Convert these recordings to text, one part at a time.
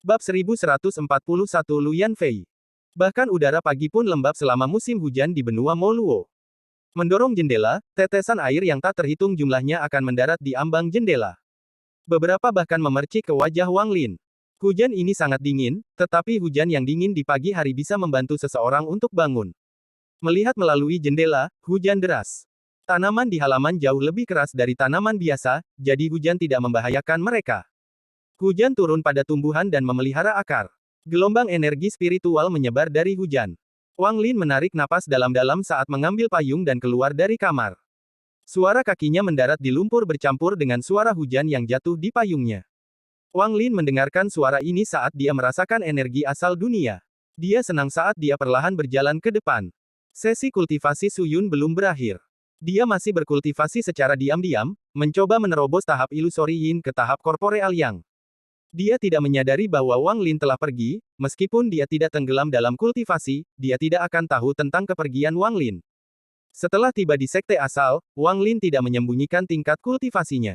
Bab 1141 Luyan Fei. Bahkan udara pagi pun lembab selama musim hujan di benua Moluo. Mendorong jendela, tetesan air yang tak terhitung jumlahnya akan mendarat di ambang jendela. Beberapa bahkan memercik ke wajah Wang Lin. Hujan ini sangat dingin, tetapi hujan yang dingin di pagi hari bisa membantu seseorang untuk bangun. Melihat melalui jendela, hujan deras. Tanaman di halaman jauh lebih keras dari tanaman biasa, jadi hujan tidak membahayakan mereka. Hujan turun pada tumbuhan dan memelihara akar. Gelombang energi spiritual menyebar dari hujan. Wang Lin menarik napas dalam-dalam saat mengambil payung dan keluar dari kamar. Suara kakinya mendarat di lumpur bercampur dengan suara hujan yang jatuh di payungnya. Wang Lin mendengarkan suara ini saat dia merasakan energi asal dunia. Dia senang saat dia perlahan berjalan ke depan. Sesi kultivasi Suyun belum berakhir. Dia masih berkultivasi secara diam-diam, mencoba menerobos tahap ilusori Yin ke tahap korporeal Yang. Dia tidak menyadari bahwa Wang Lin telah pergi, meskipun dia tidak tenggelam dalam kultivasi, dia tidak akan tahu tentang kepergian Wang Lin. Setelah tiba di sekte asal, Wang Lin tidak menyembunyikan tingkat kultivasinya.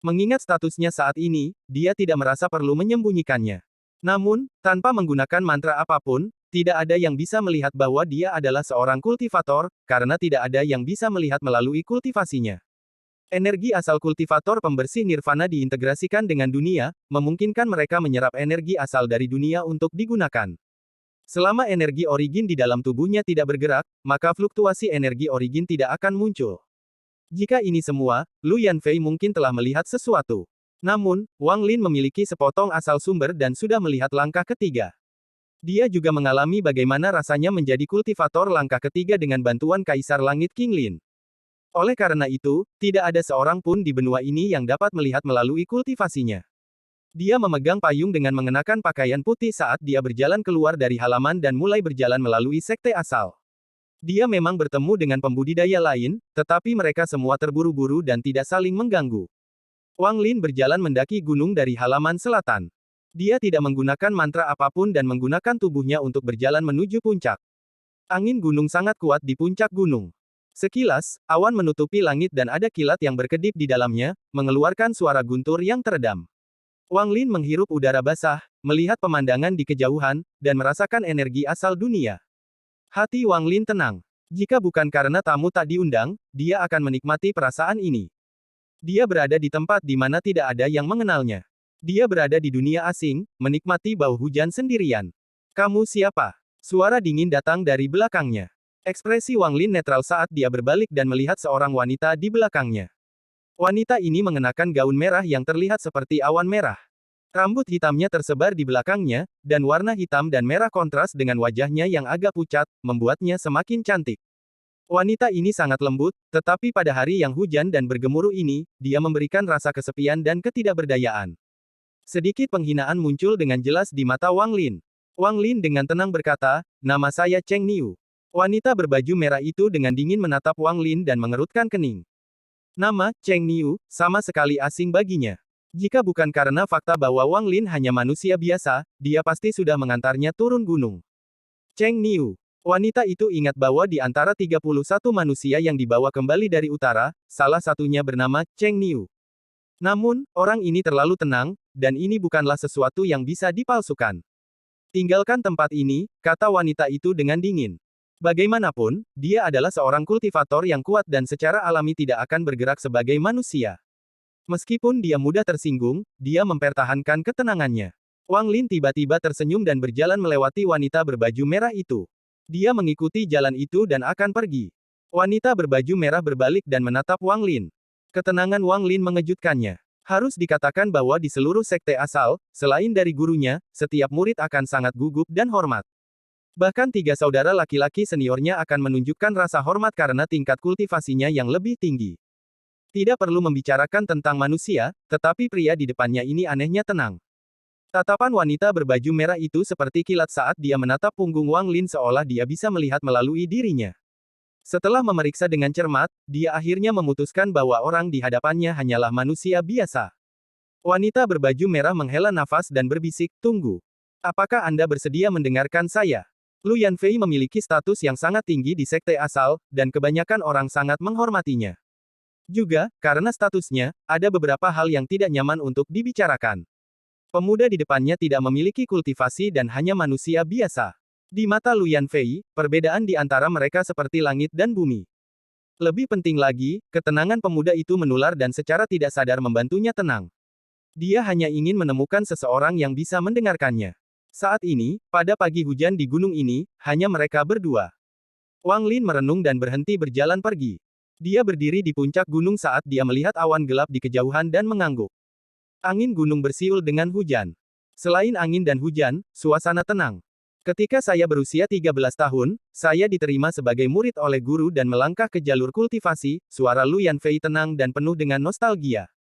Mengingat statusnya saat ini, dia tidak merasa perlu menyembunyikannya. Namun, tanpa menggunakan mantra apapun, tidak ada yang bisa melihat bahwa dia adalah seorang kultivator, karena tidak ada yang bisa melihat melalui kultivasinya. Energi asal kultivator pembersih nirvana diintegrasikan dengan dunia, memungkinkan mereka menyerap energi asal dari dunia untuk digunakan. Selama energi origin di dalam tubuhnya tidak bergerak, maka fluktuasi energi origin tidak akan muncul. Jika ini semua, Lu Yanfei mungkin telah melihat sesuatu. Namun, Wang Lin memiliki sepotong asal sumber dan sudah melihat langkah ketiga. Dia juga mengalami bagaimana rasanya menjadi kultivator langkah ketiga dengan bantuan Kaisar Langit King Lin. Oleh karena itu, tidak ada seorang pun di benua ini yang dapat melihat melalui kultivasinya. Dia memegang payung dengan mengenakan pakaian putih saat dia berjalan keluar dari halaman dan mulai berjalan melalui sekte asal. Dia memang bertemu dengan pembudidaya lain, tetapi mereka semua terburu-buru dan tidak saling mengganggu. Wang Lin berjalan mendaki gunung dari halaman selatan. Dia tidak menggunakan mantra apapun dan menggunakan tubuhnya untuk berjalan menuju puncak. Angin gunung sangat kuat di puncak gunung. Sekilas, awan menutupi langit dan ada kilat yang berkedip di dalamnya, mengeluarkan suara guntur yang teredam. Wang Lin menghirup udara basah, melihat pemandangan di kejauhan, dan merasakan energi asal dunia. Hati Wang Lin tenang. Jika bukan karena tamu tak diundang, dia akan menikmati perasaan ini. Dia berada di tempat di mana tidak ada yang mengenalnya. Dia berada di dunia asing, menikmati bau hujan sendirian. Kamu siapa? Suara dingin datang dari belakangnya. Ekspresi Wang Lin netral saat dia berbalik dan melihat seorang wanita di belakangnya. Wanita ini mengenakan gaun merah yang terlihat seperti awan merah. Rambut hitamnya tersebar di belakangnya, dan warna hitam dan merah kontras dengan wajahnya yang agak pucat, membuatnya semakin cantik. Wanita ini sangat lembut, tetapi pada hari yang hujan dan bergemuruh ini, dia memberikan rasa kesepian dan ketidakberdayaan. Sedikit penghinaan muncul dengan jelas di mata Wang Lin. Wang Lin dengan tenang berkata, "Nama saya Cheng Niu." Wanita berbaju merah itu dengan dingin menatap Wang Lin dan mengerutkan kening. Nama, Cheng Niu, sama sekali asing baginya. Jika bukan karena fakta bahwa Wang Lin hanya manusia biasa, dia pasti sudah mengantarnya turun gunung. Cheng Niu. Wanita itu ingat bahwa di antara 31 manusia yang dibawa kembali dari utara, salah satunya bernama Cheng Niu. Namun, orang ini terlalu tenang, dan ini bukanlah sesuatu yang bisa dipalsukan. Tinggalkan tempat ini, kata wanita itu dengan dingin. Bagaimanapun, dia adalah seorang kultivator yang kuat dan secara alami tidak akan bergerak sebagai manusia. Meskipun dia mudah tersinggung, dia mempertahankan ketenangannya. Wang Lin tiba-tiba tersenyum dan berjalan melewati wanita berbaju merah itu. Dia mengikuti jalan itu dan akan pergi. Wanita berbaju merah berbalik dan menatap Wang Lin. Ketenangan Wang Lin mengejutkannya. Harus dikatakan bahwa di seluruh sekte asal, selain dari gurunya, setiap murid akan sangat gugup dan hormat. Bahkan 3 saudara laki-laki seniornya akan menunjukkan rasa hormat karena tingkat kultivasinya yang lebih tinggi. Tidak perlu membicarakan tentang manusia, tetapi pria di depannya ini anehnya tenang. Tatapan wanita berbaju merah itu seperti kilat saat dia menatap punggung Wang Lin seolah dia bisa melihat melalui dirinya. Setelah memeriksa dengan cermat, dia akhirnya memutuskan bahwa orang di hadapannya hanyalah manusia biasa. Wanita berbaju merah menghela nafas dan berbisik, "Tunggu. Apakah Anda bersedia mendengarkan saya?" Lu Yanfei memiliki status yang sangat tinggi di sekte asal, dan kebanyakan orang sangat menghormatinya. Juga, karena statusnya, ada beberapa hal yang tidak nyaman untuk dibicarakan. Pemuda di depannya tidak memiliki kultivasi dan hanya manusia biasa. Di mata Lu Yanfei, perbedaan di antara mereka seperti langit dan bumi. Lebih penting lagi, ketenangan pemuda itu menular dan secara tidak sadar membantunya tenang. Dia hanya ingin menemukan seseorang yang bisa mendengarkannya. Saat ini, pada pagi hujan di gunung ini, hanya mereka berdua. Wang Lin merenung dan berhenti berjalan pergi. Dia berdiri di puncak gunung saat dia melihat awan gelap di kejauhan dan mengangguk. Angin gunung bersiul dengan hujan. Selain angin dan hujan, suasana tenang. Ketika saya berusia 13 tahun, saya diterima sebagai murid oleh guru dan melangkah ke jalur kultivasi, suara Lu Yanfei tenang dan penuh dengan nostalgia.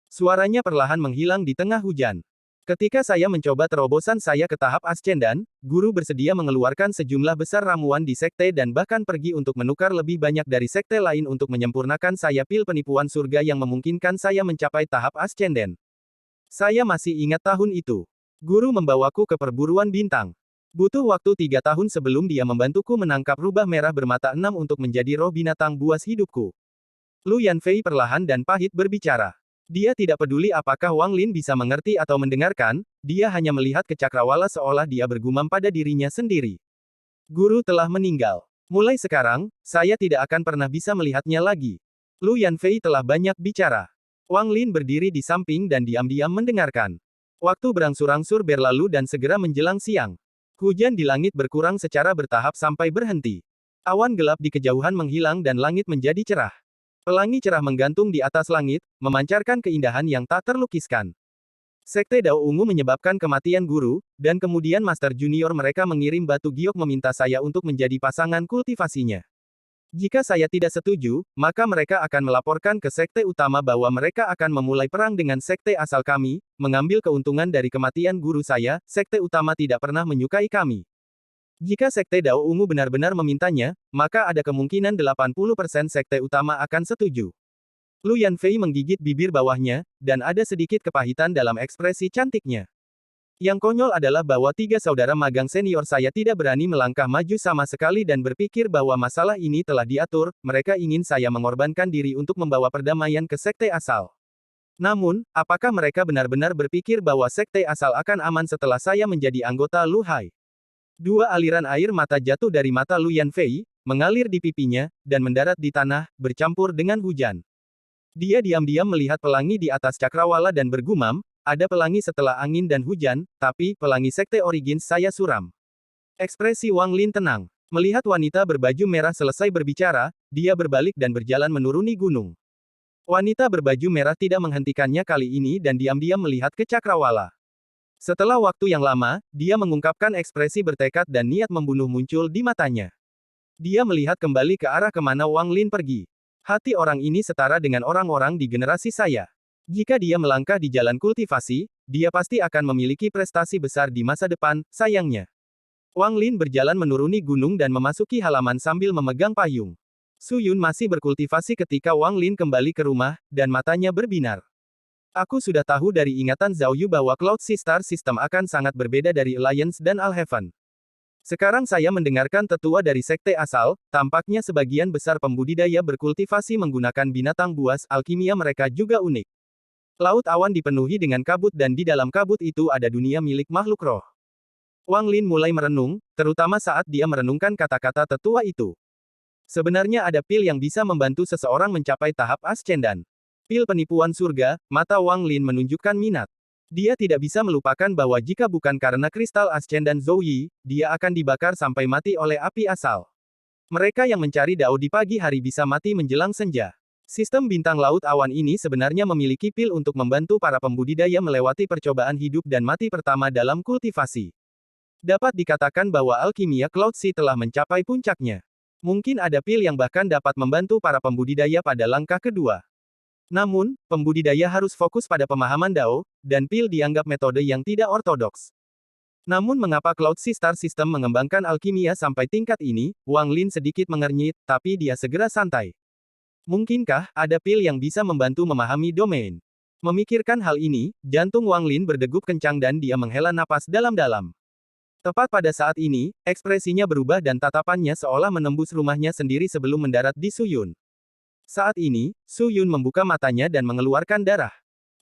Suaranya perlahan menghilang di tengah hujan. Ketika saya mencoba terobosan saya ke tahap ascendan, guru bersedia mengeluarkan sejumlah besar ramuan di sekte dan bahkan pergi untuk menukar lebih banyak dari sekte lain untuk menyempurnakan saya pil penipuan surga yang memungkinkan saya mencapai tahap ascenden. Saya masih ingat tahun itu. Guru membawaku ke perburuan bintang. Butuh waktu 3 tahun sebelum dia membantuku menangkap rubah merah bermata 6 untuk menjadi roh binatang buas hidupku. Lu Yanfei perlahan dan pahit berbicara. Dia tidak peduli apakah Wang Lin bisa mengerti atau mendengarkan, dia hanya melihat ke cakrawala seolah dia bergumam pada dirinya sendiri. Guru telah meninggal. Mulai sekarang, saya tidak akan pernah bisa melihatnya lagi. Lu Yanfei telah banyak bicara. Wang Lin berdiri di samping dan diam-diam mendengarkan. Waktu berangsur-angsur berlalu dan segera menjelang siang. Hujan di langit berkurang secara bertahap sampai berhenti. Awan gelap di kejauhan menghilang dan langit menjadi cerah. Pelangi cerah menggantung di atas langit, memancarkan keindahan yang tak terlukiskan. Sekte Dao Ungu menyebabkan kematian guru, dan kemudian Master Junior mereka mengirim batu giok meminta saya untuk menjadi pasangan kultivasinya. Jika saya tidak setuju, maka mereka akan melaporkan ke sekte utama bahwa mereka akan memulai perang dengan sekte asal kami, mengambil keuntungan dari kematian guru saya, sekte utama tidak pernah menyukai kami. Jika Sekte Dao Ungu benar-benar memintanya, maka ada kemungkinan 80% Sekte Utama akan setuju. Lu Yanfei menggigit bibir bawahnya, dan ada sedikit kepahitan dalam ekspresi cantiknya. Yang konyol adalah bahwa 3 saudara magang senior saya tidak berani melangkah maju sama sekali dan berpikir bahwa masalah ini telah diatur, mereka ingin saya mengorbankan diri untuk membawa perdamaian ke Sekte asal. Namun, apakah mereka benar-benar berpikir bahwa Sekte asal akan aman setelah saya menjadi anggota Lu Hai? 2 aliran air mata jatuh dari mata Lu Yanfei, mengalir di pipinya, dan mendarat di tanah, bercampur dengan hujan. Dia diam-diam melihat pelangi di atas cakrawala dan bergumam, ada pelangi setelah angin dan hujan, tapi, pelangi Sekte Origins saya suram. Ekspresi Wang Lin tenang. Melihat wanita berbaju merah selesai berbicara, dia berbalik dan berjalan menuruni gunung. Wanita berbaju merah tidak menghentikannya kali ini dan diam-diam melihat ke cakrawala. Setelah waktu yang lama, dia mengungkapkan ekspresi bertekad dan niat membunuh muncul di matanya. Dia melihat kembali ke arah kemana Wang Lin pergi. Hati orang ini setara dengan orang-orang di generasi saya. Jika dia melangkah di jalan kultivasi, dia pasti akan memiliki prestasi besar di masa depan, sayangnya. Wang Lin berjalan menuruni gunung dan memasuki halaman sambil memegang payung. Su Yun masih berkultivasi ketika Wang Lin kembali ke rumah, dan matanya berbinar. Aku sudah tahu dari ingatan Zhao Yu bahwa Cloud Sea Star System akan sangat berbeda dari Alliance dan Alheaven. Sekarang saya mendengarkan tetua dari sekte asal, tampaknya sebagian besar pembudidaya berkultivasi menggunakan binatang buas, alkimia mereka juga unik. Laut awan dipenuhi dengan kabut dan di dalam kabut itu ada dunia milik makhluk roh. Wang Lin mulai merenung, terutama saat dia merenungkan kata-kata tetua itu. Sebenarnya ada pil yang bisa membantu seseorang mencapai tahap ascendan. Pil penipuan surga, mata Wang Lin menunjukkan minat. Dia tidak bisa melupakan bahwa jika bukan karena kristal ascendan Zhou Yi, dia akan dibakar sampai mati oleh api asal. Mereka yang mencari Dao di pagi hari bisa mati menjelang senja. Sistem bintang laut awan ini sebenarnya memiliki pil untuk membantu para pembudidaya melewati percobaan hidup dan mati pertama dalam kultivasi. Dapat dikatakan bahwa alkimia Cloud Sea telah mencapai puncaknya. Mungkin ada pil yang bahkan dapat membantu para pembudidaya pada langkah kedua. Namun, pembudidaya harus fokus pada pemahaman Dao, dan pil dianggap metode yang tidak ortodoks. Namun mengapa Cloud Sea Star System mengembangkan alkimia sampai tingkat ini, Wang Lin sedikit mengernyit, tapi dia segera santai. Mungkinkah ada pil yang bisa membantu memahami domain? Memikirkan hal ini, jantung Wang Lin berdegup kencang dan dia menghela napas dalam-dalam. Tepat pada saat ini, ekspresinya berubah dan tatapannya seolah menembus rumahnya sendiri sebelum mendarat di Su Yun. Saat ini, Su Yun membuka matanya dan mengeluarkan darah.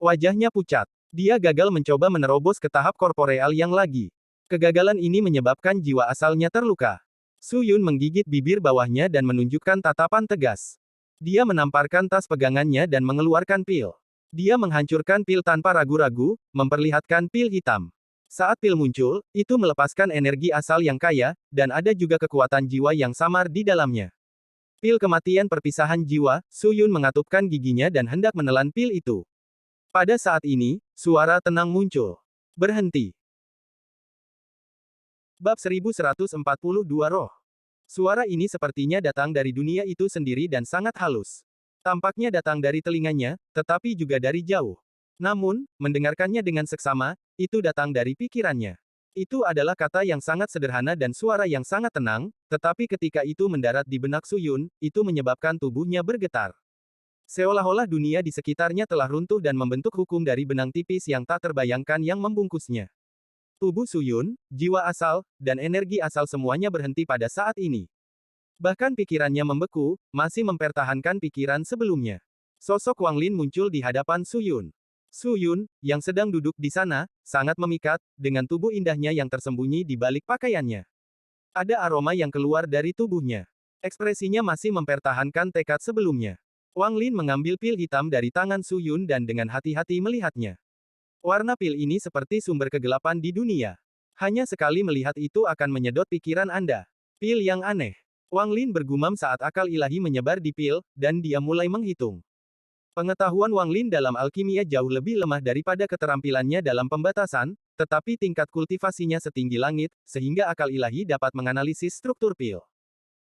Wajahnya pucat. Dia gagal mencoba menerobos ke tahap korporeal yang lagi. Kegagalan ini menyebabkan jiwa asalnya terluka. Su Yun menggigit bibir bawahnya dan menunjukkan tatapan tegas. Dia menamparkan tas pegangannya dan mengeluarkan pil. Dia menghancurkan pil tanpa ragu-ragu, memperlihatkan pil hitam. Saat pil muncul, itu melepaskan energi asal yang kaya, dan ada juga kekuatan jiwa yang samar di dalamnya. Pil kematian perpisahan jiwa, Su Yun mengatupkan giginya dan hendak menelan pil itu. Pada saat ini, suara tenang muncul. Berhenti. Bab 1142 Roh. Suara ini sepertinya datang dari dunia itu sendiri dan sangat halus. Tampaknya datang dari telinganya, tetapi juga dari jauh. Namun, mendengarkannya dengan seksama, itu datang dari pikirannya. Itu adalah kata yang sangat sederhana dan suara yang sangat tenang, tetapi ketika itu mendarat di benak Su Yun, itu menyebabkan tubuhnya bergetar. Seolah-olah dunia di sekitarnya telah runtuh dan membentuk hukum dari benang tipis yang tak terbayangkan yang membungkusnya. Tubuh Su Yun, jiwa asal, dan energi asal semuanya berhenti pada saat ini. Bahkan pikirannya membeku, masih mempertahankan pikiran sebelumnya. Sosok Wang Lin muncul di hadapan Su Yun. Su Yun, yang sedang duduk di sana, sangat memikat, dengan tubuh indahnya yang tersembunyi di balik pakaiannya. Ada aroma yang keluar dari tubuhnya. Ekspresinya masih mempertahankan tekad sebelumnya. Wang Lin mengambil pil hitam dari tangan Su Yun dan dengan hati-hati melihatnya. Warna pil ini seperti sumber kegelapan di dunia. Hanya sekali melihat itu akan menyedot pikiran Anda. Pil yang aneh. Wang Lin bergumam saat akal ilahi menyebar di pil, dan dia mulai menghitung. Pengetahuan Wang Lin dalam alkimia jauh lebih lemah daripada keterampilannya dalam pembatasan, tetapi tingkat kultivasinya setinggi langit, sehingga akal ilahi dapat menganalisis struktur pil.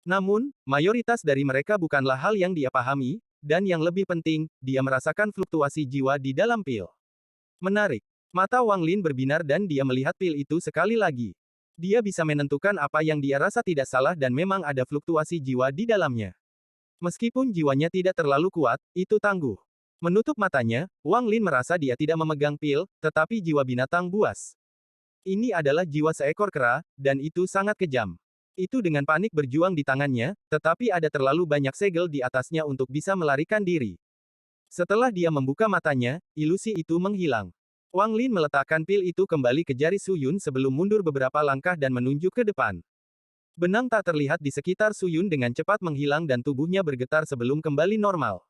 Namun, mayoritas dari mereka bukanlah hal yang dia pahami, dan yang lebih penting, dia merasakan fluktuasi jiwa di dalam pil. Menarik. Mata Wang Lin berbinar dan dia melihat pil itu sekali lagi. Dia bisa menentukan apa yang dia rasa tidak salah dan memang ada fluktuasi jiwa di dalamnya. Meskipun jiwanya tidak terlalu kuat, itu tangguh. Menutup matanya, Wang Lin merasa dia tidak memegang pil, tetapi jiwa binatang buas. Ini adalah jiwa seekor kera, dan itu sangat kejam. Itu dengan panik berjuang di tangannya, tetapi ada terlalu banyak segel di atasnya untuk bisa melarikan diri. Setelah dia membuka matanya, ilusi itu menghilang. Wang Lin meletakkan pil itu kembali ke jari Su Yun sebelum mundur beberapa langkah dan menunjuk ke depan. Benang tak terlihat di sekitar Su Yun dengan cepat menghilang dan tubuhnya bergetar sebelum kembali normal.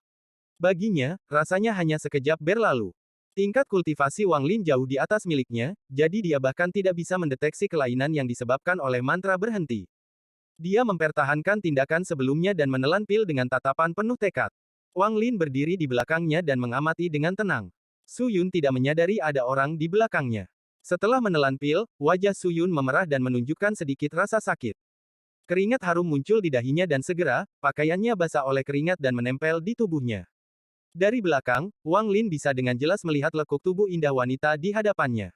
Baginya, rasanya hanya sekejap berlalu. Tingkat kultivasi Wang Lin jauh di atas miliknya, jadi dia bahkan tidak bisa mendeteksi kelainan yang disebabkan oleh mantra berhenti. Dia mempertahankan tindakan sebelumnya dan menelan pil dengan tatapan penuh tekad. Wang Lin berdiri di belakangnya dan mengamati dengan tenang. Su Yun tidak menyadari ada orang di belakangnya. Setelah menelan pil, wajah Su Yun memerah dan menunjukkan sedikit rasa sakit. Keringat harum muncul di dahinya dan segera, pakaiannya basah oleh keringat dan menempel di tubuhnya. Dari belakang, Wang Lin bisa dengan jelas melihat lekuk tubuh indah wanita di hadapannya.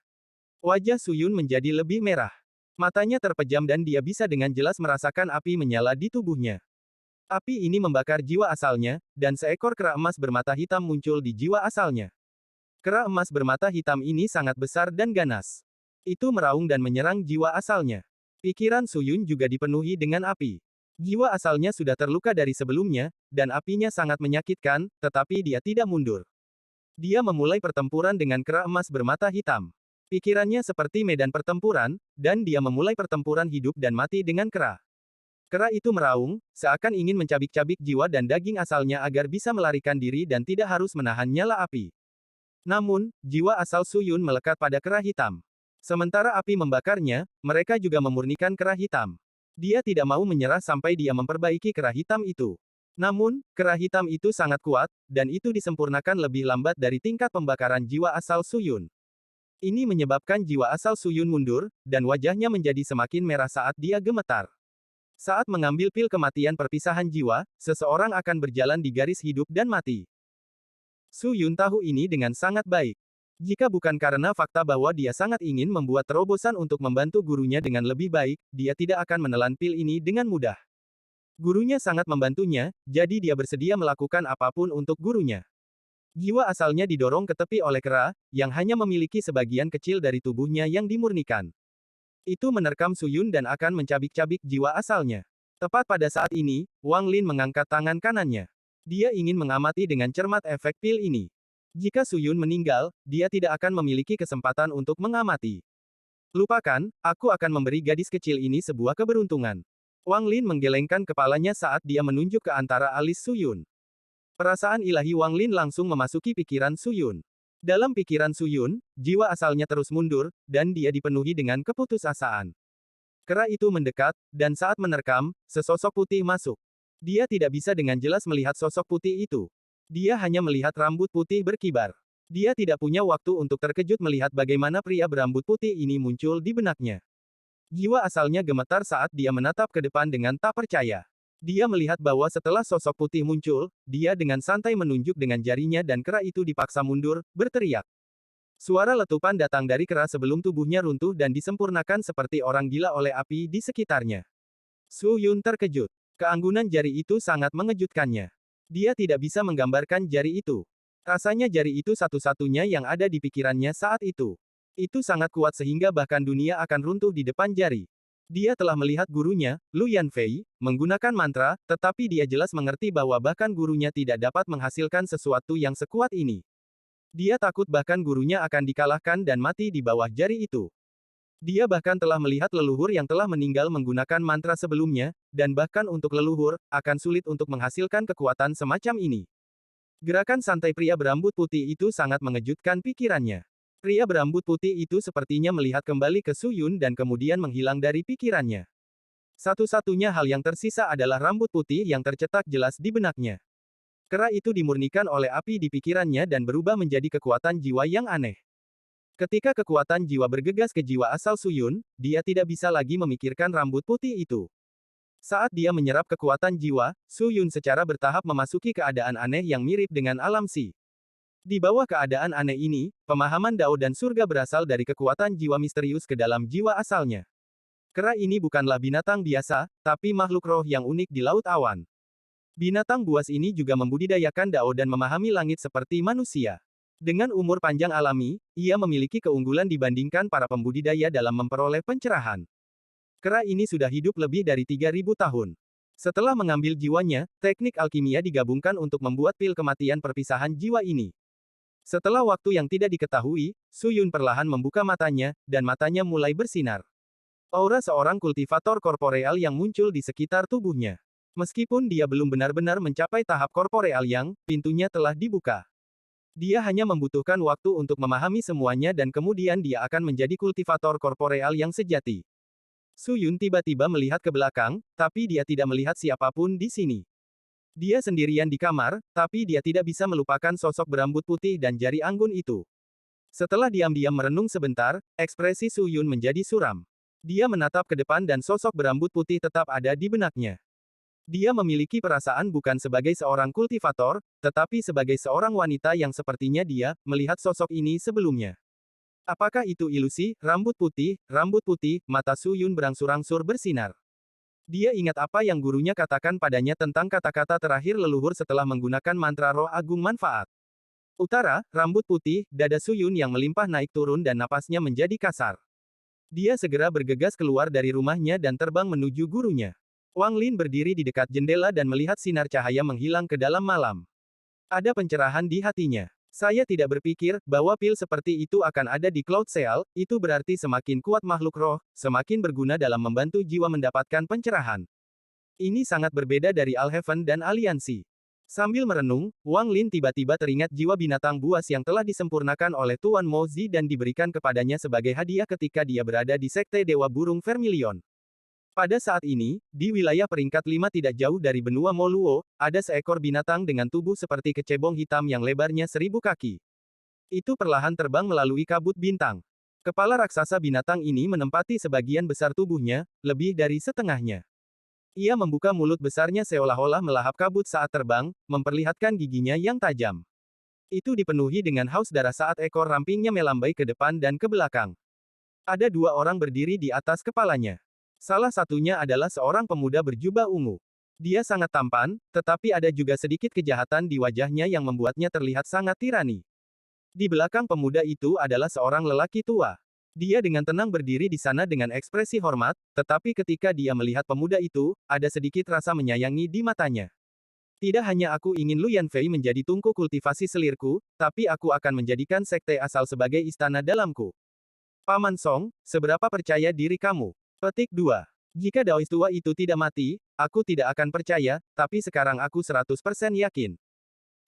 Wajah Su Yun menjadi lebih merah. Matanya terpejam dan dia bisa dengan jelas merasakan api menyala di tubuhnya. Api ini membakar jiwa asalnya, dan seekor kera emas bermata hitam muncul di jiwa asalnya. Kera emas bermata hitam ini sangat besar dan ganas. Itu meraung dan menyerang jiwa asalnya. Pikiran Su Yun juga dipenuhi dengan api. Jiwa asalnya sudah terluka dari sebelumnya, dan apinya sangat menyakitkan, tetapi dia tidak mundur. Dia memulai pertempuran dengan kera emas bermata hitam. Pikirannya seperti medan pertempuran, dan dia memulai pertempuran hidup dan mati dengan kera. Kera itu meraung, seakan ingin mencabik-cabik jiwa dan daging asalnya agar bisa melarikan diri dan tidak harus menahan nyala api. Namun, jiwa asal Su Yun melekat pada kera hitam. Sementara api membakarnya, mereka juga memurnikan kera hitam. Dia tidak mau menyerah sampai dia memperbaiki kera hitam itu. Namun, kera hitam itu sangat kuat, dan itu disempurnakan lebih lambat dari tingkat pembakaran jiwa asal Su Yun. Ini menyebabkan jiwa asal Su Yun mundur, dan wajahnya menjadi semakin merah saat dia gemetar. Saat mengambil pil kematian perpisahan jiwa, seseorang akan berjalan di garis hidup dan mati. Su Yun tahu ini dengan sangat baik. Jika bukan karena fakta bahwa dia sangat ingin membuat terobosan untuk membantu gurunya dengan lebih baik, dia tidak akan menelan pil ini dengan mudah. Gurunya sangat membantunya, jadi dia bersedia melakukan apapun untuk gurunya. Jiwa asalnya didorong ke tepi oleh kera, yang hanya memiliki sebagian kecil dari tubuhnya yang dimurnikan. Itu menerkam Su Yun dan akan mencabik-cabik jiwa asalnya. Tepat pada saat ini, Wang Lin mengangkat tangan kanannya. Dia ingin mengamati dengan cermat efek pil ini. Jika Su Yun meninggal, dia tidak akan memiliki kesempatan untuk mengamati. Lupakan, aku akan memberi gadis kecil ini sebuah keberuntungan. Wang Lin menggelengkan kepalanya saat dia menunjuk ke antara alis Su Yun. Perasaan ilahi Wang Lin langsung memasuki pikiran Su Yun. Dalam pikiran Su Yun, jiwa asalnya terus mundur, dan dia dipenuhi dengan keputusasaan. Kera itu mendekat, dan saat menerkam, sesosok putih masuk. Dia tidak bisa dengan jelas melihat sosok putih itu. Dia hanya melihat rambut putih berkibar. Dia tidak punya waktu untuk terkejut melihat bagaimana pria berambut putih ini muncul di benaknya. Jiwa asalnya gemetar saat dia menatap ke depan dengan tak percaya. Dia melihat bahwa setelah sosok putih muncul, dia dengan santai menunjuk dengan jarinya dan kera itu dipaksa mundur, berteriak. Suara letupan datang dari kera sebelum tubuhnya runtuh dan disempurnakan seperti orang gila oleh api di sekitarnya. Su Yun terkejut. Keanggunan jari itu sangat mengejutkannya. Dia tidak bisa menggambarkan jari itu. Rasanya jari itu satu-satunya yang ada di pikirannya saat itu. Itu sangat kuat sehingga bahkan dunia akan runtuh di depan jari. Dia telah melihat gurunya, Lu Yanfei, menggunakan mantra, tetapi dia jelas mengerti bahwa bahkan gurunya tidak dapat menghasilkan sesuatu yang sekuat ini. Dia takut bahkan gurunya akan dikalahkan dan mati di bawah jari itu. Dia bahkan telah melihat leluhur yang telah meninggal menggunakan mantra sebelumnya, dan bahkan untuk leluhur, akan sulit untuk menghasilkan kekuatan semacam ini. Gerakan santai pria berambut putih itu sangat mengejutkan pikirannya. Pria berambut putih itu sepertinya melihat kembali ke Su Yun dan kemudian menghilang dari pikirannya. Satu-satunya hal yang tersisa adalah rambut putih yang tercetak jelas di benaknya. Kera itu dimurnikan oleh api di pikirannya dan berubah menjadi kekuatan jiwa yang aneh. Ketika kekuatan jiwa bergegas ke jiwa asal Su Yun, dia tidak bisa lagi memikirkan rambut putih itu. Saat dia menyerap kekuatan jiwa, Su Yun secara bertahap memasuki keadaan aneh yang mirip dengan alam Si. Di bawah keadaan aneh ini, pemahaman Dao dan surga berasal dari kekuatan jiwa misterius ke dalam jiwa asalnya. Kera ini bukanlah binatang biasa, tapi makhluk roh yang unik di Laut Awan. Binatang buas ini juga membudidayakan Dao dan memahami langit seperti manusia. Dengan umur panjang alami, ia memiliki keunggulan dibandingkan para pembudidaya dalam memperoleh pencerahan. Kera ini sudah hidup lebih dari 3.000 tahun. Setelah mengambil jiwanya, teknik alkimia digabungkan untuk membuat pil kematian perpisahan jiwa ini. Setelah waktu yang tidak diketahui, Su Yun perlahan membuka matanya, dan matanya mulai bersinar. Aura seorang kultivator korporeal yang muncul di sekitar tubuhnya. Meskipun dia belum benar-benar mencapai tahap korporeal yang, pintunya telah dibuka. Dia hanya membutuhkan waktu untuk memahami semuanya dan kemudian dia akan menjadi kultivator korporeal yang sejati. Su Yun tiba-tiba melihat ke belakang, tapi dia tidak melihat siapapun di sini. Dia sendirian di kamar, tapi dia tidak bisa melupakan sosok berambut putih dan jari anggun itu. Setelah diam-diam merenung sebentar, ekspresi Su Yun menjadi suram. Dia menatap ke depan dan sosok berambut putih tetap ada di benaknya. Dia memiliki perasaan bukan sebagai seorang kultivator, tetapi sebagai seorang wanita yang sepertinya dia melihat sosok ini sebelumnya. Apakah itu ilusi? Rambut putih, mata Su Yun berangsur-angsur bersinar. Dia ingat apa yang gurunya katakan padanya tentang kata-kata terakhir leluhur setelah menggunakan mantra roh agung manfaat. Utara, rambut putih, dada Su Yun yang melimpah naik turun dan napasnya menjadi kasar. Dia segera bergegas keluar dari rumahnya dan terbang menuju gurunya. Wang Lin berdiri di dekat jendela dan melihat sinar cahaya menghilang ke dalam malam. Ada pencerahan di hatinya. Saya tidak berpikir bahwa pil seperti itu akan ada di Cloud Seal, itu berarti semakin kuat makhluk roh, semakin berguna dalam membantu jiwa mendapatkan pencerahan. Ini sangat berbeda dari Alheaven dan Aliansi. Sambil merenung, Wang Lin tiba-tiba teringat jiwa binatang buas yang telah disempurnakan oleh Tuan Mo Zi dan diberikan kepadanya sebagai hadiah ketika dia berada di Sekte Dewa Burung Vermilion. Pada saat ini, di wilayah peringkat 5 tidak jauh dari benua Moluo, ada seekor binatang dengan tubuh seperti kecebong hitam yang lebarnya 1.000 kaki. Itu perlahan terbang melalui kabut bintang. Kepala raksasa binatang ini menempati sebagian besar tubuhnya, lebih dari setengahnya. Ia membuka mulut besarnya seolah-olah melahap kabut saat terbang, memperlihatkan giginya yang tajam. Itu dipenuhi dengan haus darah saat ekor rampingnya melambai ke depan dan ke belakang. Ada 2 orang berdiri di atas kepalanya. Salah satunya adalah seorang pemuda berjubah ungu. Dia sangat tampan, tetapi ada juga sedikit kejahatan di wajahnya yang membuatnya terlihat sangat tirani. Di belakang pemuda itu adalah seorang lelaki tua. Dia dengan tenang berdiri di sana dengan ekspresi hormat, tetapi ketika dia melihat pemuda itu, ada sedikit rasa menyayangi di matanya. Tidak hanya aku ingin Lu Yanfei menjadi tungku kultivasi selirku, tapi aku akan menjadikan sekte asal sebagai istana dalamku. Paman Song, seberapa percaya diri kamu? Petik 2. Jika Daois tua itu tidak mati, aku tidak akan percaya, tapi sekarang aku 100% yakin.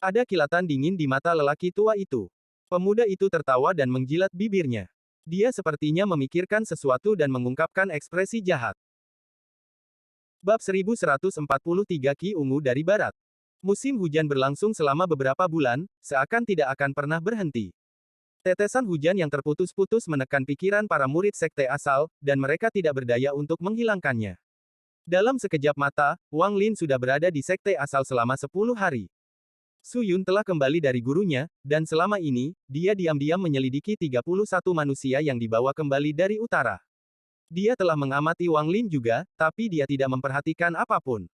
Ada kilatan dingin di mata lelaki tua itu. Pemuda itu tertawa dan menjilat bibirnya. Dia sepertinya memikirkan sesuatu dan mengungkapkan ekspresi jahat. Bab 1143 Ki Ungu dari Barat. Musim hujan berlangsung selama beberapa bulan, seakan tidak akan pernah berhenti. Tetesan hujan yang terputus-putus menekan pikiran para murid sekte asal, dan mereka tidak berdaya untuk menghilangkannya. Dalam sekejap mata, Wang Lin sudah berada di sekte asal selama 10 hari. Su Yun telah kembali dari gurunya, dan selama ini, dia diam-diam menyelidiki 31 manusia yang dibawa kembali dari utara. Dia telah mengamati Wang Lin juga, tapi dia tidak memperhatikan apapun.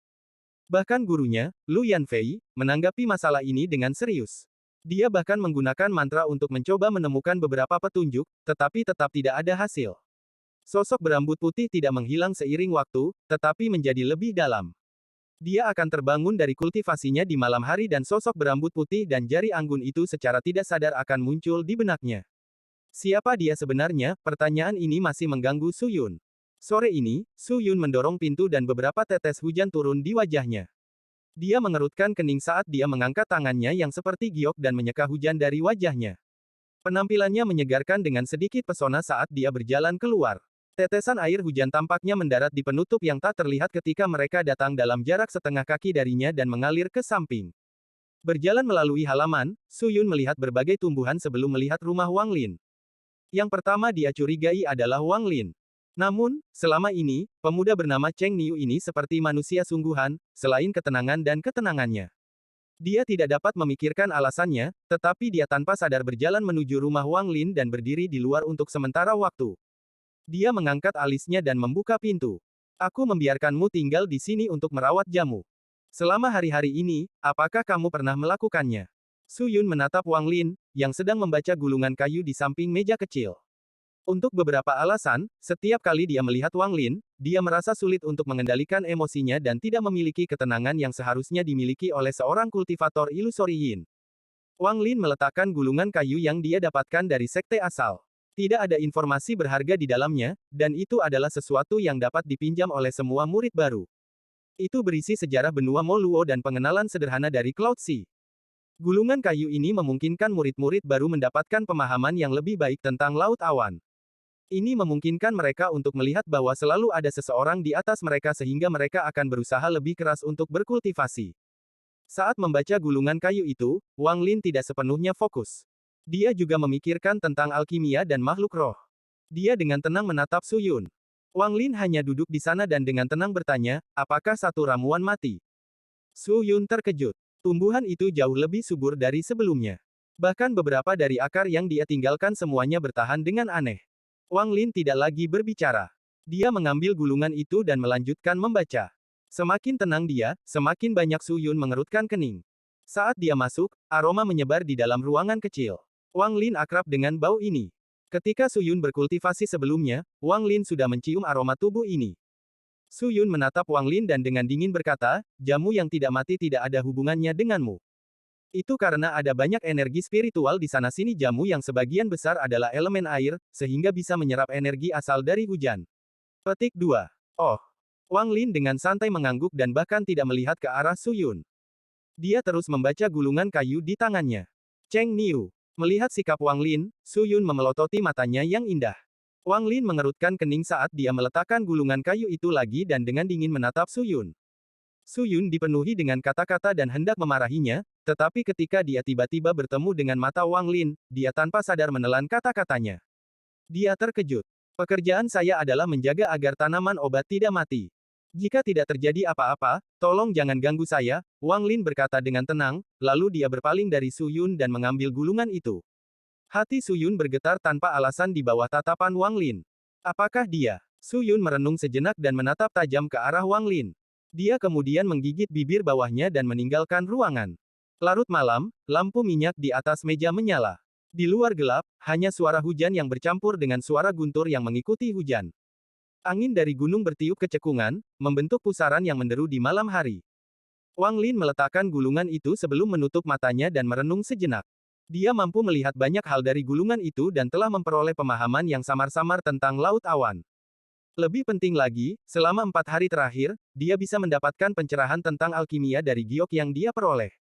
Bahkan gurunya, Lu Yanfei, menanggapi masalah ini dengan serius. Dia bahkan menggunakan mantra untuk mencoba menemukan beberapa petunjuk, tetapi tetap tidak ada hasil. Sosok berambut putih tidak menghilang seiring waktu, tetapi menjadi lebih dalam. Dia akan terbangun dari kultivasinya di malam hari dan sosok berambut putih dan jari anggun itu secara tidak sadar akan muncul di benaknya. Siapa dia sebenarnya? Pertanyaan ini masih mengganggu Su Yun. Sore ini, Su Yun mendorong pintu dan beberapa tetes hujan turun di wajahnya. Dia mengerutkan kening saat dia mengangkat tangannya yang seperti giok dan menyeka hujan dari wajahnya. Penampilannya menyegarkan dengan sedikit pesona saat dia berjalan keluar. Tetesan air hujan tampaknya mendarat di penutup yang tak terlihat ketika mereka datang dalam jarak setengah kaki darinya dan mengalir ke samping. Berjalan melalui halaman, Su Yun melihat berbagai tumbuhan sebelum melihat rumah Wang Lin. Yang pertama dia curigai adalah Wang Lin. Namun, selama ini, pemuda bernama Cheng Niu ini seperti manusia sungguhan, selain ketenangan dan ketenangannya. Dia tidak dapat memikirkan alasannya, tetapi dia tanpa sadar berjalan menuju rumah Wang Lin dan berdiri di luar untuk sementara waktu. Dia mengangkat alisnya dan membuka pintu. Aku membiarkanmu tinggal di sini untuk merawat jamu. Selama hari-hari ini, apakah kamu pernah melakukannya? Su Yun menatap Wang Lin, yang sedang membaca gulungan kayu di samping meja kecil. Untuk beberapa alasan, setiap kali dia melihat Wang Lin, dia merasa sulit untuk mengendalikan emosinya dan tidak memiliki ketenangan yang seharusnya dimiliki oleh seorang kultivator ilusori yin. Wang Lin meletakkan gulungan kayu yang dia dapatkan dari sekte asal. Tidak ada informasi berharga di dalamnya, dan itu adalah sesuatu yang dapat dipinjam oleh semua murid baru. Itu berisi sejarah benua Moluo dan pengenalan sederhana dari Cloud Sea. Gulungan kayu ini memungkinkan murid-murid baru mendapatkan pemahaman yang lebih baik tentang Laut Awan. Ini memungkinkan mereka untuk melihat bahwa selalu ada seseorang di atas mereka sehingga mereka akan berusaha lebih keras untuk berkultivasi. Saat membaca gulungan kayu itu, Wang Lin tidak sepenuhnya fokus. Dia juga memikirkan tentang alkimia dan makhluk roh. Dia dengan tenang menatap Su Yun. Wang Lin hanya duduk di sana dan dengan tenang bertanya, apakah satu ramuan mati? Su Yun terkejut. Tumbuhan itu jauh lebih subur dari sebelumnya. Bahkan beberapa dari akar yang dia tinggalkan semuanya bertahan dengan aneh. Wang Lin tidak lagi berbicara. Dia mengambil gulungan itu dan melanjutkan membaca. Semakin tenang dia, semakin banyak Su Yun mengerutkan kening. Saat dia masuk, aroma menyebar di dalam ruangan kecil. Wang Lin akrab dengan bau ini. Ketika Su Yun berkultivasi sebelumnya, Wang Lin sudah mencium aroma tubuh ini. Su Yun menatap Wang Lin dan dengan dingin berkata, jamu yang tidak mati tidak ada hubungannya denganmu. Itu karena ada banyak energi spiritual di sana-sini jamu yang sebagian besar adalah elemen air, sehingga bisa menyerap energi asal dari hujan. Petik 2. Oh. Wang Lin dengan santai mengangguk dan bahkan tidak melihat ke arah Su Yun. Dia terus membaca gulungan kayu di tangannya. Cheng Niu. Melihat sikap Wang Lin, Su Yun memelototi matanya yang indah. Wang Lin mengerutkan kening saat dia meletakkan gulungan kayu itu lagi dan dengan dingin menatap Su Yun. Su Yun dipenuhi dengan kata-kata dan hendak memarahinya, tetapi ketika dia tiba-tiba bertemu dengan mata Wang Lin, dia tanpa sadar menelan kata-katanya. Dia terkejut. Pekerjaan saya adalah menjaga agar tanaman obat tidak mati. Jika tidak terjadi apa-apa, tolong jangan ganggu saya, Wang Lin berkata dengan tenang, lalu dia berpaling dari Su Yun dan mengambil gulungan itu. Hati Su Yun bergetar tanpa alasan di bawah tatapan Wang Lin. Apakah dia? Su Yun merenung sejenak dan menatap tajam ke arah Wang Lin. Dia kemudian menggigit bibir bawahnya dan meninggalkan ruangan. Larut malam, lampu minyak di atas meja menyala. Di luar gelap, hanya suara hujan yang bercampur dengan suara guntur yang mengikuti hujan. Angin dari gunung bertiup kecekungan, membentuk pusaran yang menderu di malam hari. Wang Lin meletakkan gulungan itu sebelum menutup matanya dan merenung sejenak. Dia mampu melihat banyak hal dari gulungan itu dan telah memperoleh pemahaman yang samar-samar tentang Laut Awan. Lebih penting lagi, selama 4 hari terakhir, dia bisa mendapatkan pencerahan tentang alkimia dari giok yang dia peroleh.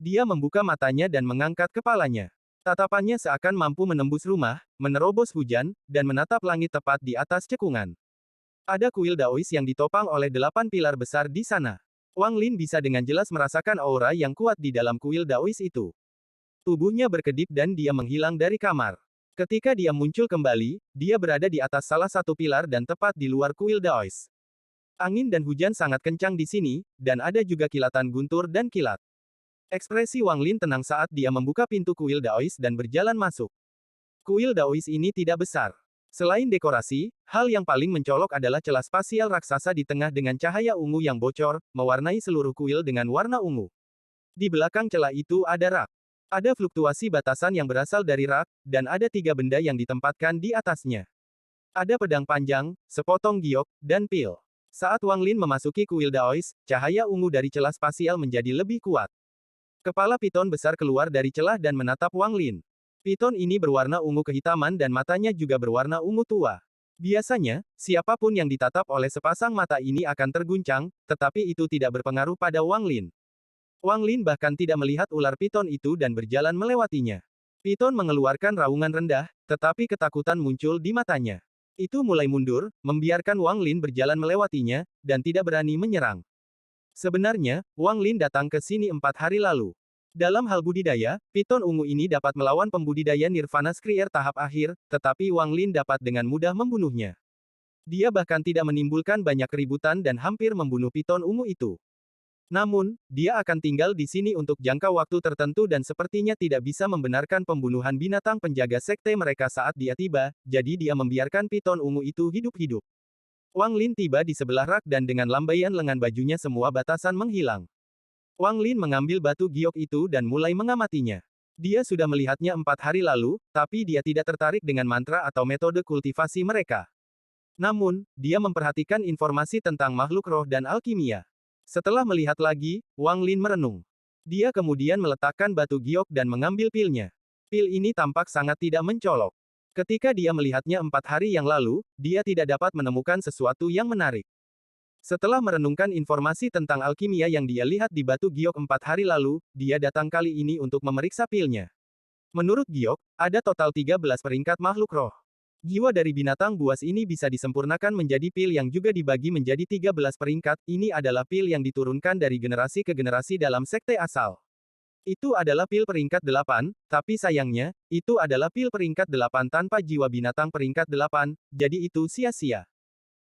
Dia membuka matanya dan mengangkat kepalanya. Tatapannya seakan mampu menembus rumah, menerobos hujan, dan menatap langit tepat di atas cekungan. Ada kuil Daois yang ditopang oleh 8 pilar besar di sana. Wang Lin bisa dengan jelas merasakan aura yang kuat di dalam kuil Daois itu. Tubuhnya berkedip dan dia menghilang dari kamar. Ketika dia muncul kembali, dia berada di atas salah satu pilar dan tepat di luar kuil Daois. Angin dan hujan sangat kencang di sini, dan ada juga kilatan guntur dan kilat. Ekspresi Wang Lin tenang saat dia membuka pintu kuil Daois dan berjalan masuk. Kuil Daois ini tidak besar. Selain dekorasi, hal yang paling mencolok adalah celah spasial raksasa di tengah dengan cahaya ungu yang bocor, mewarnai seluruh kuil dengan warna ungu. Di belakang celah itu ada rak. Ada fluktuasi batasan yang berasal dari rak, dan ada 3 benda yang ditempatkan di atasnya. Ada pedang panjang, sepotong giok, dan pil. Saat Wang Lin memasuki kuil Daois, cahaya ungu dari celah spasial menjadi lebih kuat. Kepala piton besar keluar dari celah dan menatap Wang Lin. Piton ini berwarna ungu kehitaman dan matanya juga berwarna ungu tua. Biasanya, siapapun yang ditatap oleh sepasang mata ini akan terguncang, tetapi itu tidak berpengaruh pada Wang Lin. Wang Lin bahkan tidak melihat ular piton itu dan berjalan melewatinya. Piton mengeluarkan raungan rendah, tetapi ketakutan muncul di matanya. Itu mulai mundur, membiarkan Wang Lin berjalan melewatinya, dan tidak berani menyerang. Sebenarnya, Wang Lin datang ke sini 4 hari lalu. Dalam hal budidaya, piton ungu ini dapat melawan pembudidaya Nirvana Skrier tahap akhir, tetapi Wang Lin dapat dengan mudah membunuhnya. Dia bahkan tidak menimbulkan banyak keributan dan hampir membunuh piton ungu itu. Namun, dia akan tinggal di sini untuk jangka waktu tertentu dan sepertinya tidak bisa membenarkan pembunuhan binatang penjaga sekte mereka saat dia tiba, jadi dia membiarkan piton ungu itu hidup-hidup. Wang Lin tiba di sebelah rak dan dengan lambaian lengan bajunya semua batasan menghilang. Wang Lin mengambil batu giok itu dan mulai mengamatinya. Dia sudah melihatnya 4 hari lalu, tapi dia tidak tertarik dengan mantra atau metode kultivasi mereka. Namun, dia memperhatikan informasi tentang makhluk roh dan alkimia. Setelah melihat lagi, Wang Lin merenung. Dia kemudian meletakkan batu giok dan mengambil pilnya. Pil ini tampak sangat tidak mencolok. Ketika dia melihatnya 4 hari yang lalu, dia tidak dapat menemukan sesuatu yang menarik. Setelah merenungkan informasi tentang alkimia yang dia lihat di batu giok 4 hari lalu, dia datang kali ini untuk memeriksa pilnya. Menurut giok, ada total 13 peringkat makhluk roh. Jiwa dari binatang buas ini bisa disempurnakan menjadi pil yang juga dibagi menjadi 13 peringkat, ini adalah pil yang diturunkan dari generasi ke generasi dalam sekte asal. Itu adalah pil peringkat 8, tapi sayangnya, itu adalah pil peringkat 8 tanpa jiwa binatang peringkat 8, jadi itu sia-sia.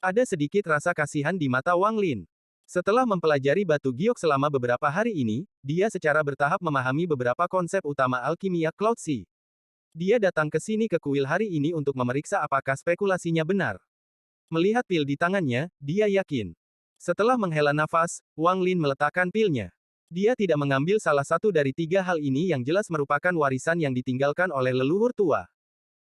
Ada sedikit rasa kasihan di mata Wang Lin. Setelah mempelajari batu giok selama beberapa hari ini, dia secara bertahap memahami beberapa konsep utama alkimia Cloud Sea. Dia datang ke sini ke kuil hari ini untuk memeriksa apakah spekulasinya benar. Melihat pil di tangannya, dia yakin. Setelah menghela nafas, Wang Lin meletakkan pilnya. Dia tidak mengambil salah satu dari 3 hal ini yang jelas merupakan warisan yang ditinggalkan oleh leluhur tua.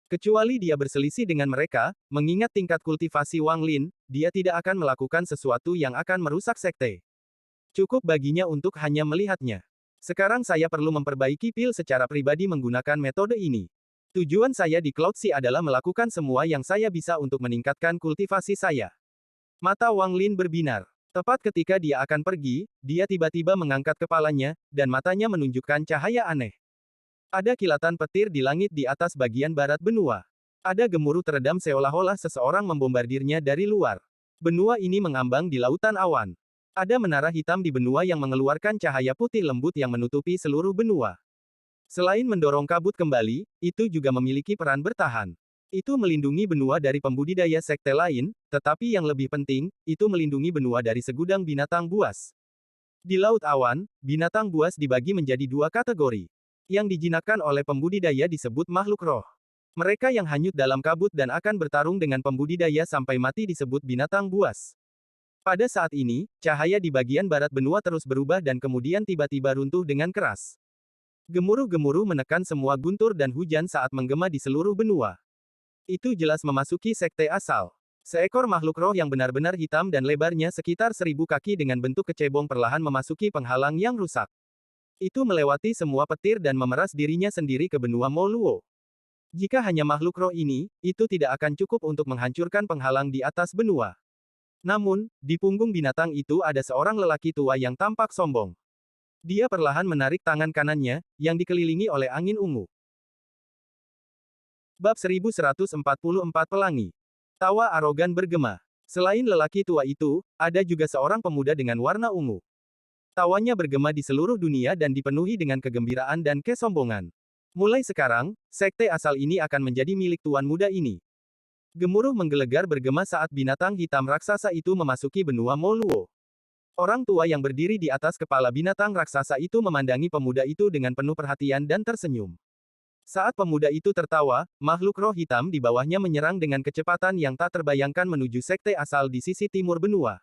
Kecuali dia berselisih dengan mereka, mengingat tingkat kultivasi Wang Lin, dia tidak akan melakukan sesuatu yang akan merusak sekte. Cukup baginya untuk hanya melihatnya. Sekarang saya perlu memperbaiki pil secara pribadi menggunakan metode ini. Tujuan saya di Cloud Sea adalah melakukan semua yang saya bisa untuk meningkatkan kultivasi saya. Mata Wang Lin berbinar. Tepat ketika dia akan pergi, dia tiba-tiba mengangkat kepalanya, dan matanya menunjukkan cahaya aneh. Ada kilatan petir di langit di atas bagian barat benua. Ada gemuruh teredam seolah-olah seseorang membombardirnya dari luar. Benua ini mengambang di lautan awan. Ada menara hitam di benua yang mengeluarkan cahaya putih lembut yang menutupi seluruh benua. Selain mendorong kabut kembali, itu juga memiliki peran bertahan. Itu melindungi benua dari pembudidaya sekte lain, tetapi yang lebih penting, itu melindungi benua dari segudang binatang buas. Di Laut Awan, binatang buas dibagi menjadi 2 kategori. Yang dijinakkan oleh pembudidaya disebut makhluk roh. Mereka yang hanyut dalam kabut dan akan bertarung dengan pembudidaya sampai mati disebut binatang buas. Pada saat ini, cahaya di bagian barat benua terus berubah dan kemudian tiba-tiba runtuh dengan keras. Gemuruh-gemuruh menekan semua guntur dan hujan saat menggema di seluruh benua. Itu jelas memasuki sekte asal. Seekor makhluk roh yang benar-benar hitam dan lebarnya sekitar 1.000 kaki dengan bentuk kecebong perlahan memasuki penghalang yang rusak. Itu melewati semua petir dan memeras dirinya sendiri ke benua Moluo. Jika hanya makhluk roh ini, itu tidak akan cukup untuk menghancurkan penghalang di atas benua. Namun, di punggung binatang itu ada seorang lelaki tua yang tampak sombong. Dia perlahan menarik tangan kanannya, yang dikelilingi oleh angin ungu. Bab 1144 Pelangi. Tawa arogan bergema. Selain lelaki tua itu, ada juga seorang pemuda dengan warna ungu. Tawanya bergema di seluruh dunia dan dipenuhi dengan kegembiraan dan kesombongan. Mulai sekarang, sekte asal ini akan menjadi milik tuan muda ini. Gemuruh menggelegar bergema saat binatang hitam raksasa itu memasuki benua Moluo. Orang tua yang berdiri di atas kepala binatang raksasa itu memandangi pemuda itu dengan penuh perhatian dan tersenyum. Saat pemuda itu tertawa, makhluk roh hitam di bawahnya menyerang dengan kecepatan yang tak terbayangkan menuju sekte asal di sisi timur benua.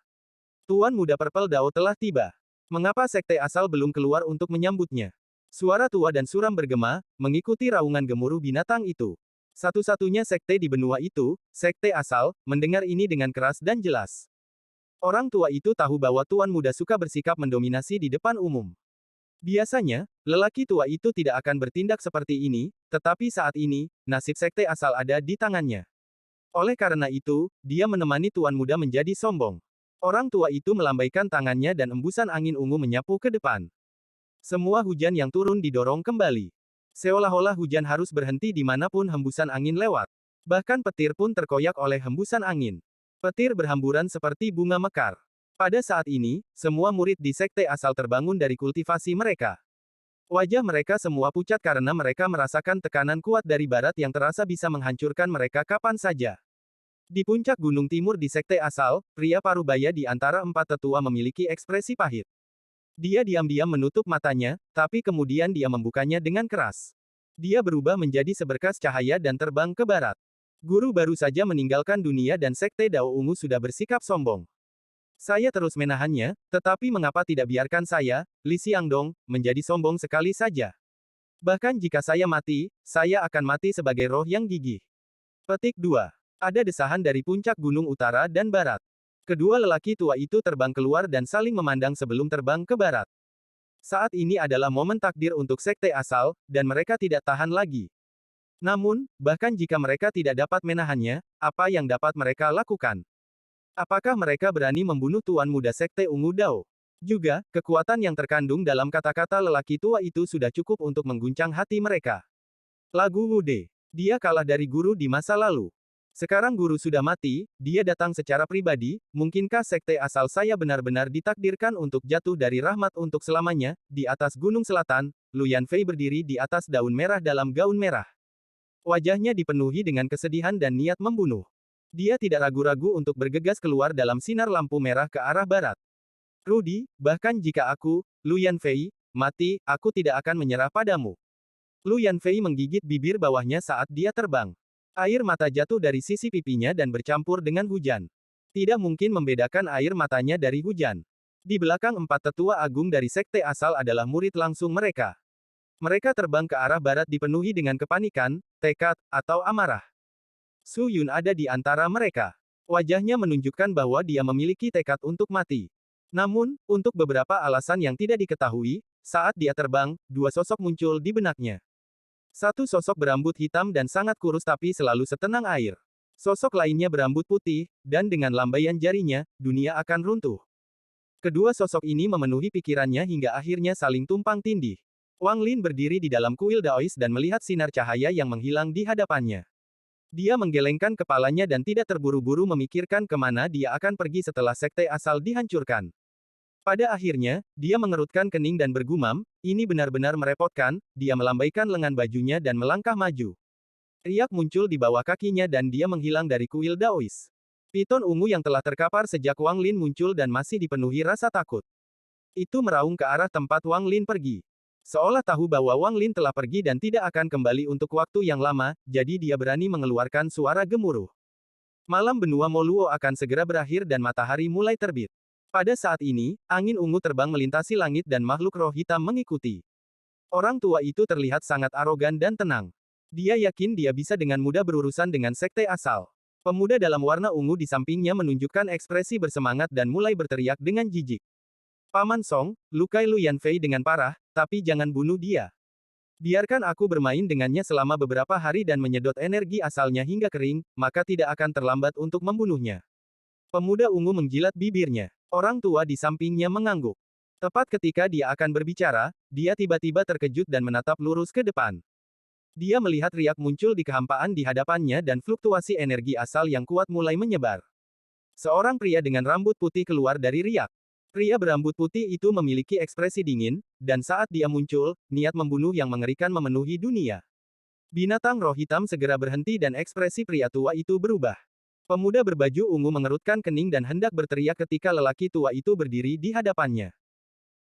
Tuan muda Purple Dao telah tiba. Mengapa sekte asal belum keluar untuk menyambutnya? Suara tua dan suram bergema, mengikuti raungan gemuruh binatang itu. Satu-satunya sekte di benua itu, sekte asal, mendengar ini dengan keras dan jelas. Orang tua itu tahu bahwa tuan muda suka bersikap mendominasi di depan umum. Biasanya, lelaki tua itu tidak akan bertindak seperti ini, tetapi saat ini, nasib sekte asal ada di tangannya. Oleh karena itu, dia menemani tuan muda menjadi sombong. Orang tua itu melambaikan tangannya dan embusan angin ungu menyapu ke depan. Semua hujan yang turun didorong kembali. Seolah-olah hujan harus berhenti dimanapun hembusan angin lewat. Bahkan petir pun terkoyak oleh hembusan angin. Petir berhamburan seperti bunga mekar. Pada saat ini, semua murid di sekte asal terbangun dari kultivasi mereka. Wajah mereka semua pucat karena mereka merasakan tekanan kuat dari barat yang terasa bisa menghancurkan mereka kapan saja. Di puncak gunung timur di sekte asal, pria parubaya di antara empat tetua memiliki ekspresi pahit. Dia diam-diam menutup matanya, tapi kemudian dia membukanya dengan keras. Dia berubah menjadi seberkas cahaya dan terbang ke barat. Guru baru saja meninggalkan dunia dan sekte Dao Ungu sudah bersikap sombong. Saya terus menahannya, tetapi mengapa tidak biarkan saya, Li Xiangdong, menjadi sombong sekali saja? Bahkan jika saya mati, saya akan mati sebagai roh yang gigih. Petik 2. Ada desahan dari puncak gunung utara dan barat. Kedua lelaki tua itu terbang keluar dan saling memandang sebelum terbang ke barat. Saat ini adalah momen takdir untuk sekte asal, dan mereka tidak tahan lagi. Namun, bahkan jika mereka tidak dapat menahannya, apa yang dapat mereka lakukan? Apakah mereka berani membunuh tuan muda sekte ungu Dao? Juga, kekuatan yang terkandung dalam kata-kata lelaki tua itu sudah cukup untuk mengguncang hati mereka. Lagu Wude. Dia kalah dari guru di masa lalu. Sekarang guru sudah mati, dia datang secara pribadi, mungkinkah sekte asal saya benar-benar ditakdirkan untuk jatuh dari rahmat untuk selamanya? Di atas gunung selatan, Lu Yanfei berdiri di atas daun merah dalam gaun merah. Wajahnya dipenuhi dengan kesedihan dan niat membunuh. Dia tidak ragu-ragu untuk bergegas keluar dalam sinar lampu merah ke arah barat. Rudy, bahkan jika aku, Lu Yanfei, mati, aku tidak akan menyerah padamu. Lu Yanfei menggigit bibir bawahnya saat dia terbang. Air mata jatuh dari sisi pipinya dan bercampur dengan hujan. Tidak mungkin membedakan air matanya dari hujan. Di belakang empat tetua agung dari sekte asal adalah murid langsung mereka. Mereka terbang ke arah barat dipenuhi dengan kepanikan, tekad, atau amarah. Su Yun ada di antara mereka. Wajahnya menunjukkan bahwa dia memiliki tekad untuk mati. Namun, untuk beberapa alasan yang tidak diketahui, saat dia terbang, dua sosok muncul di benaknya. Satu sosok berambut hitam dan sangat kurus tapi selalu setenang air. Sosok lainnya berambut putih, dan dengan lambaian jarinya, dunia akan runtuh. Kedua sosok ini memenuhi pikirannya hingga akhirnya saling tumpang tindih. Wang Lin berdiri di dalam kuil Daois dan melihat sinar cahaya yang menghilang di hadapannya. Dia menggelengkan kepalanya dan tidak terburu-buru memikirkan kemana dia akan pergi setelah sekte asal dihancurkan. Pada akhirnya, dia mengerutkan kening dan bergumam, ini benar-benar merepotkan, dia melambaikan lengan bajunya dan melangkah maju. Riak muncul di bawah kakinya dan dia menghilang dari kuil Daois. Piton ungu yang telah terkapar sejak Wang Lin muncul dan masih dipenuhi rasa takut. Itu meraung ke arah tempat Wang Lin pergi. Seolah tahu bahwa Wang Lin telah pergi dan tidak akan kembali untuk waktu yang lama, jadi dia berani mengeluarkan suara gemuruh. Malam benua Moluo akan segera berakhir dan matahari mulai terbit. Pada saat ini, angin ungu terbang melintasi langit dan makhluk roh hitam mengikuti. Orang tua itu terlihat sangat arogan dan tenang. Dia yakin dia bisa dengan mudah berurusan dengan sekte asal. Pemuda dalam warna ungu di sampingnya menunjukkan ekspresi bersemangat dan mulai berteriak dengan jijik. Paman Song, lukai Lu Yanfei dengan parah, tapi jangan bunuh dia. Biarkan aku bermain dengannya selama beberapa hari dan menyedot energi asalnya hingga kering, maka tidak akan terlambat untuk membunuhnya. Pemuda ungu menjilat bibirnya. Orang tua di sampingnya mengangguk. Tepat ketika dia akan berbicara, dia tiba-tiba terkejut dan menatap lurus ke depan. Dia melihat riak muncul di kehampaan di hadapannya dan fluktuasi energi asal yang kuat mulai menyebar. Seorang pria dengan rambut putih keluar dari riak. Pria berambut putih itu memiliki ekspresi dingin, dan saat dia muncul, niat membunuh yang mengerikan memenuhi dunia. Binatang roh hitam segera berhenti dan ekspresi pria tua itu berubah. Pemuda berbaju ungu mengerutkan kening dan hendak berteriak ketika lelaki tua itu berdiri di hadapannya.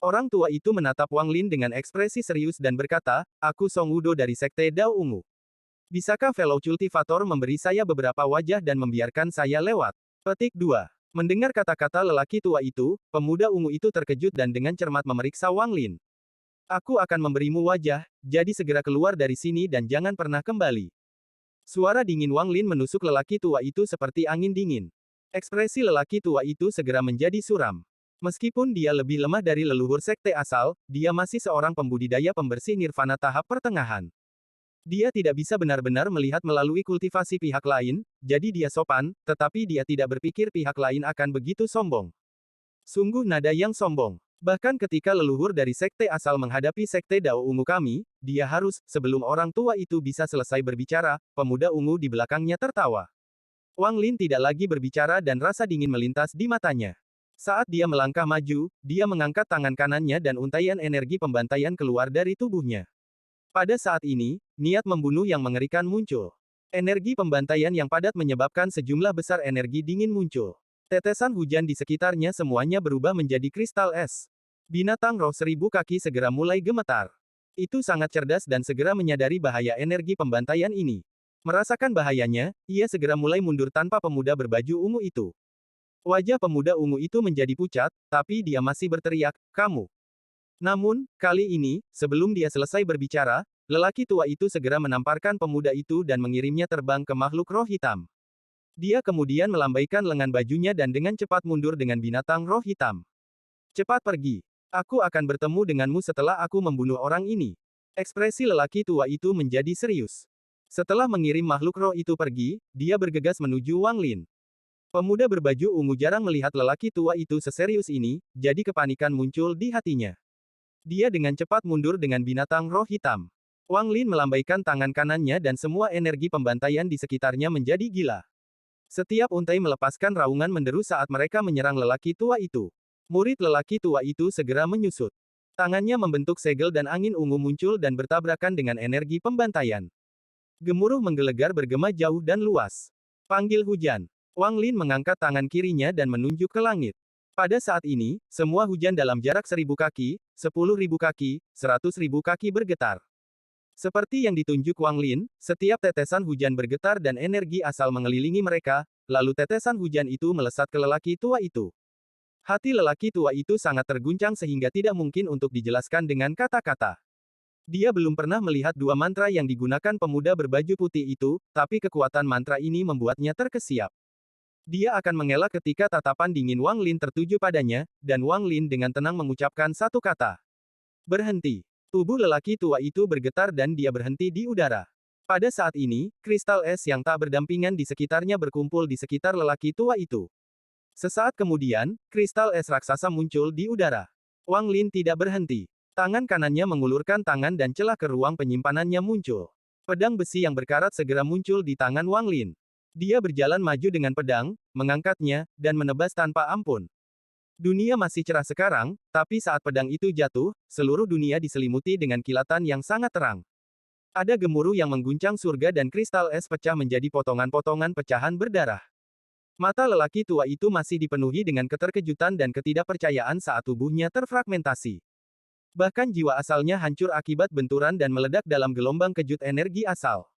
Orang tua itu menatap Wang Lin dengan ekspresi serius dan berkata, "Aku Song Wudo dari Sekte Dao Ungu. Bisakah fellow cultivator memberi saya beberapa wajah dan membiarkan saya lewat?" Petik 2. Mendengar kata-kata lelaki tua itu, pemuda ungu itu terkejut dan dengan cermat memeriksa Wang Lin. "Aku akan memberimu wajah, jadi segera keluar dari sini dan jangan pernah kembali." Suara dingin Wang Lin menusuk lelaki tua itu seperti angin dingin. Ekspresi lelaki tua itu segera menjadi suram. Meskipun dia lebih lemah dari leluhur sekte asal, dia masih seorang pembudidaya pembersih nirvana tahap pertengahan. Dia tidak bisa benar-benar melihat melalui kultivasi pihak lain, jadi dia sopan, tetapi dia tidak berpikir pihak lain akan begitu sombong. Sungguh nada yang sombong. Bahkan ketika leluhur dari sekte asal menghadapi sekte Dao Ungu kami, dia harus, sebelum orang tua itu bisa selesai berbicara, pemuda ungu di belakangnya tertawa. Wang Lin tidak lagi berbicara dan rasa dingin melintas di matanya. Saat dia melangkah maju, dia mengangkat tangan kanannya dan untaian energi pembantaian keluar dari tubuhnya. Pada saat ini, niat membunuh yang mengerikan muncul. Energi pembantaian yang padat menyebabkan sejumlah besar energi dingin muncul. Tetesan hujan di sekitarnya semuanya berubah menjadi kristal es. Binatang roh 1000 kaki segera mulai gemetar. Itu sangat cerdas dan segera menyadari bahaya energi pembantaian ini. Merasakan bahayanya, ia segera mulai mundur tanpa pemuda berbaju ungu itu. Wajah pemuda ungu itu menjadi pucat, tapi dia masih berteriak, "Kamu!" Namun, kali ini, sebelum dia selesai berbicara, lelaki tua itu segera menamparkan pemuda itu dan mengirimnya terbang ke makhluk roh hitam. Dia kemudian melambaikan lengan bajunya dan dengan cepat mundur dengan binatang roh hitam. "Cepat pergi. Aku akan bertemu denganmu setelah aku membunuh orang ini." Ekspresi lelaki tua itu menjadi serius. Setelah mengirim makhluk roh itu pergi, dia bergegas menuju Wang Lin. Pemuda berbaju ungu jarang melihat lelaki tua itu seserius ini, jadi kepanikan muncul di hatinya. Dia dengan cepat mundur dengan binatang roh hitam. Wang Lin melambaikan tangan kanannya dan semua energi pembantaian di sekitarnya menjadi gila. Setiap untai melepaskan raungan menderu saat mereka menyerang lelaki tua itu. Murid lelaki tua itu segera menyusut. Tangannya membentuk segel dan angin ungu muncul dan bertabrakan dengan energi pembantaian. Gemuruh menggelegar bergema jauh dan luas. Panggil hujan. Wang Lin mengangkat tangan kirinya dan menunjuk ke langit. Pada saat ini, semua hujan dalam jarak 1000 kaki, 10.000 kaki, 100.000 kaki bergetar. Seperti yang ditunjuk Wang Lin, setiap tetesan hujan bergetar dan energi asal mengelilingi mereka, lalu tetesan hujan itu melesat ke lelaki tua itu. Hati lelaki tua itu sangat terguncang sehingga tidak mungkin untuk dijelaskan dengan kata-kata. Dia belum pernah melihat dua mantra yang digunakan pemuda berbaju putih itu, tapi kekuatan mantra ini membuatnya terkesiap. Dia akan mengelak ketika tatapan dingin Wang Lin tertuju padanya, dan Wang Lin dengan tenang mengucapkan satu kata. "Berhenti." Tubuh lelaki tua itu bergetar dan dia berhenti di udara. Pada saat ini, kristal es yang tak berdampingan di sekitarnya berkumpul di sekitar lelaki tua itu. Sesaat kemudian, kristal es raksasa muncul di udara. Wang Lin tidak berhenti. Tangan kanannya mengulurkan tangan dan celah ke ruang penyimpanannya muncul. Pedang besi yang berkarat segera muncul di tangan Wang Lin. Dia berjalan maju dengan pedang, mengangkatnya, dan menebas tanpa ampun. Dunia masih cerah sekarang, tapi saat pedang itu jatuh, seluruh dunia diselimuti dengan kilatan yang sangat terang. Ada gemuruh yang mengguncang surga dan kristal es pecah menjadi potongan-potongan pecahan berdarah. Mata lelaki tua itu masih dipenuhi dengan keterkejutan dan ketidakpercayaan saat tubuhnya terfragmentasi. Bahkan jiwa asalnya hancur akibat benturan dan meledak dalam gelombang kejut energi asal.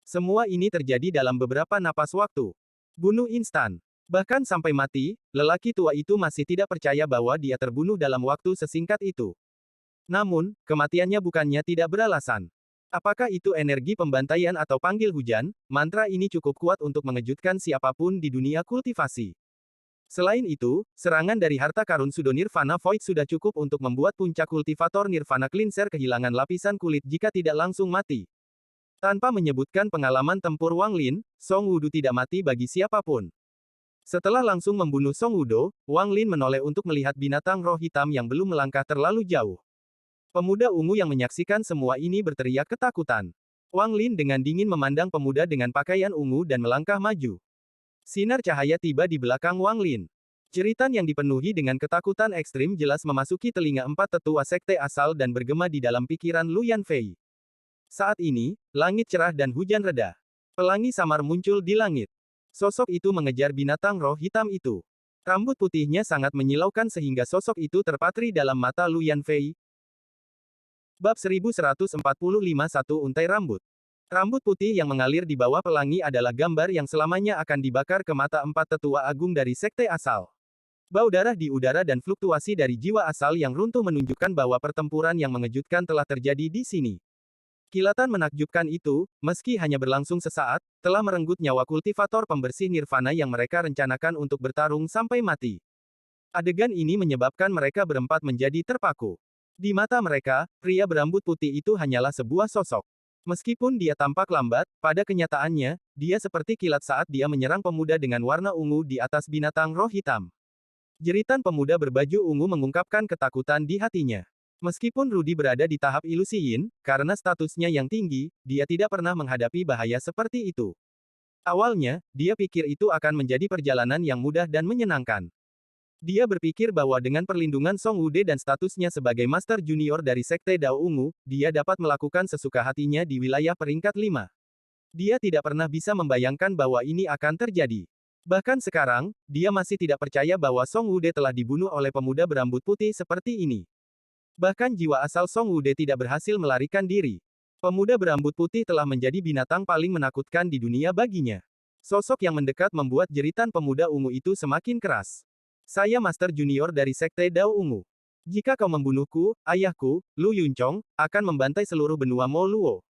Semua ini terjadi dalam beberapa napas waktu. Bunuh instan. Bahkan sampai mati, lelaki tua itu masih tidak percaya bahwa dia terbunuh dalam waktu sesingkat itu. Namun, kematiannya bukannya tidak beralasan. Apakah itu energi pembantaian atau panggil hujan? Mantra ini cukup kuat untuk mengejutkan siapapun di dunia kultivasi. Selain itu, serangan dari harta karun Sudo Nirvana Void sudah cukup untuk membuat puncak kultivator Nirvana Cleanser kehilangan lapisan kulit jika tidak langsung mati. Tanpa menyebutkan pengalaman tempur Wang Lin, Song Wudu tidak mati bagi siapapun. Setelah langsung membunuh Song Wudo, Wang Lin menoleh untuk melihat binatang roh hitam yang belum melangkah terlalu jauh. Pemuda ungu yang menyaksikan semua ini berteriak ketakutan. Wang Lin dengan dingin memandang pemuda dengan pakaian ungu dan melangkah maju. Sinar cahaya tiba di belakang Wang Lin. Jeritan yang dipenuhi dengan ketakutan ekstrim jelas memasuki telinga empat tetua sekte asal dan bergema di dalam pikiran Lu Yanfei. Saat ini, langit cerah dan hujan reda. Pelangi samar muncul di langit. Sosok itu mengejar binatang roh hitam itu. Rambut putihnya sangat menyilaukan sehingga sosok itu terpatri dalam mata Lu Yanfei. Bab 1145 Satu untai rambut. Rambut putih yang mengalir di bawah pelangi adalah gambar yang selamanya akan dibakar ke mata empat tetua agung dari sekte asal. Bau darah di udara dan fluktuasi dari jiwa asal yang runtuh menunjukkan bahwa pertempuran yang mengejutkan telah terjadi di sini. Kilatan menakjubkan itu, meski hanya berlangsung sesaat, telah merenggut nyawa kultivator pembersih nirvana yang mereka rencanakan untuk bertarung sampai mati. Adegan ini menyebabkan mereka berempat menjadi terpaku. Di mata mereka, pria berambut putih itu hanyalah sebuah sosok. Meskipun dia tampak lambat, pada kenyataannya, dia seperti kilat saat dia menyerang pemuda dengan warna ungu di atas binatang roh hitam. Jeritan pemuda berbaju ungu mengungkapkan ketakutan di hatinya. Meskipun Rudy berada di tahap ilusi yin, karena statusnya yang tinggi, dia tidak pernah menghadapi bahaya seperti itu. Awalnya, dia pikir itu akan menjadi perjalanan yang mudah dan menyenangkan. Dia berpikir bahwa dengan perlindungan Song Wude dan statusnya sebagai Master Junior dari Sekte Dao Ungu, dia dapat melakukan sesuka hatinya di wilayah peringkat 5. Dia tidak pernah bisa membayangkan bahwa ini akan terjadi. Bahkan sekarang, dia masih tidak percaya bahwa Song Wude telah dibunuh oleh pemuda berambut putih seperti ini. Bahkan jiwa asal Song Wude tidak berhasil melarikan diri. Pemuda berambut putih telah menjadi binatang paling menakutkan di dunia baginya. Sosok yang mendekat membuat jeritan pemuda ungu itu semakin keras. Saya Master Junior dari Sekte Dao Ungu. Jika kau membunuhku, ayahku, Lu Yunchong, akan membantai seluruh benua Mo Luo.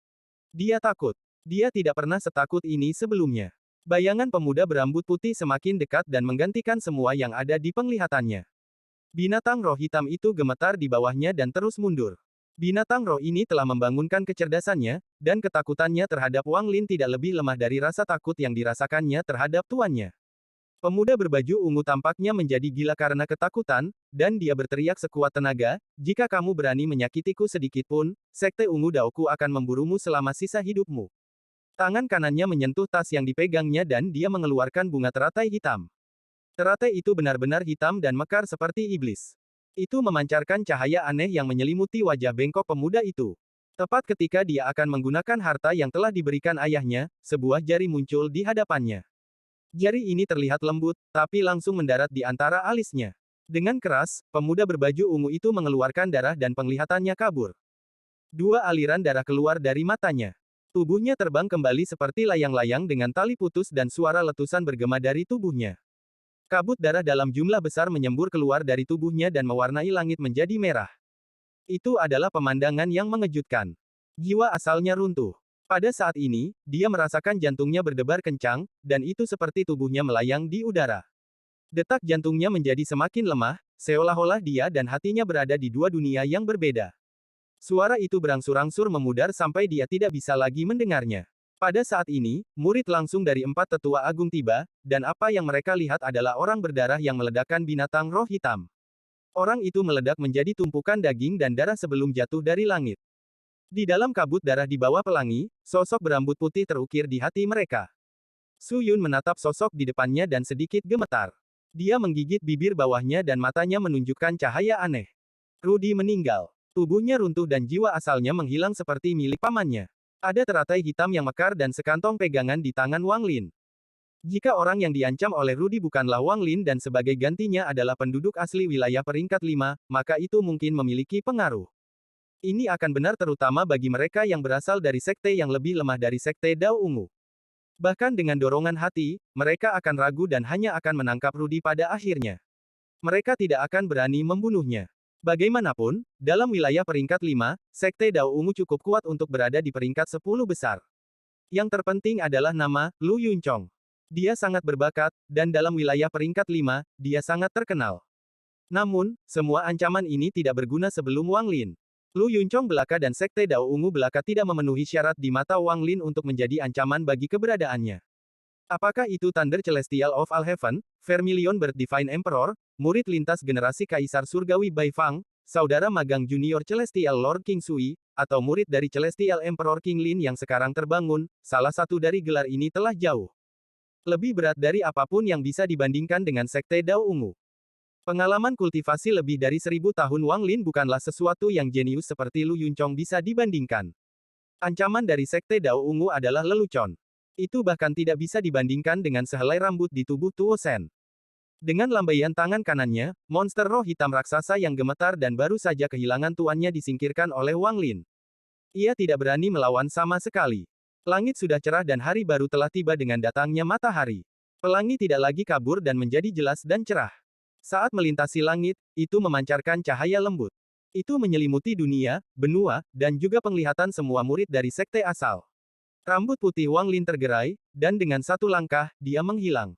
Dia takut. Dia tidak pernah setakut ini sebelumnya. Bayangan pemuda berambut putih semakin dekat dan menggantikan semua yang ada di penglihatannya. Binatang roh hitam itu gemetar di bawahnya dan terus mundur. Binatang roh ini telah membangunkan kecerdasannya, dan ketakutannya terhadap Wang Lin tidak lebih lemah dari rasa takut yang dirasakannya terhadap tuannya. Pemuda berbaju ungu tampaknya menjadi gila karena ketakutan, dan dia berteriak sekuat tenaga, jika kamu berani menyakitiku sedikitpun, Sekte Ungu Daoku akan memburumu selama sisa hidupmu. Tangan kanannya menyentuh tas yang dipegangnya dan dia mengeluarkan bunga teratai hitam. Teratai itu benar-benar hitam dan mekar seperti iblis. Itu memancarkan cahaya aneh yang menyelimuti wajah bengkok pemuda itu. Tepat ketika dia akan menggunakan harta yang telah diberikan ayahnya, sebuah jari muncul di hadapannya. Jari ini terlihat lembut, tapi langsung mendarat di antara alisnya. Dengan keras, pemuda berbaju ungu itu mengeluarkan darah dan penglihatannya kabur. Dua aliran darah keluar dari matanya. Tubuhnya terbang kembali seperti layang-layang dengan tali putus dan suara letusan bergema dari tubuhnya. Kabut darah dalam jumlah besar menyembur keluar dari tubuhnya dan mewarnai langit menjadi merah. Itu adalah pemandangan yang mengejutkan. Jiwa asalnya runtuh. Pada saat ini, dia merasakan jantungnya berdebar kencang, dan itu seperti tubuhnya melayang di udara. Detak jantungnya menjadi semakin lemah, seolah-olah dia dan hatinya berada di dua dunia yang berbeda. Suara itu berangsur-angsur memudar sampai dia tidak bisa lagi mendengarnya. Pada saat ini, murid langsung dari empat tetua agung tiba, dan apa yang mereka lihat adalah orang berdarah yang meledakkan binatang roh hitam. Orang itu meledak menjadi tumpukan daging dan darah sebelum jatuh dari langit. Di dalam kabut darah di bawah pelangi, sosok berambut putih terukir di hati mereka. Su Yun menatap sosok di depannya dan sedikit gemetar. Dia menggigit bibir bawahnya dan matanya menunjukkan cahaya aneh. Rudy meninggal. Tubuhnya runtuh dan jiwa asalnya menghilang seperti milik pamannya. Ada teratai hitam yang mekar dan sekantong pegangan di tangan Wang Lin. Jika orang yang diancam oleh Rudy bukanlah Wang Lin dan sebagai gantinya adalah penduduk asli wilayah peringkat 5, maka itu mungkin memiliki pengaruh. Ini akan benar terutama bagi mereka yang berasal dari sekte yang lebih lemah dari Sekte Dao Ungu. Bahkan dengan dorongan hati, mereka akan ragu dan hanya akan menangkap Rudy pada akhirnya. Mereka tidak akan berani membunuhnya. Bagaimanapun, dalam wilayah peringkat 5, Sekte Dao Ungu cukup kuat untuk berada di peringkat 10 besar. Yang terpenting adalah nama, Lu Yunchong. Dia sangat berbakat, dan dalam wilayah peringkat 5, dia sangat terkenal. Namun, semua ancaman ini tidak berguna sebelum Wang Lin. Lu Yunchong belaka dan Sekte Dao Ungu belaka tidak memenuhi syarat di mata Wang Lin untuk menjadi ancaman bagi keberadaannya. Apakah itu Thunder Celestial of All Heaven, Vermilion Bird Divine Emperor, murid lintas generasi Kaisar Surgawi Bai Fang, saudara magang junior Celestial Lord King Sui, atau murid dari Celestial Emperor King Lin yang sekarang terbangun, salah satu dari gelar ini telah jauh lebih berat dari apapun yang bisa dibandingkan dengan Sekte Dao Ungu. Pengalaman kultivasi lebih dari 1000 tahun Wang Lin bukanlah sesuatu yang jenius seperti Lu Yunchong bisa dibandingkan. Ancaman dari Sekte Dao Ungu adalah lelucon. Itu bahkan tidak bisa dibandingkan dengan sehelai rambut di tubuh Tuo Shen. Dengan lambaian tangan kanannya, monster roh hitam raksasa yang gemetar dan baru saja kehilangan tuannya disingkirkan oleh Wang Lin. Ia tidak berani melawan sama sekali. Langit sudah cerah dan hari baru telah tiba dengan datangnya matahari. Pelangi tidak lagi kabur dan menjadi jelas dan cerah. Saat melintasi langit, itu memancarkan cahaya lembut. Itu menyelimuti dunia, benua, dan juga penglihatan semua murid dari sekte asal. Rambut putih Wang Lin tergerai, dan dengan satu langkah, dia menghilang.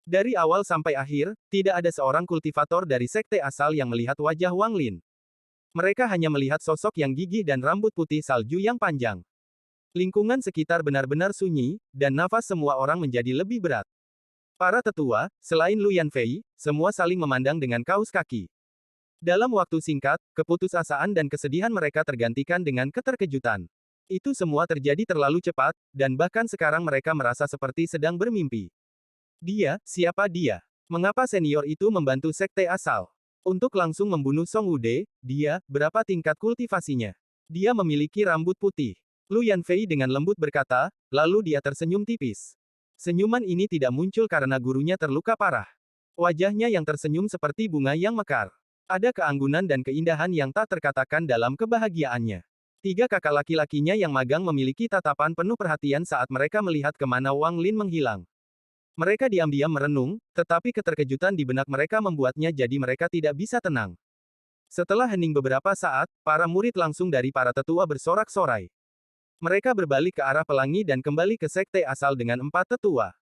Dari awal sampai akhir, tidak ada seorang kultivator dari sekte asal yang melihat wajah Wang Lin. Mereka hanya melihat sosok yang gigih dan rambut putih salju yang panjang. Lingkungan sekitar benar-benar sunyi, dan nafas semua orang menjadi lebih berat. Para tetua, selain Lu Yanfei, semua saling memandang dengan kaus kaki. Dalam waktu singkat, keputusasaan dan kesedihan mereka tergantikan dengan keterkejutan. Itu semua terjadi terlalu cepat, dan bahkan sekarang mereka merasa seperti sedang bermimpi. Dia, siapa dia? Mengapa senior itu membantu sekte asal? Untuk langsung membunuh Song Wude, dia, berapa tingkat kultivasinya? Dia memiliki rambut putih. Lu Yanfei dengan lembut berkata, lalu dia tersenyum tipis. Senyuman ini tidak muncul karena gurunya terluka parah. Wajahnya yang tersenyum seperti bunga yang mekar. Ada keanggunan dan keindahan yang tak terkatakan dalam kebahagiaannya. 3 kakak laki-lakinya yang magang memiliki tatapan penuh perhatian saat mereka melihat kemana Wang Lin menghilang. Mereka diam-diam merenung, tetapi keterkejutan di benak mereka membuatnya jadi mereka tidak bisa tenang. Setelah hening beberapa saat, para murid langsung dari para tetua bersorak-sorai. Mereka berbalik ke arah pelangi dan kembali ke sekte asal dengan 4 tetua.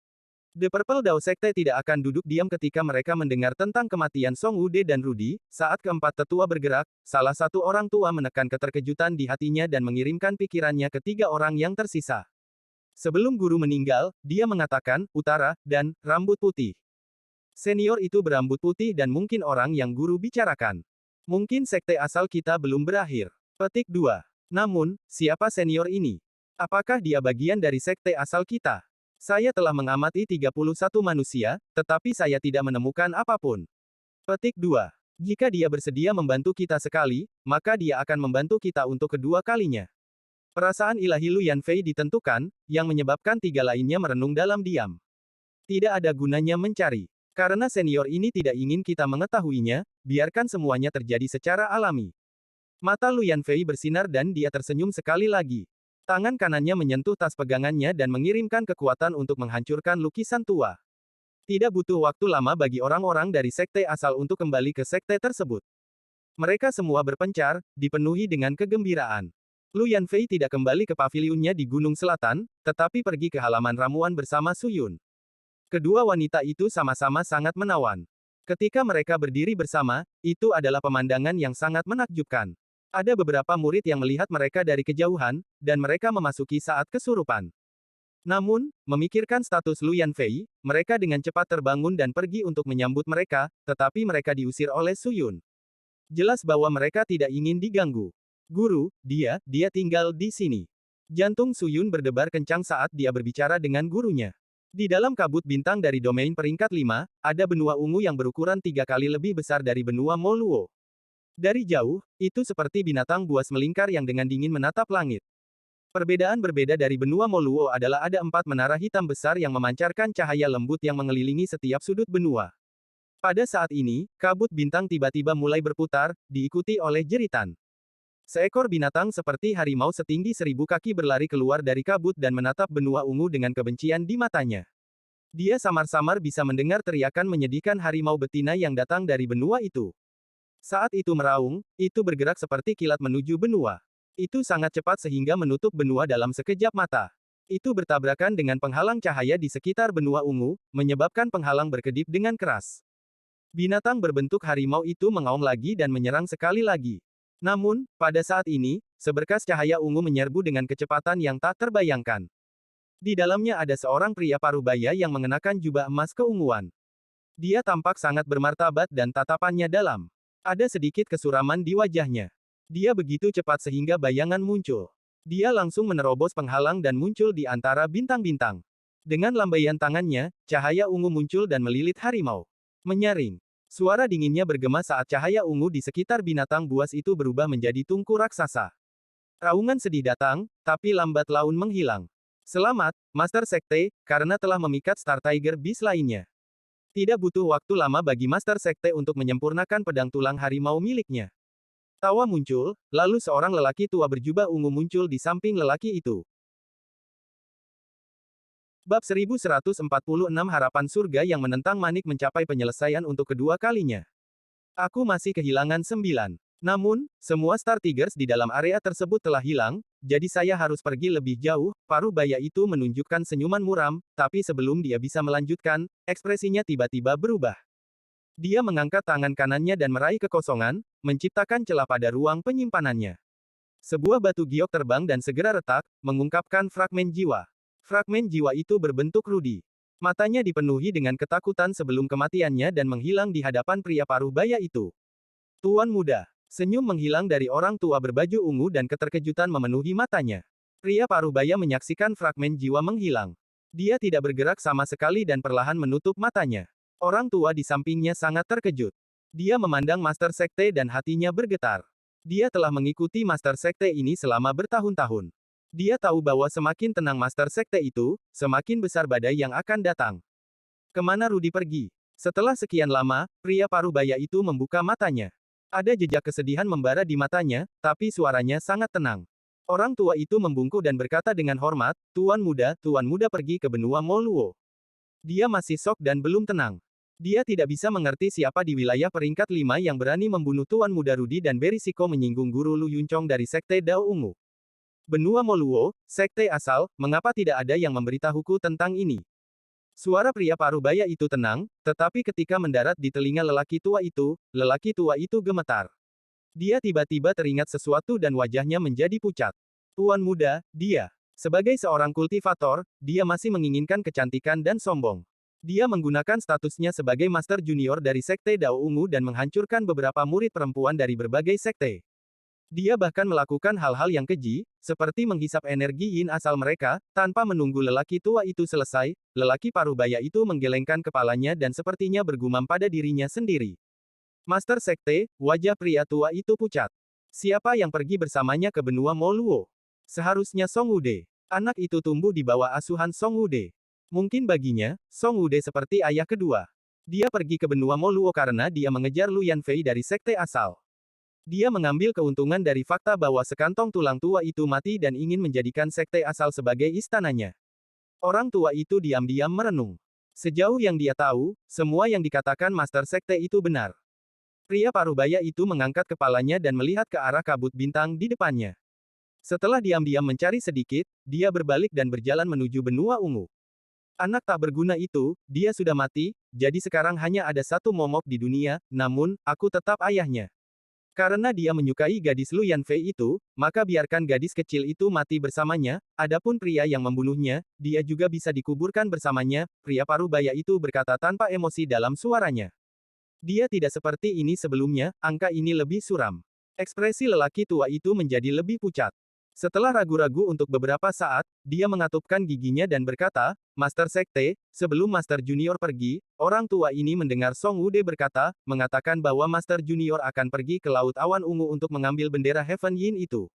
The Purple Dao Sekte tidak akan duduk diam ketika mereka mendengar tentang kematian Song Wude dan Rudy. Saat keempat tetua bergerak, salah satu orang tua menekan keterkejutan di hatinya dan mengirimkan pikirannya ke 3 orang yang tersisa. Sebelum guru meninggal, dia mengatakan, Utara, dan rambut putih. Senior itu berambut putih dan mungkin orang yang guru bicarakan. Mungkin sekte asal kita belum berakhir. Petik 2. Namun, siapa senior ini? Apakah dia bagian dari sekte asal kita? Saya telah mengamati 31 manusia, tetapi saya tidak menemukan apapun. Petik 2. Jika dia bersedia membantu kita sekali, maka dia akan membantu kita untuk kedua kalinya. Perasaan ilahi Lu Yanfei ditentukan, yang menyebabkan 3 lainnya merenung dalam diam. Tidak ada gunanya mencari. Karena senior ini tidak ingin kita mengetahuinya, biarkan semuanya terjadi secara alami. Mata Lu Yanfei bersinar dan dia tersenyum sekali lagi. Tangan kanannya menyentuh tas pegangannya dan mengirimkan kekuatan untuk menghancurkan lukisan tua. Tidak butuh waktu lama bagi orang-orang dari sekte asal untuk kembali ke sekte tersebut. Mereka semua berpencar, dipenuhi dengan kegembiraan. Lu Yanfei tidak kembali ke pavilionnya di Gunung Selatan, tetapi pergi ke halaman ramuan bersama Su Yun. Kedua wanita itu sama-sama sangat menawan. Ketika mereka berdiri bersama, itu adalah pemandangan yang sangat menakjubkan. Ada beberapa murid yang melihat mereka dari kejauhan, dan mereka memasuki saat kesurupan. Namun, memikirkan status Lu Yanfei, mereka dengan cepat terbangun dan pergi untuk menyambut mereka, tetapi mereka diusir oleh Su Yun. Jelas bahwa mereka tidak ingin diganggu. Guru, dia tinggal di sini. Jantung Su Yun berdebar kencang saat dia berbicara dengan gurunya. Di dalam kabut bintang dari domain peringkat 5, ada benua ungu yang berukuran 3 kali lebih besar dari benua Moluo. Dari jauh, itu seperti binatang buas melingkar yang dengan dingin menatap langit. Perbedaan berbeda dari benua Moluo adalah ada 4 menara hitam besar yang memancarkan cahaya lembut yang mengelilingi setiap sudut benua. Pada saat ini, kabut bintang tiba-tiba mulai berputar, diikuti oleh jeritan. Seekor binatang seperti harimau setinggi 1000 kaki berlari keluar dari kabut dan menatap benua ungu dengan kebencian di matanya. Dia samar-samar bisa mendengar teriakan menyedihkan harimau betina yang datang dari benua itu. Saat itu meraung, itu bergerak seperti kilat menuju benua. Itu sangat cepat sehingga menutup benua dalam sekejap mata. Itu bertabrakan dengan penghalang cahaya di sekitar benua ungu, menyebabkan penghalang berkedip dengan keras. Binatang berbentuk harimau itu mengaum lagi dan menyerang sekali lagi. Namun, pada saat ini, seberkas cahaya ungu menyerbu dengan kecepatan yang tak terbayangkan. Di dalamnya ada seorang pria parubaya yang mengenakan jubah emas keunguan. Dia tampak sangat bermartabat dan tatapannya dalam. Ada sedikit kesuraman di wajahnya. Dia begitu cepat sehingga bayangan muncul. Dia langsung menerobos penghalang dan muncul di antara bintang-bintang. Dengan lambaian tangannya, cahaya ungu muncul dan melilit harimau. Menyaring. Suara dinginnya bergema saat cahaya ungu di sekitar binatang buas itu berubah menjadi tungku raksasa. Raungan sedih datang, tapi lambat laun menghilang. Selamat, Master Sekte, karena telah memikat Star Tiger Beast lainnya. Tidak butuh waktu lama bagi Master Sekte untuk menyempurnakan pedang tulang harimau miliknya. Tawa muncul, lalu seorang lelaki tua berjubah ungu muncul di samping lelaki itu. Bab 1146 Harapan Surga yang menentang Manik mencapai penyelesaian untuk kedua kalinya. Aku masih kehilangan 9. Namun, semua Star Tigers di dalam area tersebut telah hilang, jadi saya harus pergi lebih jauh. Parubaya itu menunjukkan senyuman muram, tapi sebelum dia bisa melanjutkan, ekspresinya tiba-tiba berubah. Dia mengangkat tangan kanannya dan meraih kekosongan, menciptakan celah pada ruang penyimpanannya. Sebuah batu giok terbang dan segera retak, mengungkapkan fragmen jiwa. Fragmen jiwa itu berbentuk rudi. Matanya dipenuhi dengan ketakutan sebelum kematiannya dan menghilang di hadapan pria parubaya itu. Tuan muda. Senyum menghilang dari orang tua berbaju ungu dan keterkejutan memenuhi matanya. Pria parubaya menyaksikan fragmen jiwa menghilang. Dia tidak bergerak sama sekali dan perlahan menutup matanya. Orang tua di sampingnya sangat terkejut. Dia memandang Master Sekte dan hatinya bergetar. Dia telah mengikuti Master Sekte ini selama bertahun-tahun. Dia tahu bahwa semakin tenang Master Sekte itu, semakin besar badai yang akan datang. Kemana Rudy pergi? Setelah sekian lama, pria parubaya itu membuka matanya. Ada jejak kesedihan membara di matanya, tapi suaranya sangat tenang. Orang tua itu membungkuk dan berkata dengan hormat, Tuan muda pergi ke benua Moluo. Dia masih shock dan belum tenang. Dia tidak bisa mengerti siapa di wilayah peringkat 5 yang berani membunuh Tuan Muda Rudy dan berisiko menyinggung Guru Lu Yuncong dari Sekte Dao Ungu. Benua Moluo, sekte asal, mengapa tidak ada yang memberitahuku tentang ini? Suara pria parubaya itu tenang, tetapi ketika mendarat di telinga lelaki tua itu gemetar. Dia tiba-tiba teringat sesuatu dan wajahnya menjadi pucat. Tuan muda, dia. Sebagai seorang kultivator, dia masih menginginkan kecantikan dan sombong. Dia menggunakan statusnya sebagai Master Junior dari Sekte Dao Ungu dan menghancurkan beberapa murid perempuan dari berbagai sekte. Dia bahkan melakukan hal-hal yang keji, seperti menghisap energi yin asal mereka, tanpa menunggu lelaki tua itu selesai. Lelaki parubaya itu menggelengkan kepalanya dan sepertinya bergumam pada dirinya sendiri. Master Sekte, wajah pria tua itu pucat. Siapa yang pergi bersamanya ke benua Moluo? Seharusnya Song Wude. Anak itu tumbuh di bawah asuhan Song Wude. Mungkin baginya, Song Wude seperti ayah kedua. Dia pergi ke benua Moluo karena dia mengejar Lu Yanfei dari sekte asal. Dia mengambil keuntungan dari fakta bahwa sekantong tulang tua itu mati dan ingin menjadikan sekte asal sebagai istananya. Orang tua itu diam-diam merenung. Sejauh yang dia tahu, semua yang dikatakan Master Sekte itu benar. Pria parubaya itu mengangkat kepalanya dan melihat ke arah kabut bintang di depannya. Setelah diam-diam mencari sedikit, dia berbalik dan berjalan menuju benua ungu. Anak tak berguna itu, dia sudah mati, jadi sekarang hanya ada satu momok di dunia, namun, aku tetap ayahnya. Karena dia menyukai gadis Lu Yanfei itu, maka biarkan gadis kecil itu mati bersamanya, adapun pria yang membunuhnya, dia juga bisa dikuburkan bersamanya, pria parubaya itu berkata tanpa emosi dalam suaranya. Dia tidak seperti ini sebelumnya, angka ini lebih suram. Ekspresi lelaki tua itu menjadi lebih pucat. Setelah ragu-ragu untuk beberapa saat, dia mengatupkan giginya dan berkata, Master Sekte, sebelum Master Junior pergi, orang tua ini mendengar Song Wude berkata, mengatakan bahwa Master Junior akan pergi ke Laut Awan Ungu untuk mengambil bendera Heaven Yin itu.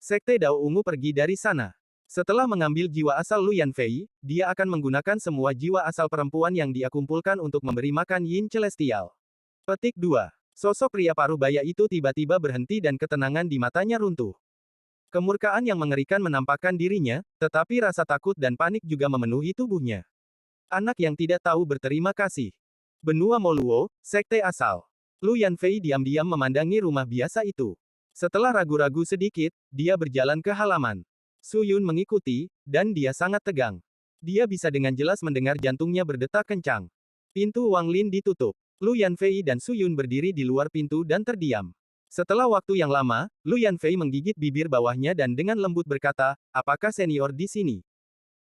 Sekte Dao Ungu pergi dari sana. Setelah mengambil jiwa asal Lu Yanfei, dia akan menggunakan semua jiwa asal perempuan yang dia kumpulkan untuk memberi makan Yin Celestial. Petik 2. Sosok pria parubaya itu tiba-tiba berhenti dan ketenangan di matanya runtuh. Kemurkaan yang mengerikan menampakkan dirinya, tetapi rasa takut dan panik juga memenuhi tubuhnya. Anak yang tidak tahu berterima kasih. Benua Moluo, sekte asal. Lu Yanfei diam-diam memandangi rumah biasa itu. Setelah ragu-ragu sedikit, dia berjalan ke halaman. Su Yun mengikuti, dan dia sangat tegang. Dia bisa dengan jelas mendengar jantungnya berdetak kencang. Pintu Wang Lin ditutup. Lu Yanfei dan Su Yun berdiri di luar pintu dan terdiam. Setelah waktu yang lama, Lu Yanfei menggigit bibir bawahnya dan dengan lembut berkata, "Apakah senior di sini?"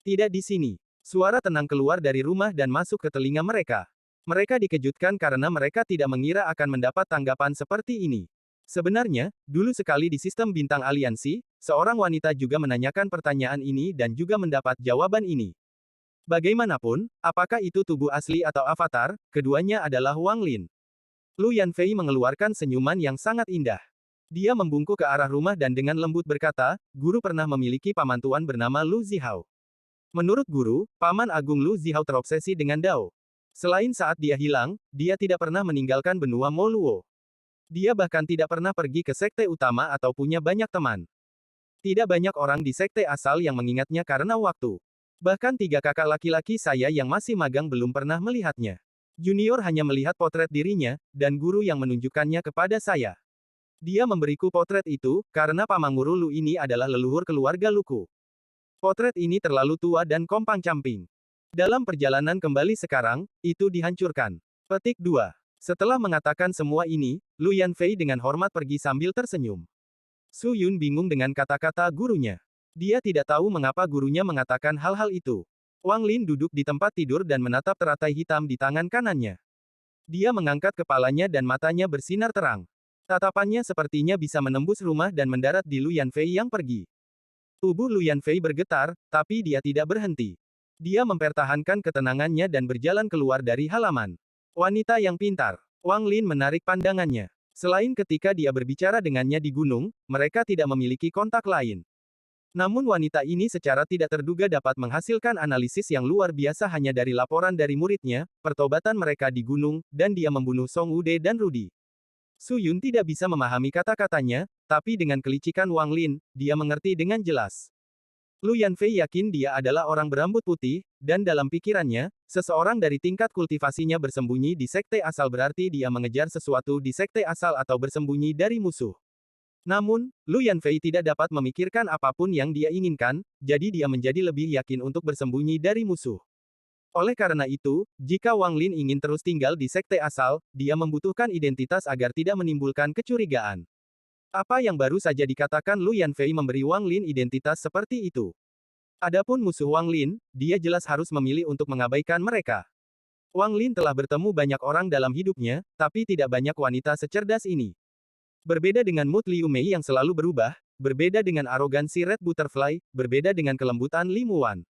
"Tidak di sini." Suara tenang keluar dari rumah dan masuk ke telinga mereka. Mereka dikejutkan karena mereka tidak mengira akan mendapat tanggapan seperti ini. Sebenarnya, dulu sekali di sistem bintang aliansi, seorang wanita juga menanyakan pertanyaan ini dan juga mendapat jawaban ini. Bagaimanapun, apakah itu tubuh asli atau avatar, keduanya adalah Wang Lin. Lu Yanfei mengeluarkan senyuman yang sangat indah. Dia membungkuk ke arah rumah dan dengan lembut berkata, "Guru pernah memiliki pamantuan bernama Lu Zihao. Menurut guru, Paman Agung Lu Zihao terobsesi dengan Dao. Selain saat dia hilang, dia tidak pernah meninggalkan benua Moluo. Dia bahkan tidak pernah pergi ke sekte utama atau punya banyak teman. Tidak banyak orang di sekte asal yang mengingatnya karena waktu. Bahkan 3 kakak laki-laki saya yang masih magang belum pernah melihatnya. Junior hanya melihat potret dirinya, dan guru yang menunjukkannya kepada saya. Dia memberiku potret itu, karena Pamanguru Lu ini adalah leluhur keluarga Luku. Potret ini terlalu tua dan kompang-camping. Dalam perjalanan kembali sekarang, itu dihancurkan." Petik 2. Setelah mengatakan semua ini, Lu Yanfei dengan hormat pergi sambil tersenyum. Su Yun bingung dengan kata-kata gurunya. Dia tidak tahu mengapa gurunya mengatakan hal-hal itu. Wang Lin duduk di tempat tidur dan menatap teratai hitam di tangan kanannya. Dia mengangkat kepalanya dan matanya bersinar terang. Tatapannya sepertinya bisa menembus rumah dan mendarat di Lu Yanfei yang pergi. Tubuh Lu Yanfei bergetar, tapi dia tidak berhenti. Dia mempertahankan ketenangannya dan berjalan keluar dari halaman. Wanita yang pintar. Wang Lin menarik pandangannya. Selain ketika dia berbicara dengannya di gunung, mereka tidak memiliki kontak lain. Namun wanita ini secara tidak terduga dapat menghasilkan analisis yang luar biasa hanya dari laporan dari muridnya, pertobatan mereka di gunung, dan dia membunuh Song Wude dan Rudi. Su Yun tidak bisa memahami kata-katanya, tapi dengan kelicikan Wang Lin, dia mengerti dengan jelas. Lu Yanfei yakin dia adalah orang berambut putih, dan dalam pikirannya, seseorang dari tingkat kultivasinya bersembunyi di sekte asal berarti dia mengejar sesuatu di sekte asal atau bersembunyi dari musuh. Namun, Lu Yanfei tidak dapat memikirkan apapun yang dia inginkan, jadi dia menjadi lebih yakin untuk bersembunyi dari musuh. Oleh karena itu, jika Wang Lin ingin terus tinggal di sekte asal, dia membutuhkan identitas agar tidak menimbulkan kecurigaan. Apa yang baru saja dikatakan Lu Yanfei memberi Wang Lin identitas seperti itu. Adapun musuh Wang Lin, dia jelas harus memilih untuk mengabaikan mereka. Wang Lin telah bertemu banyak orang dalam hidupnya, tapi tidak banyak wanita secerdas ini. Berbeda dengan mood Liu Mei yang selalu berubah, berbeda dengan arogansi Red Butterfly, berbeda dengan kelembutan Li Muan.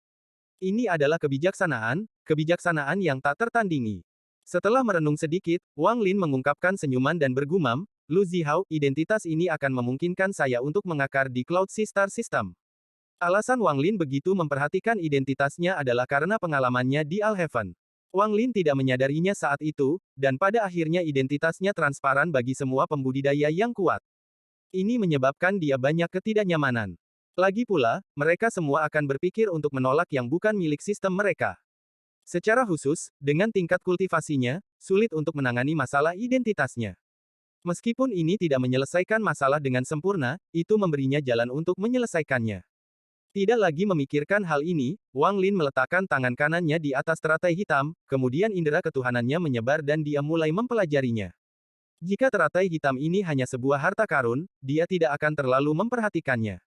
Ini adalah kebijaksanaan yang tak tertandingi. Setelah merenung sedikit, Wang Lin mengungkapkan senyuman dan bergumam, "Lu Zihao, identitas ini akan memungkinkan saya untuk mengakar di Cloud Sea Star System." Alasan Wang Lin begitu memperhatikan identitasnya adalah karena pengalamannya di Alheaven. Wang Lin tidak menyadarinya saat itu, dan pada akhirnya identitasnya transparan bagi semua pembudidaya yang kuat. Ini menyebabkan dia banyak ketidaknyamanan. Lagi pula, mereka semua akan berpikir untuk menolak yang bukan milik sistem mereka. Secara khusus, dengan tingkat kultivasinya, sulit untuk menangani masalah identitasnya. Meskipun ini tidak menyelesaikan masalah dengan sempurna, itu memberinya jalan untuk menyelesaikannya. Tidak lagi memikirkan hal ini, Wang Lin meletakkan tangan kanannya di atas teratai hitam, kemudian indera ketuhanannya menyebar dan dia mulai mempelajarinya. Jika teratai hitam ini hanya sebuah harta karun, dia tidak akan terlalu memperhatikannya.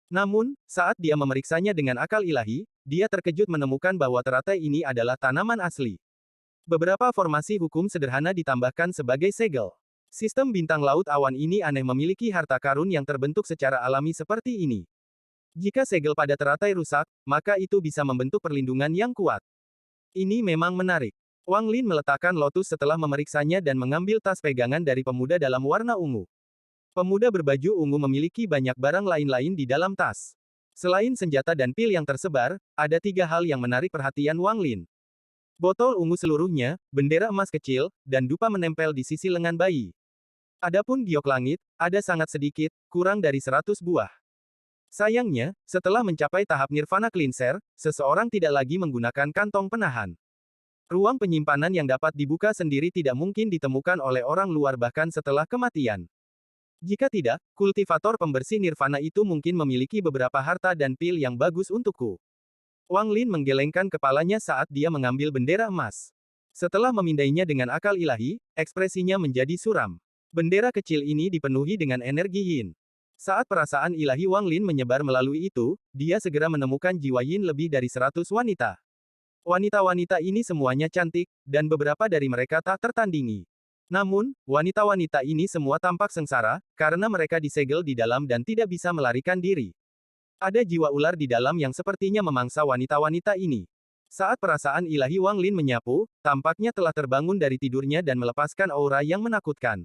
Namun, saat dia memeriksanya dengan akal ilahi, dia terkejut menemukan bahwa teratai ini adalah tanaman asli. Beberapa formasi hukum sederhana ditambahkan sebagai segel. Sistem bintang laut awan ini aneh memiliki harta karun yang terbentuk secara alami seperti ini. Jika segel pada teratai rusak, maka itu bisa membentuk perlindungan yang kuat. Ini memang menarik. Wang Lin meletakkan lotus setelah memeriksanya dan mengambil tas pegangan dari pemuda dalam warna ungu. Pemuda berbaju ungu memiliki banyak barang lain-lain di dalam tas. Selain senjata dan pil yang tersebar, ada 3 hal yang menarik perhatian Wang Lin. Botol ungu seluruhnya, bendera emas kecil, dan dupa menempel di sisi lengan bayi. Adapun giok langit, ada sangat sedikit, kurang dari 100 buah. Sayangnya, setelah mencapai tahap Nirvana Cleanser, seseorang tidak lagi menggunakan kantong penahan. Ruang penyimpanan yang dapat dibuka sendiri tidak mungkin ditemukan oleh orang luar bahkan setelah kematian. Jika tidak, kultivator pembersih nirvana itu mungkin memiliki beberapa harta dan pil yang bagus untukku. Wang Lin menggelengkan kepalanya saat dia mengambil bendera emas. Setelah memindainya dengan akal ilahi, ekspresinya menjadi suram. Bendera kecil ini dipenuhi dengan energi yin. Saat perasaan ilahi Wang Lin menyebar melalui itu, dia segera menemukan jiwa yin lebih dari 100 wanita. Wanita-wanita ini semuanya cantik, dan beberapa dari mereka tak tertandingi. Namun, wanita-wanita ini semua tampak sengsara, karena mereka disegel di dalam dan tidak bisa melarikan diri. Ada jiwa ular di dalam yang sepertinya memangsa wanita-wanita ini. Saat perasaan ilahi Wang Lin menyapu, tampaknya telah terbangun dari tidurnya dan melepaskan aura yang menakutkan.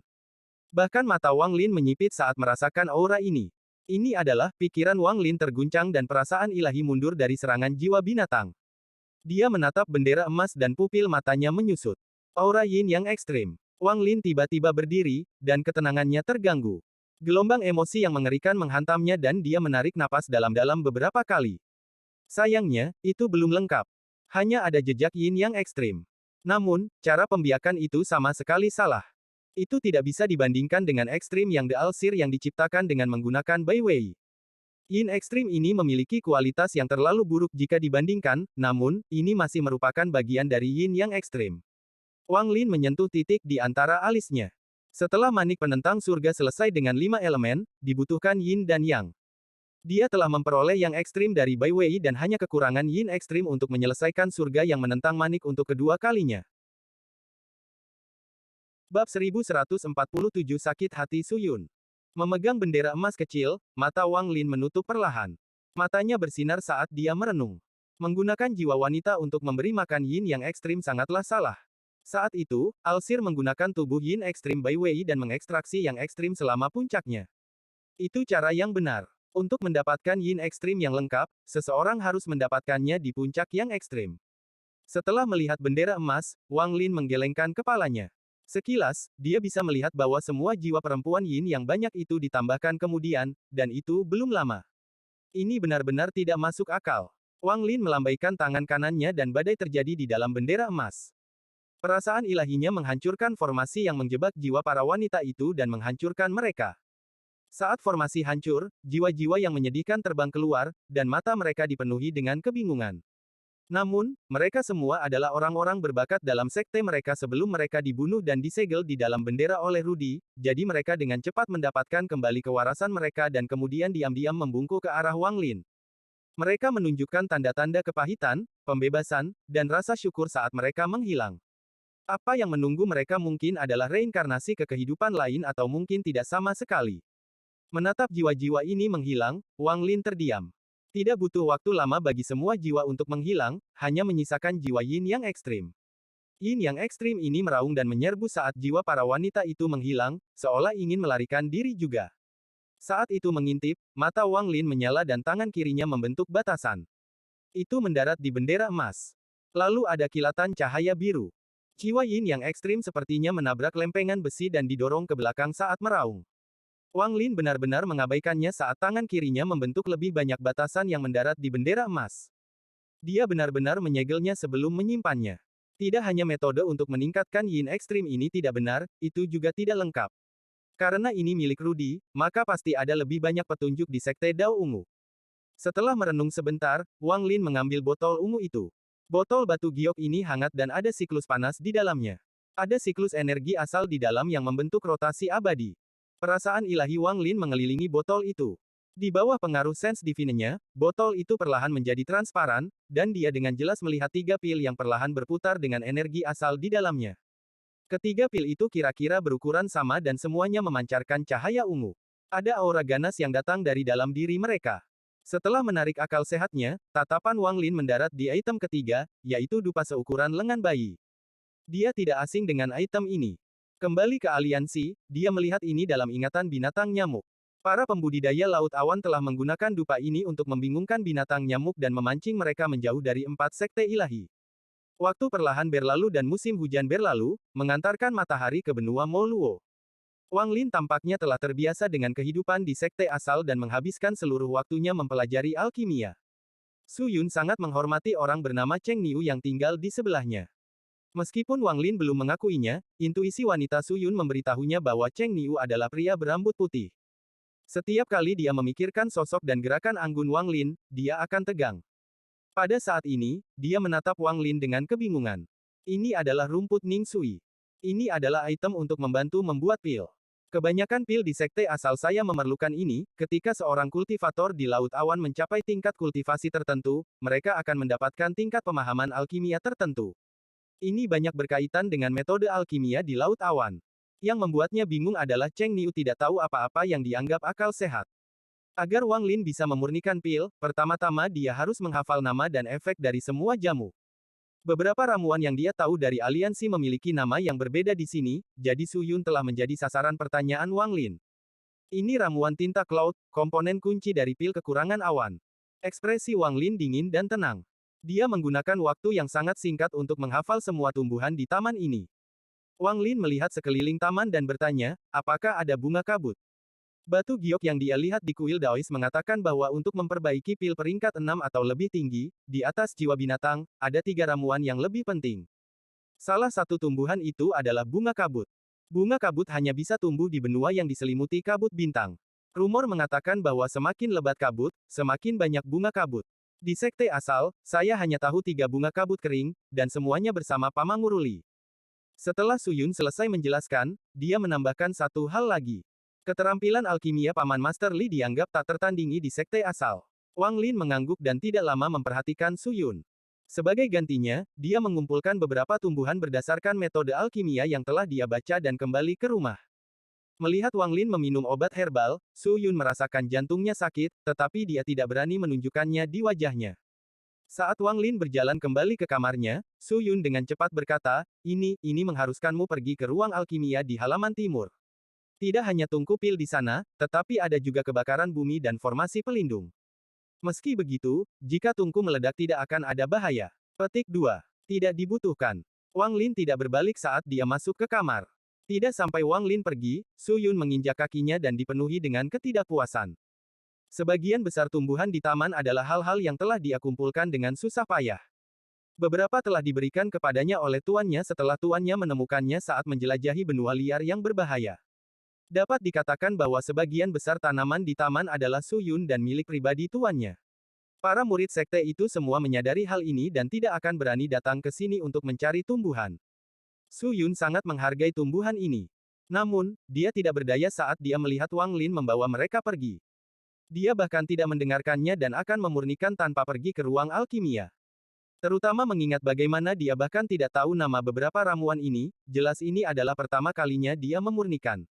Bahkan mata Wang Lin menyipit saat merasakan aura ini. Ini adalah, pikiran Wang Lin terguncang dan perasaan ilahi mundur dari serangan jiwa binatang. Dia menatap bendera emas dan pupil matanya menyusut. Aura yin yang ekstrim. Wang Lin tiba-tiba berdiri, dan ketenangannya terganggu. Gelombang emosi yang mengerikan menghantamnya dan dia menarik napas dalam-dalam beberapa kali. Sayangnya, itu belum lengkap. Hanya ada jejak yin yang ekstrim. Namun, cara pembiakan itu sama sekali salah. Itu tidak bisa dibandingkan dengan ekstrim yang The Alsir yang diciptakan dengan menggunakan Bai Wei. Yin ekstrim ini memiliki kualitas yang terlalu buruk jika dibandingkan, namun, ini masih merupakan bagian dari yin yang ekstrim. Wang Lin menyentuh titik di antara alisnya. Setelah manik penentang surga selesai dengan 5 elemen, dibutuhkan yin dan yang. Dia telah memperoleh yang ekstrim dari Bai Wei dan hanya kekurangan yin ekstrim untuk menyelesaikan surga yang menentang manik untuk kedua kalinya. Bab 1147 Sakit Hati Su Yun. Memegang bendera emas kecil, mata Wang Lin menutup perlahan. Matanya bersinar saat dia merenung. Menggunakan jiwa wanita untuk memberi makan yin yang ekstrim sangatlah salah. Saat itu, Alsir menggunakan tubuh yin ekstrim Bai Wei dan mengekstraksi yang ekstrim selama puncaknya. Itu cara yang benar. Untuk mendapatkan yin ekstrim yang lengkap, seseorang harus mendapatkannya di puncak yang ekstrim. Setelah melihat bendera emas, Wang Lin menggelengkan kepalanya. Sekilas, dia bisa melihat bahwa semua jiwa perempuan yin yang banyak itu ditambahkan kemudian, dan itu belum lama. Ini benar-benar tidak masuk akal. Wang Lin melambaikan tangan kanannya dan badai terjadi di dalam bendera emas. Perasaan ilahinya menghancurkan formasi yang menjebak jiwa para wanita itu dan menghancurkan mereka. Saat formasi hancur, jiwa-jiwa yang menyedihkan terbang keluar, dan mata mereka dipenuhi dengan kebingungan. Namun, mereka semua adalah orang-orang berbakat dalam sekte mereka sebelum mereka dibunuh dan disegel di dalam bendera oleh Rudy, jadi mereka dengan cepat mendapatkan kembali kewarasan mereka dan kemudian diam-diam membungkuk ke arah Wang Lin. Mereka menunjukkan tanda-tanda kepahitan, pembebasan, dan rasa syukur saat mereka menghilang. Apa yang menunggu mereka mungkin adalah reinkarnasi ke kehidupan lain atau mungkin tidak sama sekali. Menatap jiwa-jiwa ini menghilang, Wang Lin terdiam. Tidak butuh waktu lama bagi semua jiwa untuk menghilang, hanya menyisakan jiwa yin yang ekstrim. Yin yang ekstrim ini meraung dan menyerbu saat jiwa para wanita itu menghilang, seolah ingin melarikan diri juga. Saat itu mengintip, mata Wang Lin menyala dan tangan kirinya membentuk batasan. Itu mendarat di bendera emas. Lalu ada kilatan cahaya biru. Jiwa yin yang ekstrim sepertinya menabrak lempengan besi dan didorong ke belakang saat meraung. Wang Lin benar-benar mengabaikannya saat tangan kirinya membentuk lebih banyak batasan yang mendarat di bendera emas. Dia benar-benar menyegelnya sebelum menyimpannya. Tidak hanya metode untuk meningkatkan yin ekstrim ini tidak benar, itu juga tidak lengkap. Karena ini milik Rudy, maka pasti ada lebih banyak petunjuk di Sekte Dao Ungu. Setelah merenung sebentar, Wang Lin mengambil botol ungu itu. Botol batu giok ini hangat dan ada siklus panas di dalamnya. Ada siklus energi asal di dalam yang membentuk rotasi abadi. Perasaan ilahi Wang Lin mengelilingi botol itu. Di bawah pengaruh sense divine-nya, botol itu perlahan menjadi transparan, dan dia dengan jelas melihat 3 pil yang perlahan berputar dengan energi asal di dalamnya. Ketiga pil itu kira-kira berukuran sama dan semuanya memancarkan cahaya ungu. Ada aura ganas yang datang dari dalam diri mereka. Setelah menarik akal sehatnya, tatapan Wang Lin mendarat di item ketiga, yaitu dupa seukuran lengan bayi. Dia tidak asing dengan item ini. Kembali ke aliansi, dia melihat ini dalam ingatan binatang nyamuk. Para pembudidaya laut awan telah menggunakan dupa ini untuk membingungkan binatang nyamuk dan memancing mereka menjauh dari 4 sekte ilahi. Waktu perlahan berlalu dan musim hujan berlalu, mengantarkan matahari ke benua Moluo. Wang Lin tampaknya telah terbiasa dengan kehidupan di sekte asal dan menghabiskan seluruh waktunya mempelajari alkimia. Su Yun sangat menghormati orang bernama Cheng Niu yang tinggal di sebelahnya. Meskipun Wang Lin belum mengakuinya, intuisi wanita Su Yun memberitahunya bahwa Cheng Niu adalah pria berambut putih. Setiap kali dia memikirkan sosok dan gerakan anggun Wang Lin, dia akan tegang. Pada saat ini, dia menatap Wang Lin dengan kebingungan. Ini adalah rumput Ning Sui. Ini adalah item untuk membantu membuat pil. Kebanyakan pil di sekte asal saya memerlukan ini, ketika seorang kultivator di Laut Awan mencapai tingkat kultivasi tertentu, mereka akan mendapatkan tingkat pemahaman alkimia tertentu. Ini banyak berkaitan dengan metode alkimia di Laut Awan. Yang membuatnya bingung adalah Cheng Niu tidak tahu apa-apa yang dianggap akal sehat. Agar Wang Lin bisa memurnikan pil, pertama-tama dia harus menghafal nama dan efek dari semua jamu. Beberapa ramuan yang dia tahu dari aliansi memiliki nama yang berbeda di sini, jadi Su Yun telah menjadi sasaran pertanyaan Wang Lin. Ini ramuan tinta cloud, komponen kunci dari pil kekurangan awan. Ekspresi Wang Lin dingin dan tenang. Dia menggunakan waktu yang sangat singkat untuk menghafal semua tumbuhan di taman ini. Wang Lin melihat sekeliling taman dan bertanya, apakah ada bunga kabut? Batu giok yang dia lihat di kuil Daois mengatakan bahwa untuk memperbaiki pil peringkat 6 atau lebih tinggi, di atas jiwa binatang, ada 3 ramuan yang lebih penting. Salah satu tumbuhan itu adalah bunga kabut. Bunga kabut hanya bisa tumbuh di benua yang diselimuti kabut bintang. Rumor mengatakan bahwa semakin lebat kabut, semakin banyak bunga kabut. Di sekte asal, saya hanya tahu 3 bunga kabut kering, dan semuanya bersama Pamanguruli. Setelah Su Yun selesai menjelaskan, dia menambahkan satu hal lagi. Keterampilan alkimia Paman Master Li dianggap tak tertandingi di sekte asal. Wang Lin mengangguk dan tidak lama memperhatikan Su Yun. Sebagai gantinya, dia mengumpulkan beberapa tumbuhan berdasarkan metode alkimia yang telah dia baca dan kembali ke rumah. Melihat Wang Lin meminum obat herbal, Su Yun merasakan jantungnya sakit, tetapi dia tidak berani menunjukkannya di wajahnya. Saat Wang Lin berjalan kembali ke kamarnya, Su Yun dengan cepat berkata, ini mengharuskanmu pergi ke ruang alkimia di halaman timur. Tidak hanya tungku pil di sana, tetapi ada juga kebakaran bumi dan formasi pelindung. Meski begitu, jika tungku meledak tidak akan ada bahaya. Petik 2. Tidak dibutuhkan. Wang Lin tidak berbalik saat dia masuk ke kamar. Tidak sampai Wang Lin pergi, Su Yun menginjak kakinya dan dipenuhi dengan ketidakpuasan. Sebagian besar tumbuhan di taman adalah hal-hal yang telah dia kumpulkan dengan susah payah. Beberapa telah diberikan kepadanya oleh tuannya setelah tuannya menemukannya saat menjelajahi benua liar yang berbahaya. Dapat dikatakan bahwa sebagian besar tanaman di taman adalah Su Yun dan milik pribadi tuannya. Para murid sekte itu semua menyadari hal ini dan tidak akan berani datang ke sini untuk mencari tumbuhan. Su Yun sangat menghargai tumbuhan ini. Namun, dia tidak berdaya saat dia melihat Wang Lin membawa mereka pergi. Dia bahkan tidak mendengarkannya dan akan memurnikan tanpa pergi ke ruang alkimia. Terutama mengingat bagaimana dia bahkan tidak tahu nama beberapa ramuan ini, jelas ini adalah pertama kalinya dia memurnikan.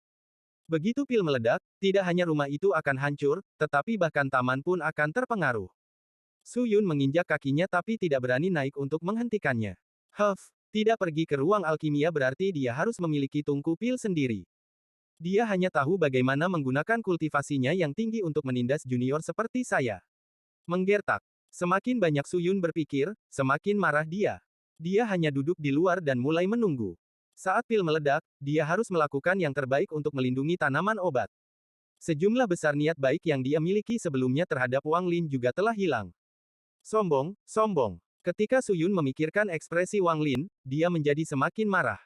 Begitu pil meledak, tidak hanya rumah itu akan hancur, tetapi bahkan taman pun akan terpengaruh. Su Yun menginjak kakinya tapi tidak berani naik untuk menghentikannya. Tidak pergi ke ruang alkimia berarti dia harus memiliki tungku pil sendiri. Dia hanya tahu bagaimana menggunakan kultivasinya yang tinggi untuk menindas junior seperti saya. Menggertak. Semakin banyak Su Yun berpikir, semakin marah dia. Dia hanya duduk di luar dan mulai menunggu. Saat pil meledak, dia harus melakukan yang terbaik untuk melindungi tanaman obat. Sejumlah besar niat baik yang dia miliki sebelumnya terhadap Wang Lin juga telah hilang. Sombong, sombong. Ketika Su Yun memikirkan ekspresi Wang Lin, dia menjadi semakin marah.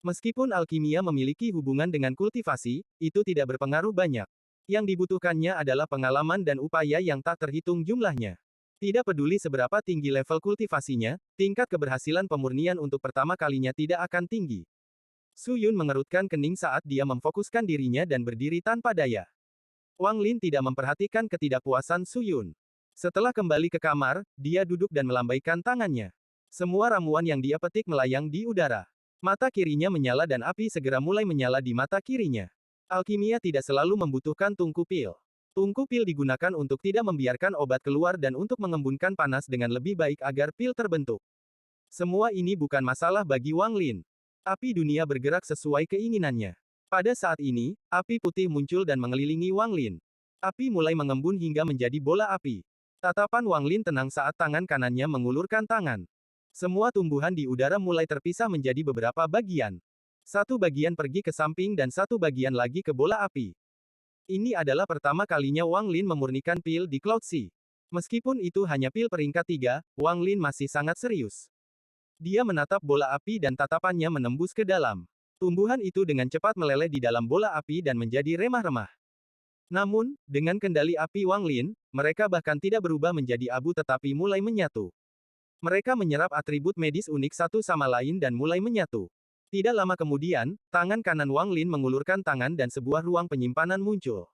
Meskipun alkimia memiliki hubungan dengan kultivasi, itu tidak berpengaruh banyak. Yang dibutuhkannya adalah pengalaman dan upaya yang tak terhitung jumlahnya. Tidak peduli seberapa tinggi level kultivasinya, tingkat keberhasilan pemurnian untuk pertama kalinya tidak akan tinggi. Su Yun mengerutkan kening saat dia memfokuskan dirinya dan berdiri tanpa daya. Wang Lin tidak memperhatikan ketidakpuasan Su Yun. Setelah kembali ke kamar, dia duduk dan melambaikan tangannya. Semua ramuan yang dia petik melayang di udara. Mata kirinya menyala dan api segera mulai menyala di mata kirinya. Alkimia tidak selalu membutuhkan tungku pil. Tungku pil digunakan untuk tidak membiarkan obat keluar dan untuk mengembunkan panas dengan lebih baik agar pil terbentuk. Semua ini bukan masalah bagi Wang Lin. Api dunia bergerak sesuai keinginannya. Pada saat ini, api putih muncul dan mengelilingi Wang Lin. Api mulai mengembun hingga menjadi bola api. Tatapan Wang Lin tenang saat tangan kanannya mengulurkan tangan. Semua tumbuhan di udara mulai terpisah menjadi beberapa bagian. Satu bagian pergi ke samping dan satu bagian lagi ke bola api. Ini adalah pertama kalinya Wang Lin memurnikan pil di Cloud Sea. Meskipun itu hanya pil peringkat 3, Wang Lin masih sangat serius. Dia menatap bola api dan tatapannya menembus ke dalam. Tumbuhan itu dengan cepat meleleh di dalam bola api dan menjadi remah-remah. Namun, dengan kendali api Wang Lin, mereka bahkan tidak berubah menjadi abu tetapi mulai menyatu. Mereka menyerap atribut medis unik satu sama lain dan mulai menyatu. Tidak lama kemudian, tangan kanan Wang Lin mengulurkan tangan dan sebuah ruang penyimpanan muncul.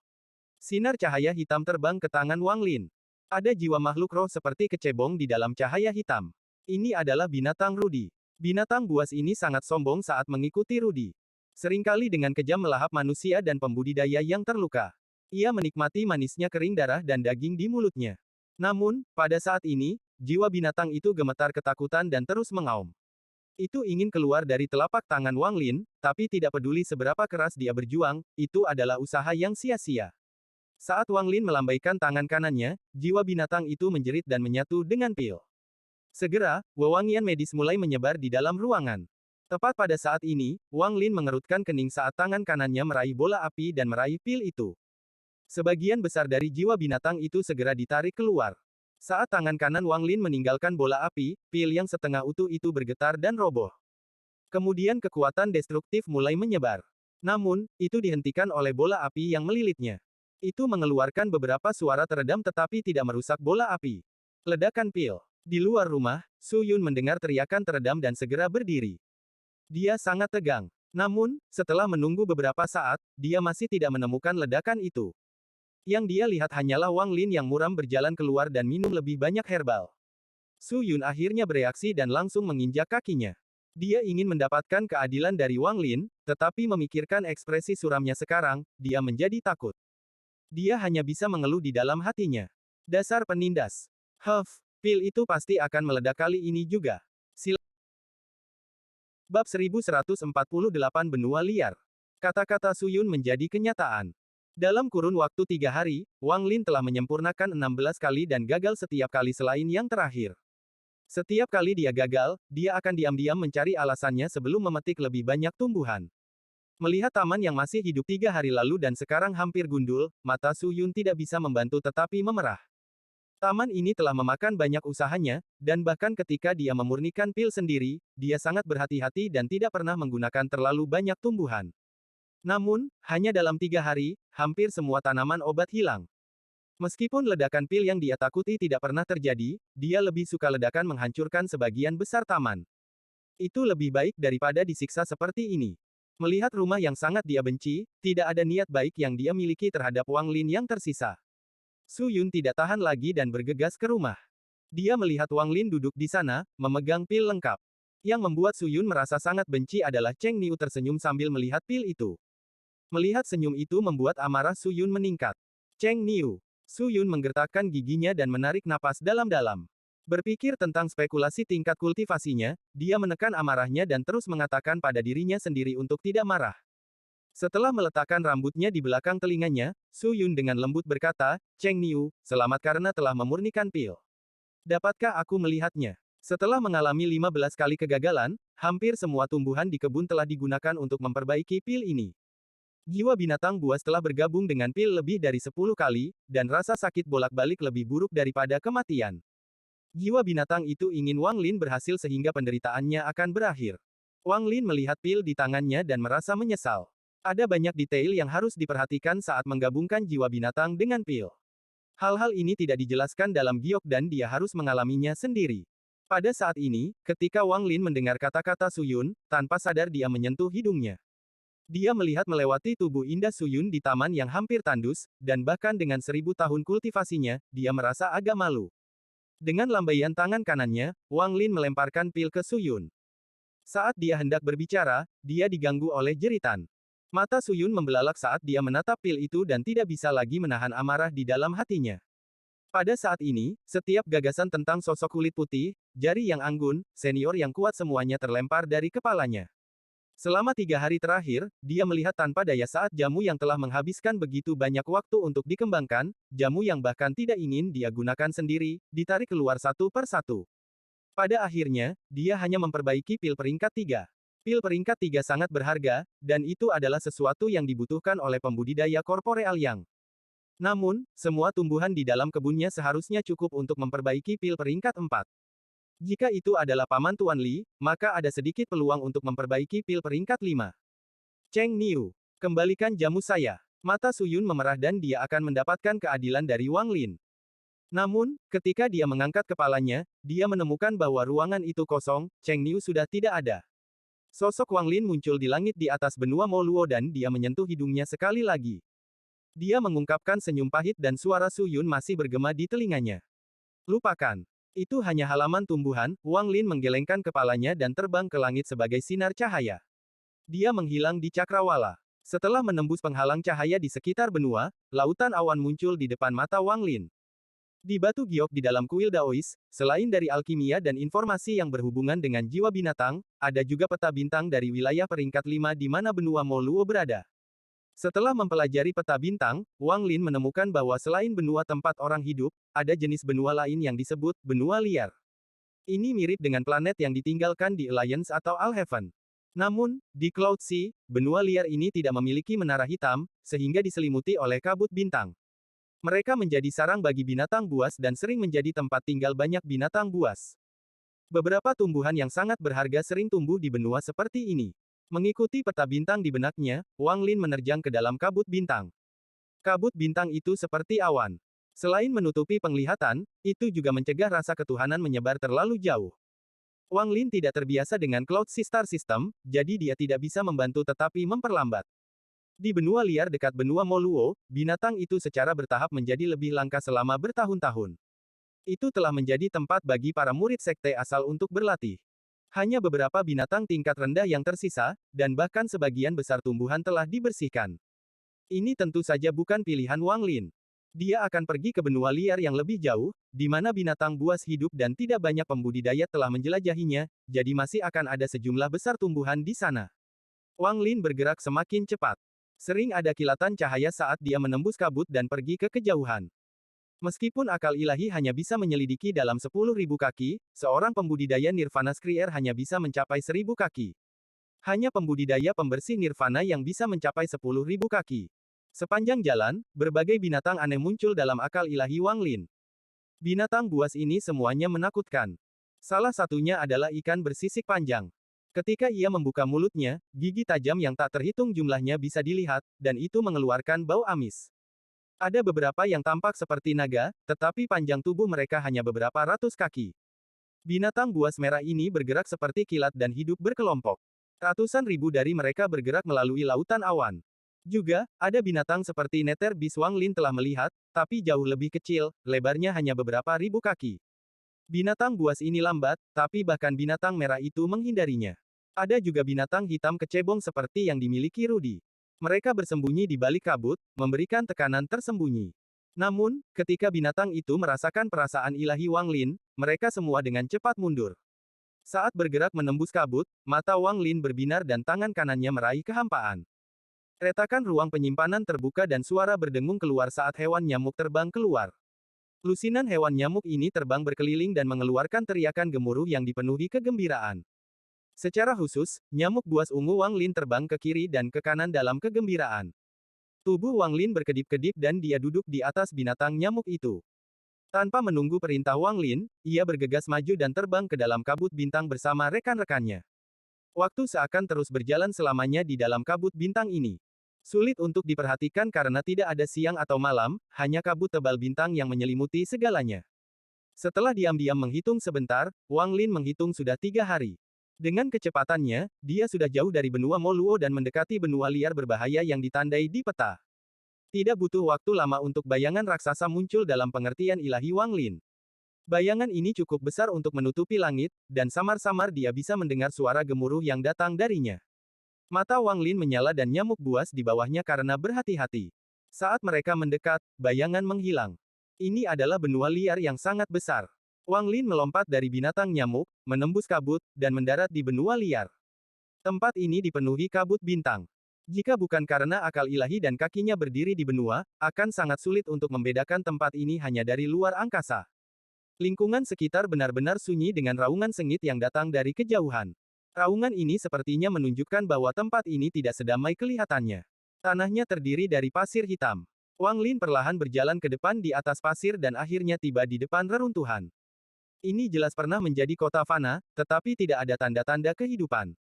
Sinar cahaya hitam terbang ke tangan Wang Lin. Ada jiwa makhluk roh seperti kecebong di dalam cahaya hitam. Ini adalah binatang Rudi. Binatang buas ini sangat sombong saat mengikuti Rudi. Seringkali dengan kejam melahap manusia dan pembudidaya yang terluka. Ia menikmati manisnya kering darah dan daging di mulutnya. Namun, pada saat ini, jiwa binatang itu gemetar ketakutan dan terus mengaum. Itu ingin keluar dari telapak tangan Wang Lin, tapi tidak peduli seberapa keras dia berjuang, itu adalah usaha yang sia-sia. Saat Wang Lin melambaikan tangan kanannya, jiwa binatang itu menjerit dan menyatu dengan pil. Segera, wewangian medis mulai menyebar di dalam ruangan. Tepat pada saat ini, Wang Lin mengerutkan kening saat tangan kanannya meraih bola api dan meraih pil itu. Sebagian besar dari jiwa binatang itu segera ditarik keluar. Saat tangan kanan Wang Lin meninggalkan bola api, pil yang setengah utuh itu bergetar dan roboh. Kemudian kekuatan destruktif mulai menyebar. Namun, itu dihentikan oleh bola api yang melilitnya. Itu mengeluarkan beberapa suara teredam tetapi tidak merusak bola api. Ledakan pil. Di luar rumah, Su Yun mendengar teriakan teredam dan segera berdiri. Dia sangat tegang. Namun, setelah menunggu beberapa saat, dia masih tidak menemukan ledakan itu. Yang dia lihat hanyalah Wang Lin yang muram berjalan keluar dan minum lebih banyak herbal. Su Yun akhirnya bereaksi dan langsung menginjak kakinya. Dia ingin mendapatkan keadilan dari Wang Lin, tetapi memikirkan ekspresi suramnya sekarang, dia menjadi takut. Dia hanya bisa mengeluh di dalam hatinya. Dasar penindas. Pil itu pasti akan meledak kali ini juga. Bab 1148 Benua Liar. Kata-kata Su Yun menjadi kenyataan. Dalam kurun waktu 3 hari, Wang Lin telah menyempurnakan 16 kali dan gagal setiap kali selain yang terakhir. Setiap kali dia gagal, dia akan diam-diam mencari alasannya sebelum memetik lebih banyak tumbuhan. Melihat taman yang masih hidup 3 hari lalu dan sekarang hampir gundul, mata Su Yun tidak bisa membantu tetapi memerah. Taman ini telah memakan banyak usahanya, dan bahkan ketika dia memurnikan pil sendiri, dia sangat berhati-hati dan tidak pernah menggunakan terlalu banyak tumbuhan. Namun, hanya dalam 3 hari, hampir semua tanaman obat hilang. Meskipun ledakan pil yang dia takuti tidak pernah terjadi, dia lebih suka ledakan menghancurkan sebagian besar taman. Itu lebih baik daripada disiksa seperti ini. Melihat rumah yang sangat dia benci, tidak ada niat baik yang dia miliki terhadap Wang Lin yang tersisa. Su Yun tidak tahan lagi dan bergegas ke rumah. Dia melihat Wang Lin duduk di sana, memegang pil lengkap. Yang membuat Su Yun merasa sangat benci adalah Cheng Niu tersenyum sambil melihat pil itu. Melihat senyum itu membuat amarah Su Yun meningkat. Cheng Niu. Su Yun menggertakkan giginya dan menarik napas dalam-dalam. Berpikir tentang spekulasi tingkat kultivasinya, dia menekan amarahnya dan terus mengatakan pada dirinya sendiri untuk tidak marah. Setelah meletakkan rambutnya di belakang telinganya, Su Yun dengan lembut berkata, Cheng Niu, selamat karena telah memurnikan pil. Dapatkah aku melihatnya? Setelah mengalami 15 kali kegagalan, hampir semua tumbuhan di kebun telah digunakan untuk memperbaiki pil ini. Jiwa binatang buas telah bergabung dengan pil lebih dari 10 kali, dan rasa sakit bolak-balik lebih buruk daripada kematian. Jiwa binatang itu ingin Wang Lin berhasil sehingga penderitaannya akan berakhir. Wang Lin melihat pil di tangannya dan merasa menyesal. Ada banyak detail yang harus diperhatikan saat menggabungkan jiwa binatang dengan pil. Hal-hal ini tidak dijelaskan dalam giok dan dia harus mengalaminya sendiri. Pada saat ini, ketika Wang Lin mendengar kata-kata Su Yun, tanpa sadar dia menyentuh hidungnya. Dia melihat melewati tubuh indah Su Yun di taman yang hampir tandus, dan bahkan dengan 1000 tahun kultivasinya, dia merasa agak malu. Dengan lambaian tangan kanannya, Wang Lin melemparkan pil ke Su Yun. Saat dia hendak berbicara, dia diganggu oleh jeritan. Mata Su Yun membelalak saat dia menatap pil itu dan tidak bisa lagi menahan amarah di dalam hatinya. Pada saat ini, setiap gagasan tentang sosok kulit putih, jari yang anggun, senior yang kuat semuanya terlempar dari kepalanya. Selama 3 hari terakhir, dia melihat tanpa daya saat jamu yang telah menghabiskan begitu banyak waktu untuk dikembangkan, jamu yang bahkan tidak ingin dia gunakan sendiri, ditarik keluar satu per satu. Pada akhirnya, dia hanya memperbaiki pil peringkat 3. Pil peringkat 3 sangat berharga, dan itu adalah sesuatu yang dibutuhkan oleh pembudidaya korporeal yang. Namun, semua tumbuhan di dalam kebunnya seharusnya cukup untuk memperbaiki pil peringkat 4. Jika itu adalah Paman Tuan Li, maka ada sedikit peluang untuk memperbaiki pil peringkat 5. Cheng Niu, kembalikan jamu saya. Mata Suyun memerah dan dia akan mendapatkan keadilan dari Wang Lin. Namun, ketika dia mengangkat kepalanya, dia menemukan bahwa ruangan itu kosong, Cheng Niu sudah tidak ada. Sosok Wang Lin muncul di langit di atas benua Moluo dan dia menyentuh hidungnya sekali lagi. Dia mengungkapkan senyum pahit dan suara Suyun masih bergema di telinganya. Lupakan. Itu hanya halaman tumbuhan, Wang Lin menggelengkan kepalanya dan terbang ke langit sebagai sinar cahaya. Dia menghilang di cakrawala. Setelah menembus penghalang cahaya di sekitar benua, lautan awan muncul di depan mata Wang Lin. Di batu giok di dalam kuil Daois, selain dari alkimia dan informasi yang berhubungan dengan jiwa binatang, ada juga peta bintang dari wilayah peringkat 5 di mana benua Moluo berada. Setelah mempelajari peta bintang, Wang Lin menemukan bahwa selain benua tempat orang hidup, ada jenis benua lain yang disebut benua liar. Ini mirip dengan planet yang ditinggalkan di Alliance atau Alheaven. Namun, di Cloud Sea, benua liar ini tidak memiliki menara hitam, sehingga diselimuti oleh kabut bintang. Mereka menjadi sarang bagi binatang buas dan sering menjadi tempat tinggal banyak binatang buas. Beberapa tumbuhan yang sangat berharga sering tumbuh di benua seperti ini. Mengikuti peta bintang di benaknya, Wang Lin menerjang ke dalam kabut bintang. Kabut bintang itu seperti awan. Selain menutupi penglihatan, itu juga mencegah rasa ketuhanan menyebar terlalu jauh. Wang Lin tidak terbiasa dengan Cloud Sea Star System, jadi dia tidak bisa membantu tetapi memperlambat. Di benua liar dekat benua Moluo, binatang itu secara bertahap menjadi lebih langka selama bertahun-tahun. Itu telah menjadi tempat bagi para murid sekte asal untuk berlatih. Hanya beberapa binatang tingkat rendah yang tersisa, dan bahkan sebagian besar tumbuhan telah dibersihkan. Ini tentu saja bukan pilihan Wang Lin. Dia akan pergi ke benua liar yang lebih jauh, di mana binatang buas hidup dan tidak banyak pembudidaya telah menjelajahinya, jadi masih akan ada sejumlah besar tumbuhan di sana. Wang Lin bergerak semakin cepat. Sering ada kilatan cahaya saat dia menembus kabut dan pergi ke kejauhan. Meskipun akal ilahi hanya bisa menyelidiki dalam 10.000 kaki, seorang pembudidaya nirvana Skrier hanya bisa mencapai 1.000 kaki. Hanya pembudidaya pembersih nirvana yang bisa mencapai 10.000 kaki. Sepanjang jalan, berbagai binatang aneh muncul dalam akal ilahi Wang Lin. Binatang buas ini semuanya menakutkan. Salah satunya adalah ikan bersisik panjang. Ketika ia membuka mulutnya, gigi tajam yang tak terhitung jumlahnya bisa dilihat, dan itu mengeluarkan bau amis. Ada beberapa yang tampak seperti naga, tetapi panjang tubuh mereka hanya beberapa ratus kaki. Binatang buas merah ini bergerak seperti kilat dan hidup berkelompok. Ratusan ribu dari mereka bergerak melalui lautan awan. Juga, ada binatang seperti Nether Beast Wang Lin telah melihat, tapi jauh lebih kecil, lebarnya hanya beberapa ribu kaki. Binatang buas ini lambat, tapi bahkan binatang merah itu menghindarinya. Ada juga binatang hitam kecebong seperti yang dimiliki Rudy. Mereka bersembunyi di balik kabut, memberikan tekanan tersembunyi. Namun, ketika binatang itu merasakan perasaan ilahi Wang Lin, mereka semua dengan cepat mundur. Saat bergerak menembus kabut, mata Wang Lin berbinar dan tangan kanannya meraih kehampaan. Retakan ruang penyimpanan terbuka dan suara berdengung keluar saat hewan nyamuk terbang keluar. Lusinan hewan nyamuk ini terbang berkeliling dan mengeluarkan teriakan gemuruh yang dipenuhi kegembiraan. Secara khusus, nyamuk buas ungu Wang Lin terbang ke kiri dan ke kanan dalam kegembiraan. Tubuh Wang Lin berkedip-kedip dan dia duduk di atas binatang nyamuk itu. Tanpa menunggu perintah Wang Lin, ia bergegas maju dan terbang ke dalam kabut bintang bersama rekan-rekannya. Waktu seakan terus berjalan selamanya di dalam kabut bintang ini. Sulit untuk diperhatikan karena tidak ada siang atau malam, hanya kabut tebal bintang yang menyelimuti segalanya. Setelah diam-diam menghitung sebentar, Wang Lin menghitung sudah 3 hari. Dengan kecepatannya, dia sudah jauh dari benua Moluo dan mendekati benua liar berbahaya yang ditandai di peta. Tidak butuh waktu lama untuk bayangan raksasa muncul dalam pengertian ilahi Wang Lin. Bayangan ini cukup besar untuk menutupi langit, dan samar-samar dia bisa mendengar suara gemuruh yang datang darinya. Mata Wang Lin menyala dan nyamuk buas di bawahnya karena berhati-hati. Saat mereka mendekat, bayangan menghilang. Ini adalah benua liar yang sangat besar. Wang Lin melompat dari binatang nyamuk, menembus kabut, dan mendarat di benua liar. Tempat ini dipenuhi kabut bintang. Jika bukan karena akal ilahi dan kakinya berdiri di benua, akan sangat sulit untuk membedakan tempat ini hanya dari luar angkasa. Lingkungan sekitar benar-benar sunyi dengan raungan sengit yang datang dari kejauhan. Raungan ini sepertinya menunjukkan bahwa tempat ini tidak sedamai kelihatannya. Tanahnya terdiri dari pasir hitam. Wang Lin perlahan berjalan ke depan di atas pasir dan akhirnya tiba di depan reruntuhan. Ini jelas pernah menjadi kota fana, tetapi tidak ada tanda-tanda kehidupan.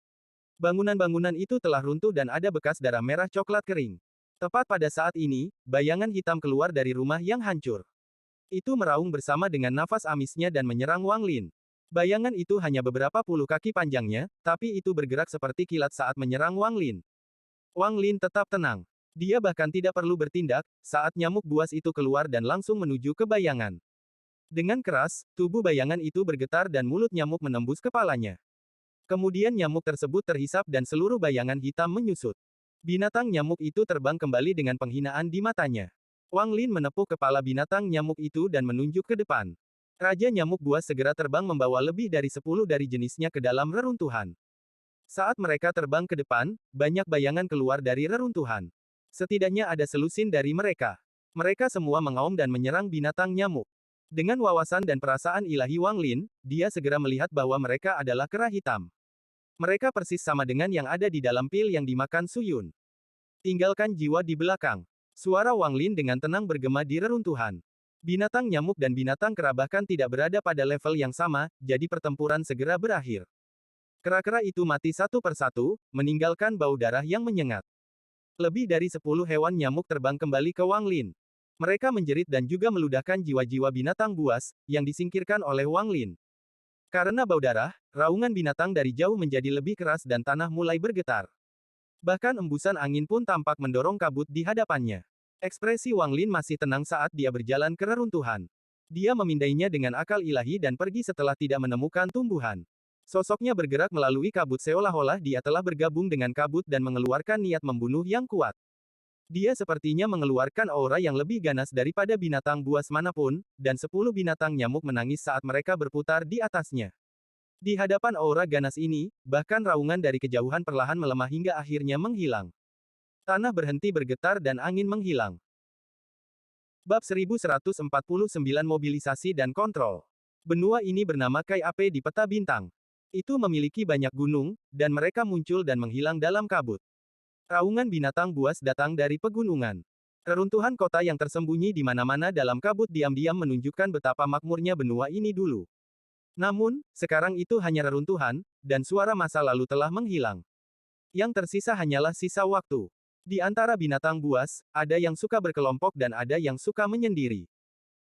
Bangunan-bangunan itu telah runtuh dan ada bekas darah merah coklat kering. Tepat pada saat ini, bayangan hitam keluar dari rumah yang hancur. Itu meraung bersama dengan nafas amisnya dan menyerang Wang Lin. Bayangan itu hanya beberapa puluh kaki panjangnya, tapi itu bergerak seperti kilat saat menyerang Wang Lin. Wang Lin tetap tenang. Dia bahkan tidak perlu bertindak, saat nyamuk buas itu keluar dan langsung menuju ke bayangan. Dengan keras, tubuh bayangan itu bergetar dan mulut nyamuk menembus kepalanya. Kemudian nyamuk tersebut terhisap dan seluruh bayangan hitam menyusut. Binatang nyamuk itu terbang kembali dengan penghinaan di matanya. Wang Lin menepuk kepala binatang nyamuk itu dan menunjuk ke depan. Raja nyamuk buas segera terbang membawa lebih dari 10 dari jenisnya ke dalam reruntuhan. Saat mereka terbang ke depan, banyak bayangan keluar dari reruntuhan. Setidaknya ada selusin dari mereka. Mereka semua mengaum dan menyerang binatang nyamuk. Dengan wawasan dan perasaan ilahi Wang Lin, dia segera melihat bahwa mereka adalah kera hitam. Mereka persis sama dengan yang ada di dalam pil yang dimakan Su Yun. Tinggalkan jiwa di belakang. Suara Wang Lin dengan tenang bergema di reruntuhan. Binatang nyamuk dan binatang kera bahkan tidak berada pada level yang sama, jadi pertempuran segera berakhir. Kera-kera itu mati satu persatu, meninggalkan bau darah yang menyengat. Lebih dari 10 hewan nyamuk terbang kembali ke Wang Lin. Mereka menjerit dan juga meludahkan jiwa-jiwa binatang buas, yang disingkirkan oleh Wang Lin. Karena bau darah, raungan binatang dari jauh menjadi lebih keras dan tanah mulai bergetar. Bahkan embusan angin pun tampak mendorong kabut di hadapannya. Ekspresi Wang Lin masih tenang saat dia berjalan ke reruntuhan. Dia memindainya dengan akal ilahi dan pergi setelah tidak menemukan tumbuhan. Sosoknya bergerak melalui kabut seolah-olah dia telah bergabung dengan kabut dan mengeluarkan niat membunuh yang kuat. Dia sepertinya mengeluarkan aura yang lebih ganas daripada binatang buas manapun, dan 10 binatang nyamuk menangis saat mereka berputar di atasnya. Di hadapan aura ganas ini, bahkan raungan dari kejauhan perlahan melemah hingga akhirnya menghilang. Tanah berhenti bergetar dan angin menghilang. Bab 1149 Mobilisasi dan Kontrol. Benua ini bernama Kai Ape di peta bintang. Itu memiliki banyak gunung, dan mereka muncul dan menghilang dalam kabut. Raungan binatang buas datang dari pegunungan. Reruntuhan kota yang tersembunyi di mana-mana dalam kabut diam-diam menunjukkan betapa makmurnya benua ini dulu. Namun, sekarang itu hanya reruntuhan, dan suara masa lalu telah menghilang. Yang tersisa hanyalah sisa waktu. Di antara binatang buas, ada yang suka berkelompok dan ada yang suka menyendiri.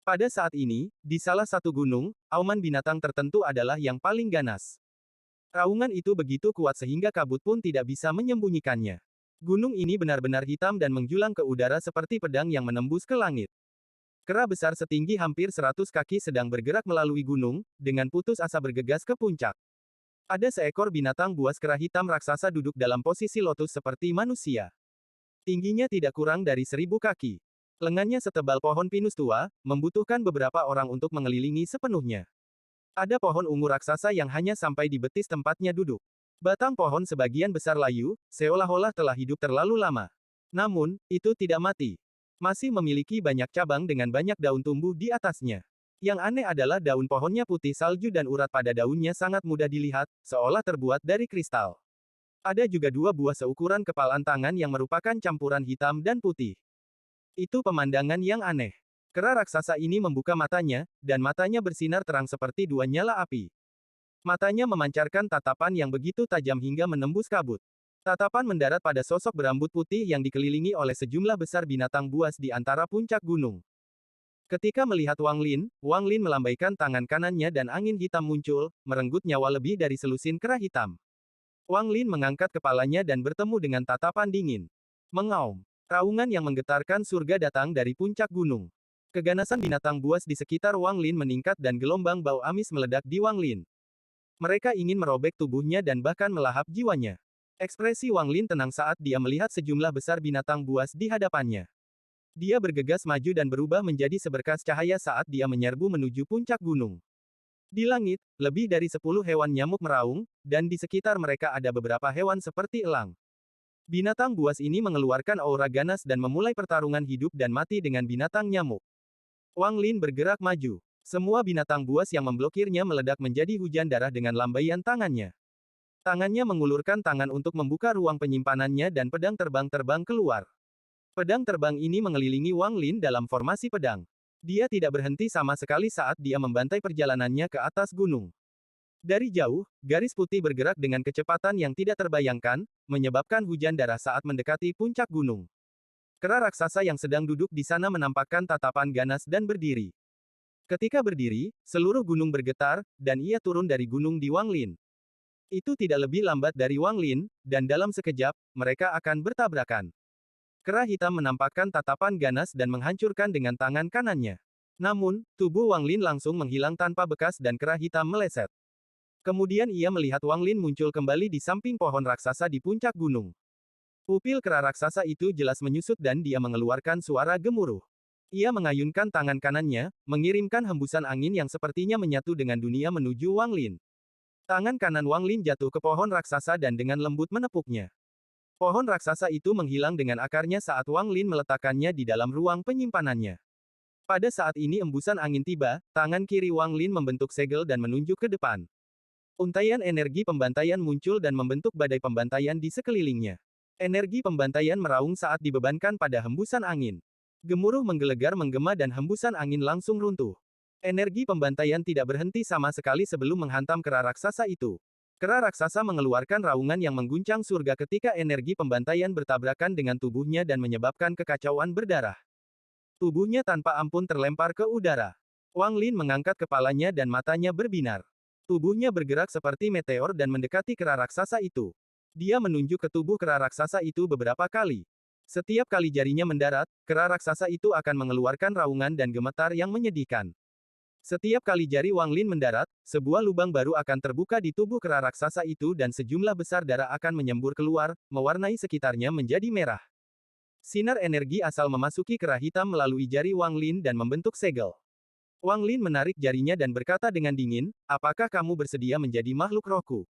Pada saat ini, di salah satu gunung, auman binatang tertentu adalah yang paling ganas. Raungan itu begitu kuat sehingga kabut pun tidak bisa menyembunyikannya. Gunung ini benar-benar hitam dan menjulang ke udara seperti pedang yang menembus ke langit. Kera besar setinggi hampir 100 kaki sedang bergerak melalui gunung, dengan putus asa bergegas ke puncak. Ada seekor binatang buas kera hitam raksasa duduk dalam posisi lotus seperti manusia. Tingginya tidak kurang dari 1000 kaki. Lengannya setebal pohon pinus tua, membutuhkan beberapa orang untuk mengelilingi sepenuhnya. Ada pohon ungu raksasa yang hanya sampai di betis tempatnya duduk. Batang pohon sebagian besar layu, seolah-olah telah hidup terlalu lama. Namun, itu tidak mati. Masih memiliki banyak cabang dengan banyak daun tumbuh di atasnya. Yang aneh adalah daun pohonnya putih salju dan urat pada daunnya sangat mudah dilihat, seolah terbuat dari kristal. Ada juga 2 buah seukuran kepalan tangan yang merupakan campuran hitam dan putih. Itu pemandangan yang aneh. Kera raksasa ini membuka matanya, dan matanya bersinar terang seperti 2 nyala api. Matanya memancarkan tatapan yang begitu tajam hingga menembus kabut. Tatapan mendarat pada sosok berambut putih yang dikelilingi oleh sejumlah besar binatang buas di antara puncak gunung. Ketika melihat Wang Lin melambaikan tangan kanannya dan angin hitam muncul, merenggut nyawa lebih dari selusin kera hitam. Wang Lin mengangkat kepalanya dan bertemu dengan tatapan dingin. Mengaum. Raungan yang menggetarkan surga datang dari puncak gunung. Keganasan binatang buas di sekitar Wang Lin meningkat dan gelombang bau amis meledak di Wang Lin. Mereka ingin merobek tubuhnya dan bahkan melahap jiwanya. Ekspresi Wang Lin tenang saat dia melihat sejumlah besar binatang buas di hadapannya. Dia bergegas maju dan berubah menjadi seberkas cahaya saat dia menyerbu menuju puncak gunung. Di langit, lebih dari 10 hewan nyamuk meraung, dan di sekitar mereka ada beberapa hewan seperti elang. Binatang buas ini mengeluarkan aura ganas dan memulai pertarungan hidup dan mati dengan binatang nyamuk. Wang Lin bergerak maju. Semua binatang buas yang memblokirnya meledak menjadi hujan darah dengan lambaian tangannya. Tangannya mengulurkan tangan untuk membuka ruang penyimpanannya dan pedang terbang keluar. Pedang terbang ini mengelilingi Wang Lin dalam formasi pedang. Dia tidak berhenti sama sekali saat dia membantai perjalanannya ke atas gunung. Dari jauh, garis putih bergerak dengan kecepatan yang tidak terbayangkan, menyebabkan hujan darah saat mendekati puncak gunung. Kera raksasa yang sedang duduk di sana menampakkan tatapan ganas dan berdiri. Ketika berdiri, seluruh gunung bergetar, dan ia turun dari gunung di Wanglin. Itu tidak lebih lambat dari Wanglin, dan dalam sekejap, mereka akan bertabrakan. Kera hitam menampakkan tatapan ganas dan menghancurkan dengan tangan kanannya. Namun, tubuh Wanglin langsung menghilang tanpa bekas dan kera hitam meleset. Kemudian ia melihat Wanglin muncul kembali di samping pohon raksasa di puncak gunung. Pupil kera raksasa itu jelas menyusut dan dia mengeluarkan suara gemuruh. Ia mengayunkan tangan kanannya, mengirimkan hembusan angin yang sepertinya menyatu dengan dunia menuju Wanglin. Tangan kanan Wanglin jatuh ke pohon raksasa dan dengan lembut menepuknya. Pohon raksasa itu menghilang dengan akarnya saat Wanglin meletakkannya di dalam ruang penyimpanannya. Pada saat ini embusan angin tiba, tangan kiri Wanglin membentuk segel dan menunjuk ke depan. Untaian energi pembantaian muncul dan membentuk badai pembantaian di sekelilingnya. Energi pembantaian meraung saat dibebankan pada hembusan angin. Gemuruh menggelegar menggema dan hembusan angin langsung runtuh. Energi pembantaian tidak berhenti sama sekali sebelum menghantam kera raksasa itu. Kera raksasa mengeluarkan raungan yang mengguncang surga ketika energi pembantaian bertabrakan dengan tubuhnya dan menyebabkan kekacauan berdarah. Tubuhnya tanpa ampun terlempar ke udara. Wanglin mengangkat kepalanya dan matanya berbinar. Tubuhnya bergerak seperti meteor dan mendekati kera raksasa itu. Dia menunjuk ke tubuh kera raksasa itu beberapa kali. Setiap kali jarinya mendarat, kera raksasa itu akan mengeluarkan raungan dan gemetar yang menyedihkan. Setiap kali jari Wanglin mendarat, sebuah lubang baru akan terbuka di tubuh kera raksasa itu dan sejumlah besar darah akan menyembur keluar, mewarnai sekitarnya menjadi merah. Sinar energi asal memasuki kera hitam melalui jari Wanglin dan membentuk segel. Wanglin menarik jarinya dan berkata dengan dingin, apakah kamu bersedia menjadi makhluk rohku?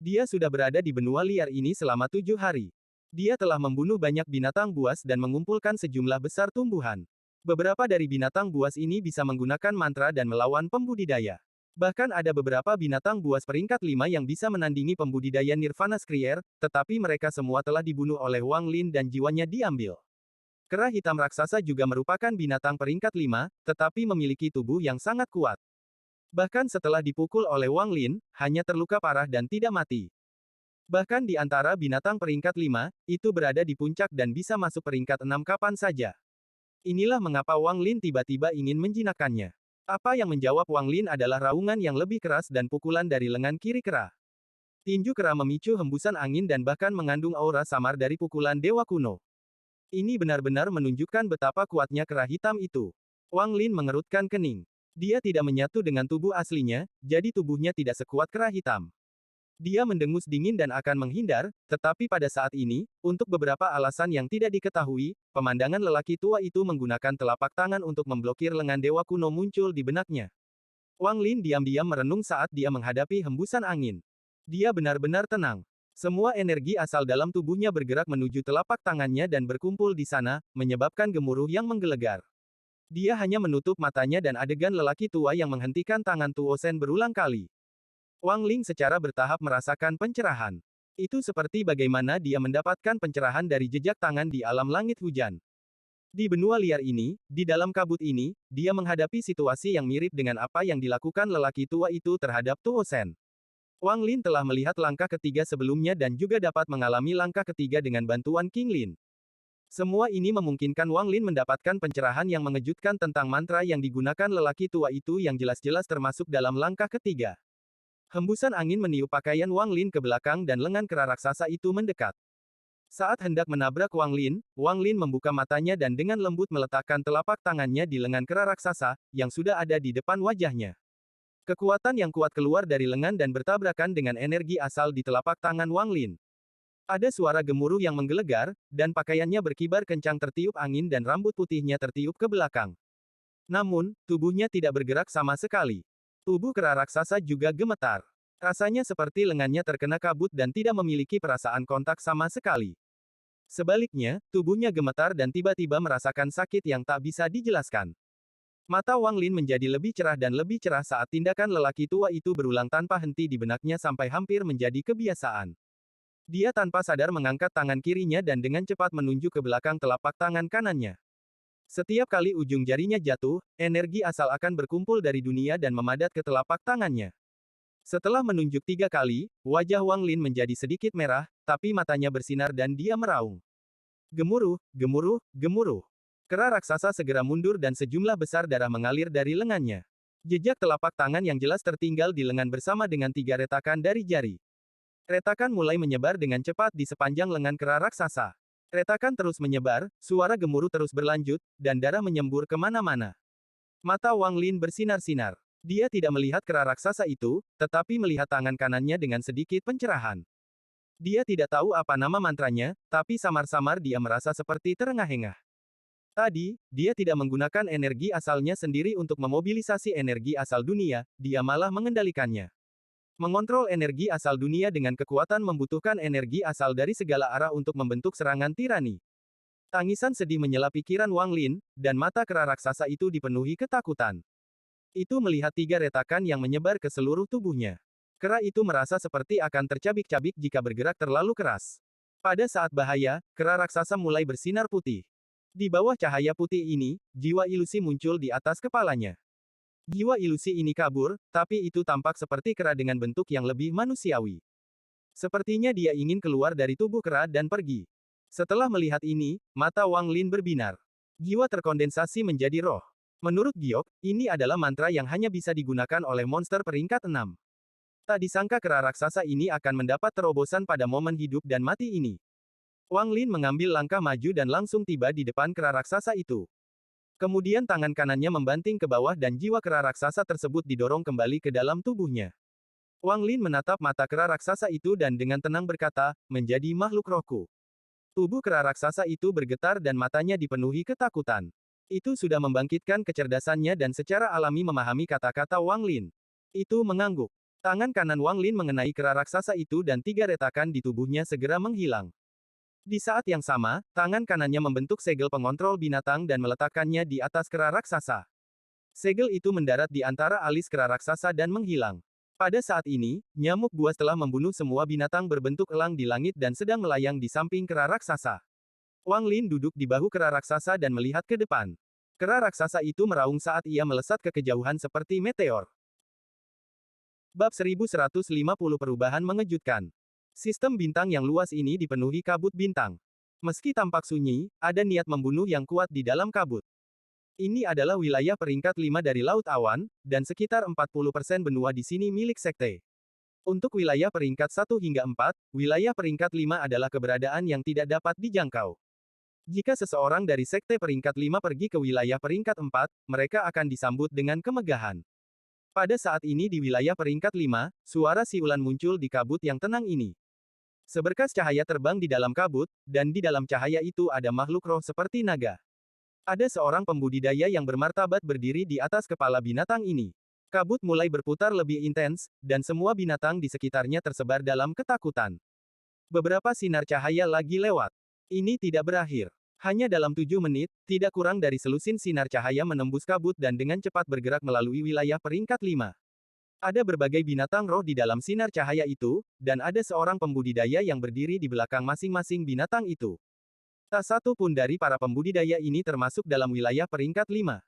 Dia sudah berada di benua liar ini selama 7 hari. Dia telah membunuh banyak binatang buas dan mengumpulkan sejumlah besar tumbuhan. Beberapa dari binatang buas ini bisa menggunakan mantra dan melawan pembudidaya. Bahkan ada beberapa binatang buas peringkat 5 yang bisa menandingi pembudidaya Nirvana Skrier, tetapi mereka semua telah dibunuh oleh Wanglin dan jiwanya diambil. Kera hitam raksasa juga merupakan binatang peringkat 5, tetapi memiliki tubuh yang sangat kuat. Bahkan setelah dipukul oleh Wanglin, hanya terluka parah dan tidak mati. Bahkan di antara binatang peringkat 5, itu berada di puncak dan bisa masuk peringkat 6 kapan saja. Inilah mengapa Wanglin tiba-tiba ingin menjinakkannya. Apa yang menjawab Wanglin adalah raungan yang lebih keras dan pukulan dari lengan kiri kera. Tinju kera memicu hembusan angin dan bahkan mengandung aura samar dari pukulan dewa kuno. Ini benar-benar menunjukkan betapa kuatnya kera hitam itu. Wanglin mengerutkan kening. Dia tidak menyatu dengan tubuh aslinya, jadi tubuhnya tidak sekuat kera hitam. Dia mendengus dingin dan akan menghindar, tetapi pada saat ini, untuk beberapa alasan yang tidak diketahui, pemandangan lelaki tua itu menggunakan telapak tangan untuk memblokir lengan dewa kuno muncul di benaknya. Wanglin diam-diam merenung saat dia menghadapi hembusan angin. Dia benar-benar tenang. Semua energi asal dalam tubuhnya bergerak menuju telapak tangannya dan berkumpul di sana, menyebabkan gemuruh yang menggelegar. Dia hanya menutup matanya dan adegan lelaki tua yang menghentikan tangan Tuo Shen berulang kali. Wanglin secara bertahap merasakan pencerahan. Itu seperti bagaimana dia mendapatkan pencerahan dari jejak tangan di alam langit hujan. Di benua liar ini, di dalam kabut ini, dia menghadapi situasi yang mirip dengan apa yang dilakukan lelaki tua itu terhadap Tuo Shen. Wanglin telah melihat langkah ketiga sebelumnya dan juga dapat mengalami langkah ketiga dengan bantuan King Lin. Semua ini memungkinkan Wanglin mendapatkan pencerahan yang mengejutkan tentang mantra yang digunakan lelaki tua itu yang jelas-jelas termasuk dalam langkah ketiga. Hembusan angin meniup pakaian Wanglin ke belakang dan lengan kera raksasa itu mendekat. Saat hendak menabrak Wanglin membuka matanya dan dengan lembut meletakkan telapak tangannya di lengan kera raksasa, yang sudah ada di depan wajahnya. Kekuatan yang kuat keluar dari lengan dan bertabrakan dengan energi asal di telapak tangan Wanglin. Ada suara gemuruh yang menggelegar, dan pakaiannya berkibar kencang tertiup angin dan rambut putihnya tertiup ke belakang. Namun, tubuhnya tidak bergerak sama sekali. Tubuh kera raksasa juga gemetar. Rasanya seperti lengannya terkena kabut dan tidak memiliki perasaan kontak sama sekali. Sebaliknya, tubuhnya gemetar dan tiba-tiba merasakan sakit yang tak bisa dijelaskan. Mata Wanglin menjadi lebih cerah dan lebih cerah saat tindakan lelaki tua itu berulang tanpa henti di benaknya sampai hampir menjadi kebiasaan. Dia tanpa sadar mengangkat tangan kirinya dan dengan cepat menunjuk ke belakang telapak tangan kanannya. Setiap kali ujung jarinya jatuh, energi asal akan berkumpul dari dunia dan memadat ke telapak tangannya. Setelah menunjuk 3 kali, wajah Wang Lin menjadi sedikit merah, tapi matanya bersinar dan dia meraung. Gemuruh, gemuruh, gemuruh. Kera raksasa segera mundur dan sejumlah besar darah mengalir dari lengannya. Jejak telapak tangan yang jelas tertinggal di lengan bersama dengan 3 retakan dari jari. Retakan mulai menyebar dengan cepat di sepanjang lengan kera raksasa. Retakan terus menyebar, suara gemuruh terus berlanjut, dan darah menyembur kemana-mana. Mata Wang Lin bersinar-sinar. Dia tidak melihat kera raksasa itu, tetapi melihat tangan kanannya dengan sedikit pencerahan. Dia tidak tahu apa nama mantranya, tapi samar-samar dia merasa seperti terengah-engah. Tadi, dia tidak menggunakan energi asalnya sendiri untuk memobilisasi energi asal dunia, dia malah mengendalikannya. Mengontrol energi asal dunia dengan kekuatan membutuhkan energi asal dari segala arah untuk membentuk serangan tirani. Tangisan sedih menyela pikiran Wang Lin, dan mata kera raksasa itu dipenuhi ketakutan. Itu melihat 3 retakan yang menyebar ke seluruh tubuhnya. Kera itu merasa seperti akan tercabik-cabik jika bergerak terlalu keras. Pada saat bahaya, kera raksasa mulai bersinar putih. Di bawah cahaya putih ini, jiwa ilusi muncul di atas kepalanya. Jiwa ilusi ini kabur, tapi itu tampak seperti kera dengan bentuk yang lebih manusiawi. Sepertinya dia ingin keluar dari tubuh kera dan pergi. Setelah melihat ini, mata Wang Lin berbinar. Jiwa terkondensasi menjadi roh. Menurut Giok, ini adalah mantra yang hanya bisa digunakan oleh monster peringkat 6. Tak disangka kera raksasa ini akan mendapat terobosan pada momen hidup dan mati ini. Wang Lin mengambil langkah maju dan langsung tiba di depan kera raksasa itu. Kemudian tangan kanannya membanting ke bawah dan jiwa kera raksasa tersebut didorong kembali ke dalam tubuhnya. Wang Lin menatap mata kera raksasa itu dan dengan tenang berkata, menjadi makhluk rohku. Tubuh kera raksasa itu bergetar dan matanya dipenuhi ketakutan. Itu sudah membangkitkan kecerdasannya dan secara alami memahami kata-kata Wang Lin. Itu mengangguk. Tangan kanan Wang Lin mengenai kera raksasa itu dan 3 retakan di tubuhnya segera menghilang. Di saat yang sama, tangan kanannya membentuk segel pengontrol binatang dan meletakkannya di atas kera raksasa. Segel itu mendarat di antara alis kera raksasa dan menghilang. Pada saat ini, nyamuk buas telah membunuh semua binatang berbentuk elang di langit dan sedang melayang di samping kera raksasa. Wang Lin duduk di bahu kera raksasa dan melihat ke depan. Kera raksasa itu meraung saat ia melesat ke kejauhan seperti meteor. Bab 1150 Perubahan Mengejutkan. Sistem bintang yang luas ini dipenuhi kabut bintang. Meski tampak sunyi, ada niat membunuh yang kuat di dalam kabut. Ini adalah wilayah peringkat 5 dari Laut Awan, dan sekitar 40% benua di sini milik sekte. Untuk wilayah peringkat 1 hingga 4, wilayah peringkat 5 adalah keberadaan yang tidak dapat dijangkau. Jika seseorang dari sekte peringkat 5 pergi ke wilayah peringkat 4, mereka akan disambut dengan kemegahan. Pada saat ini di wilayah peringkat 5, suara siulan muncul di kabut yang tenang ini. Seberkas cahaya terbang di dalam kabut, dan di dalam cahaya itu ada makhluk roh seperti naga. Ada seorang pembudidaya yang bermartabat berdiri di atas kepala binatang ini. Kabut mulai berputar lebih intens, dan semua binatang di sekitarnya tersebar dalam ketakutan. Beberapa sinar cahaya lagi lewat. Ini tidak berakhir. Hanya dalam 7 menit, tidak kurang dari selusin sinar cahaya menembus kabut dan dengan cepat bergerak melalui wilayah peringkat 5. Ada berbagai binatang roh di dalam sinar cahaya itu, dan ada seorang pembudidaya yang berdiri di belakang masing-masing binatang itu. Tak satu pun dari para pembudidaya ini termasuk dalam wilayah peringkat 5.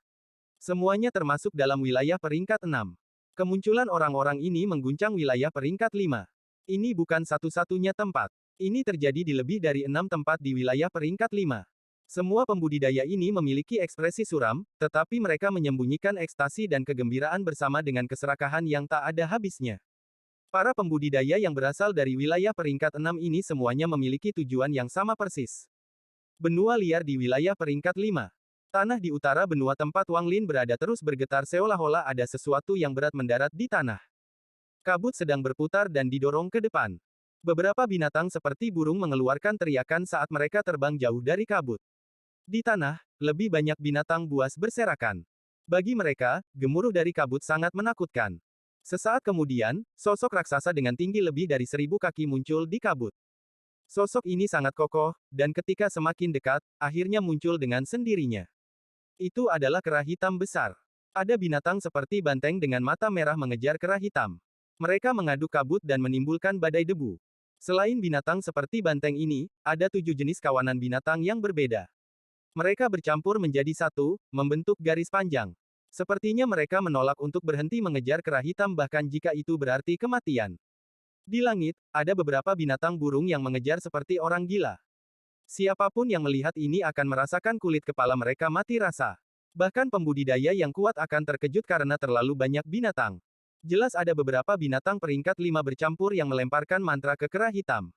Semuanya termasuk dalam wilayah peringkat 6. Kemunculan orang-orang ini mengguncang wilayah peringkat 5. Ini bukan satu-satunya tempat. Ini terjadi di lebih dari 6 tempat di wilayah peringkat 5. Semua pembudidaya ini memiliki ekspresi suram, tetapi mereka menyembunyikan ekstasi dan kegembiraan bersama dengan keserakahan yang tak ada habisnya. Para pembudidaya yang berasal dari wilayah peringkat 6 ini semuanya memiliki tujuan yang sama persis. Benua liar di wilayah peringkat 5. Tanah di utara benua tempat Wang Lin berada terus bergetar seolah-olah ada sesuatu yang berat mendarat di tanah. Kabut sedang berputar dan didorong ke depan. Beberapa binatang seperti burung mengeluarkan teriakan saat mereka terbang jauh dari kabut. Di tanah, lebih banyak binatang buas berserakan. Bagi mereka, gemuruh dari kabut sangat menakutkan. Sesaat kemudian, sosok raksasa dengan tinggi lebih dari 1000 kaki muncul di kabut. Sosok ini sangat kokoh, dan ketika semakin dekat, akhirnya muncul dengan sendirinya. Itu adalah kera hitam besar. Ada binatang seperti banteng dengan mata merah mengejar kera hitam. Mereka mengaduk kabut dan menimbulkan badai debu. Selain binatang seperti banteng ini, ada 7 jenis kawanan binatang yang berbeda. Mereka bercampur menjadi satu, membentuk garis panjang. Sepertinya mereka menolak untuk berhenti mengejar kera hitam bahkan jika itu berarti kematian. Di langit, ada beberapa binatang burung yang mengejar seperti orang gila. Siapapun yang melihat ini akan merasakan kulit kepala mereka mati rasa. Bahkan pembudidaya yang kuat akan terkejut karena terlalu banyak binatang. Jelas ada beberapa binatang peringkat 5 bercampur yang melemparkan mantra ke kera hitam.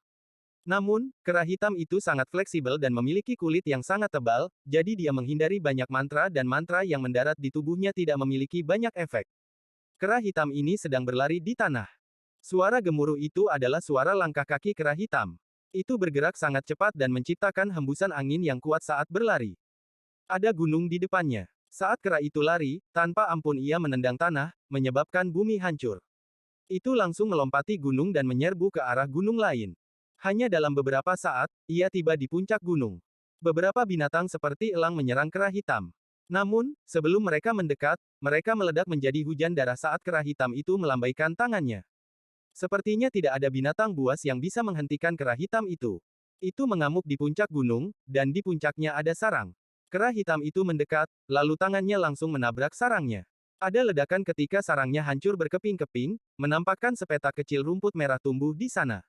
Namun, kera hitam itu sangat fleksibel dan memiliki kulit yang sangat tebal, jadi dia menghindari banyak mantra dan mantra yang mendarat di tubuhnya tidak memiliki banyak efek. Kera hitam ini sedang berlari di tanah. Suara gemuruh itu adalah suara langkah kaki kera hitam. Itu bergerak sangat cepat dan menciptakan hembusan angin yang kuat saat berlari. Ada gunung di depannya. Saat kera itu lari, tanpa ampun ia menendang tanah, menyebabkan bumi hancur. Itu langsung melompati gunung dan menyerbu ke arah gunung lain. Hanya dalam beberapa saat, ia tiba di puncak gunung. Beberapa binatang seperti elang menyerang kera hitam. Namun, sebelum mereka mendekat, mereka meledak menjadi hujan darah saat kera hitam itu melambaikan tangannya. Sepertinya tidak ada binatang buas yang bisa menghentikan kera hitam itu. Itu mengamuk di puncak gunung, dan di puncaknya ada sarang. Kera hitam itu mendekat, lalu tangannya langsung menabrak sarangnya. Ada ledakan ketika sarangnya hancur berkeping-keping, menampakkan sepetak kecil rumput merah tumbuh di sana.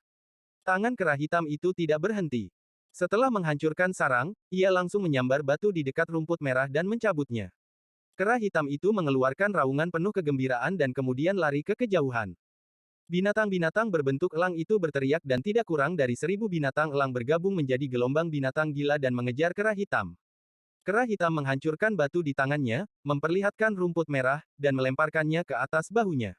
Tangan kera hitam itu tidak berhenti. Setelah menghancurkan sarang, ia langsung menyambar batu di dekat rumput merah dan mencabutnya. Kera hitam itu mengeluarkan raungan penuh kegembiraan dan kemudian lari ke kejauhan. Binatang-binatang berbentuk elang itu berteriak dan tidak kurang dari 1000 binatang elang bergabung menjadi gelombang binatang gila dan mengejar kera hitam. Kera hitam menghancurkan batu di tangannya, memperlihatkan rumput merah, dan melemparkannya ke atas bahunya.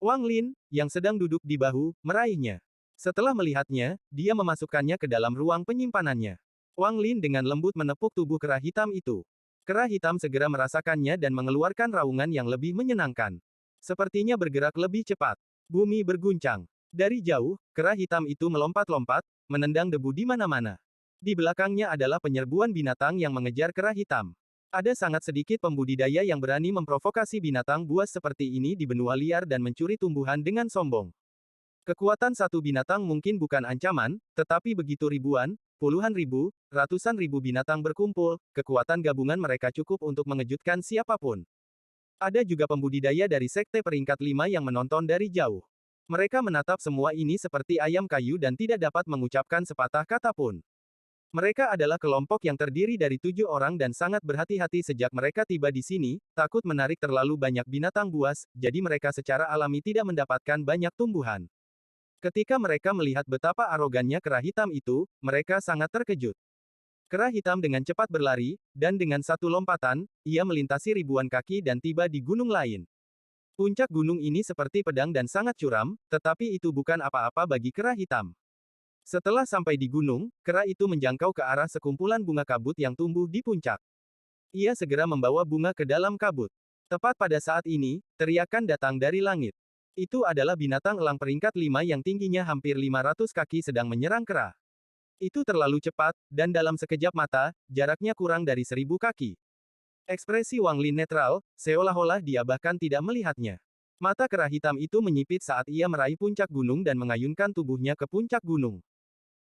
Wang Lin, yang sedang duduk di bahu, meraihnya. Setelah melihatnya, dia memasukkannya ke dalam ruang penyimpanannya. Wang Lin dengan lembut menepuk tubuh kera hitam itu. Kera hitam segera merasakannya dan mengeluarkan raungan yang lebih menyenangkan. Sepertinya bergerak lebih cepat. Bumi berguncang. Dari jauh, kera hitam itu melompat-lompat, menendang debu di mana-mana. Di belakangnya adalah penyerbuan binatang yang mengejar kera hitam. Ada sangat sedikit pembudidaya yang berani memprovokasi binatang buas seperti ini di benua liar dan mencuri tumbuhan dengan sombong. Kekuatan satu binatang mungkin bukan ancaman, tetapi begitu ribuan, puluhan ribu, ratusan ribu binatang berkumpul, kekuatan gabungan mereka cukup untuk mengejutkan siapapun. Ada juga pembudidaya dari sekte peringkat 5 yang menonton dari jauh. Mereka menatap semua ini seperti ayam kayu dan tidak dapat mengucapkan sepatah kata pun. Mereka adalah kelompok yang terdiri dari 7 orang dan sangat berhati-hati sejak mereka tiba di sini, takut menarik terlalu banyak binatang buas, jadi mereka secara alami tidak mendapatkan banyak tumbuhan. Ketika mereka melihat betapa arogannya kera hitam itu, mereka sangat terkejut. Kera hitam dengan cepat berlari, dan dengan satu lompatan, ia melintasi ribuan kaki dan tiba di gunung lain. Puncak gunung ini seperti pedang dan sangat curam, tetapi itu bukan apa-apa bagi kera hitam. Setelah sampai di gunung, kera itu menjangkau ke arah sekumpulan bunga kabut yang tumbuh di puncak. Ia segera membawa bunga ke dalam kabut. Tepat pada saat ini, teriakan datang dari langit. Itu adalah binatang elang peringkat 5 yang tingginya hampir 500 kaki sedang menyerang kera. Itu terlalu cepat, dan dalam sekejap mata, jaraknya kurang dari 1000 kaki. Ekspresi Wang Lin netral, seolah-olah dia bahkan tidak melihatnya. Mata kera hitam itu menyipit saat ia meraih puncak gunung dan mengayunkan tubuhnya ke puncak gunung.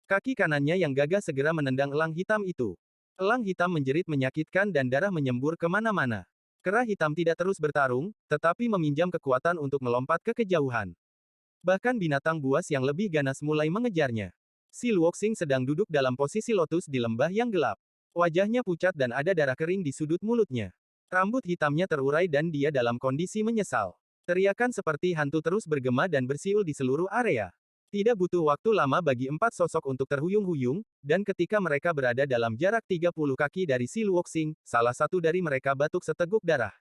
Kaki kanannya yang gagah segera menendang elang hitam itu. Elang hitam menjerit menyakitkan dan darah menyembur kemana-mana. Kera hitam tidak terus bertarung, tetapi meminjam kekuatan untuk melompat ke kejauhan. Bahkan binatang buas yang lebih ganas mulai mengejarnya. Si Luoxing sedang duduk dalam posisi lotus di lembah yang gelap. Wajahnya pucat dan ada darah kering di sudut mulutnya. Rambut hitamnya terurai dan dia dalam kondisi menyesal. Teriakan seperti hantu terus bergema dan bersiul di seluruh area. Tidak butuh waktu lama bagi 4 sosok untuk terhuyung-huyung, dan ketika mereka berada dalam jarak 30 kaki dari si Luoxing, salah satu dari mereka batuk seteguk darah.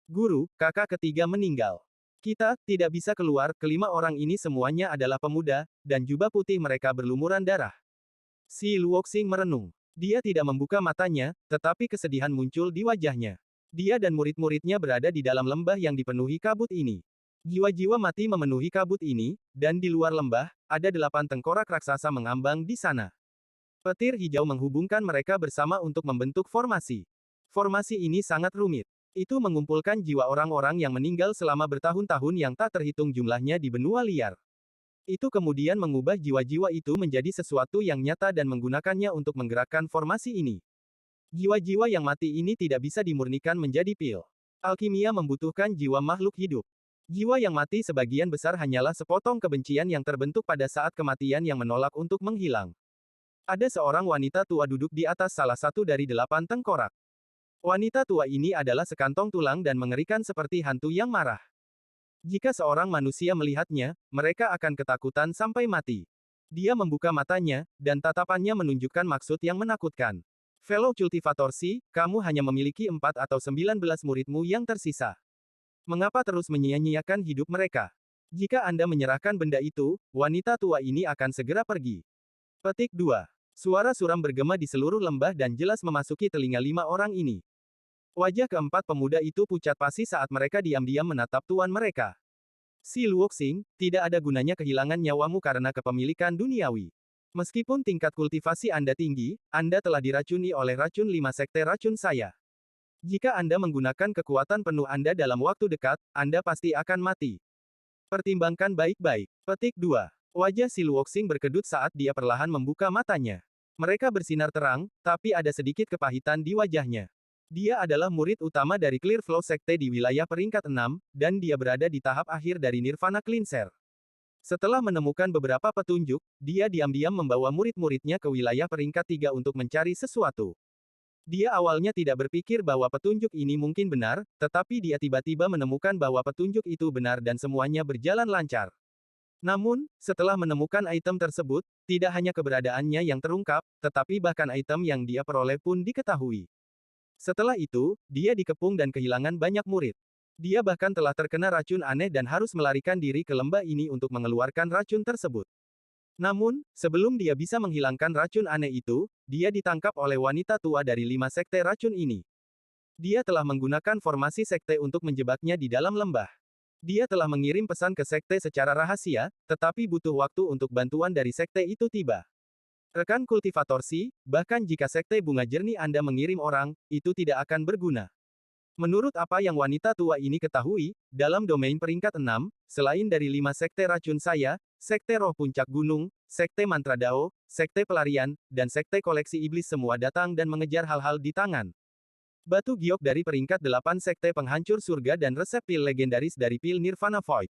Guru, kakak ketiga meninggal. Kita tidak bisa keluar, kelima orang ini semuanya adalah pemuda, dan jubah putih mereka berlumuran darah. Si Luoxing merenung. Dia tidak membuka matanya, tetapi kesedihan muncul di wajahnya. Dia dan murid-muridnya berada di dalam lembah yang dipenuhi kabut ini. Jiwa-jiwa mati memenuhi kabut ini, dan di luar lembah, ada 8 tengkorak raksasa mengambang di sana. Petir hijau menghubungkan mereka bersama untuk membentuk formasi. Formasi ini sangat rumit. Itu mengumpulkan jiwa orang-orang yang meninggal selama bertahun-tahun yang tak terhitung jumlahnya di benua liar. Itu kemudian mengubah jiwa-jiwa itu menjadi sesuatu yang nyata dan menggunakannya untuk menggerakkan formasi ini. Jiwa-jiwa yang mati ini tidak bisa dimurnikan menjadi pil. Alkimia membutuhkan jiwa makhluk hidup. Jiwa yang mati sebagian besar hanyalah sepotong kebencian yang terbentuk pada saat kematian yang menolak untuk menghilang. Ada seorang wanita tua duduk di atas salah satu dari 8 tengkorak. Wanita tua ini adalah sekantong tulang dan mengerikan seperti hantu yang marah. Jika seorang manusia melihatnya, mereka akan ketakutan sampai mati. Dia membuka matanya, dan tatapannya menunjukkan maksud yang menakutkan. Fellow Cultivator C, kamu hanya memiliki 4 atau 19 muridmu yang tersisa. Mengapa terus menyia-nyiakan hidup mereka? Jika Anda menyerahkan benda itu, wanita tua ini akan segera pergi. Petik 2. Suara suram bergema di seluruh lembah dan jelas memasuki telinga 5 orang ini. Wajah keempat pemuda itu pucat pasi saat mereka diam-diam menatap tuan mereka. Si Luoxing, tidak ada gunanya kehilangan nyawamu karena kepemilikan duniawi. Meskipun tingkat kultivasi Anda tinggi, Anda telah diracuni oleh racun 5 sekte racun saya. Jika Anda menggunakan kekuatan penuh Anda dalam waktu dekat, Anda pasti akan mati. Pertimbangkan baik-baik. Petik 2. Wajah si Luoxing berkedut saat dia perlahan membuka matanya. Mereka bersinar terang, tapi ada sedikit kepahitan di wajahnya. Dia adalah murid utama dari Clear Flow Sekte di wilayah peringkat 6, dan dia berada di tahap akhir dari Nirvana Cleanser. Setelah menemukan beberapa petunjuk, dia diam-diam membawa murid-muridnya ke wilayah peringkat 3 untuk mencari sesuatu. Dia awalnya tidak berpikir bahwa petunjuk ini mungkin benar, tetapi dia tiba-tiba menemukan bahwa petunjuk itu benar dan semuanya berjalan lancar. Namun, setelah menemukan item tersebut, tidak hanya keberadaannya yang terungkap, tetapi bahkan item yang dia peroleh pun diketahui. Setelah itu, dia dikepung dan kehilangan banyak murid. Dia bahkan telah terkena racun aneh dan harus melarikan diri ke lembah ini untuk mengeluarkan racun tersebut. Namun, sebelum dia bisa menghilangkan racun aneh itu, dia ditangkap oleh wanita tua dari 5 sekte racun ini. Dia telah menggunakan formasi sekte untuk menjebaknya di dalam lembah. Dia telah mengirim pesan ke sekte secara rahasia, tetapi butuh waktu untuk bantuan dari sekte itu tiba. Rekan kultivator C, bahkan jika sekte bunga jernih Anda mengirim orang, itu tidak akan berguna. Menurut apa yang wanita tua ini ketahui, dalam domain peringkat 6, selain dari 5 sekte racun saya, sekte roh puncak gunung, sekte mantra Dao, sekte pelarian, dan sekte koleksi iblis semua datang dan mengejar hal-hal di tangan. Batu giok dari peringkat 8 sekte penghancur surga dan resep pil legendaris dari pil Nirvana Void.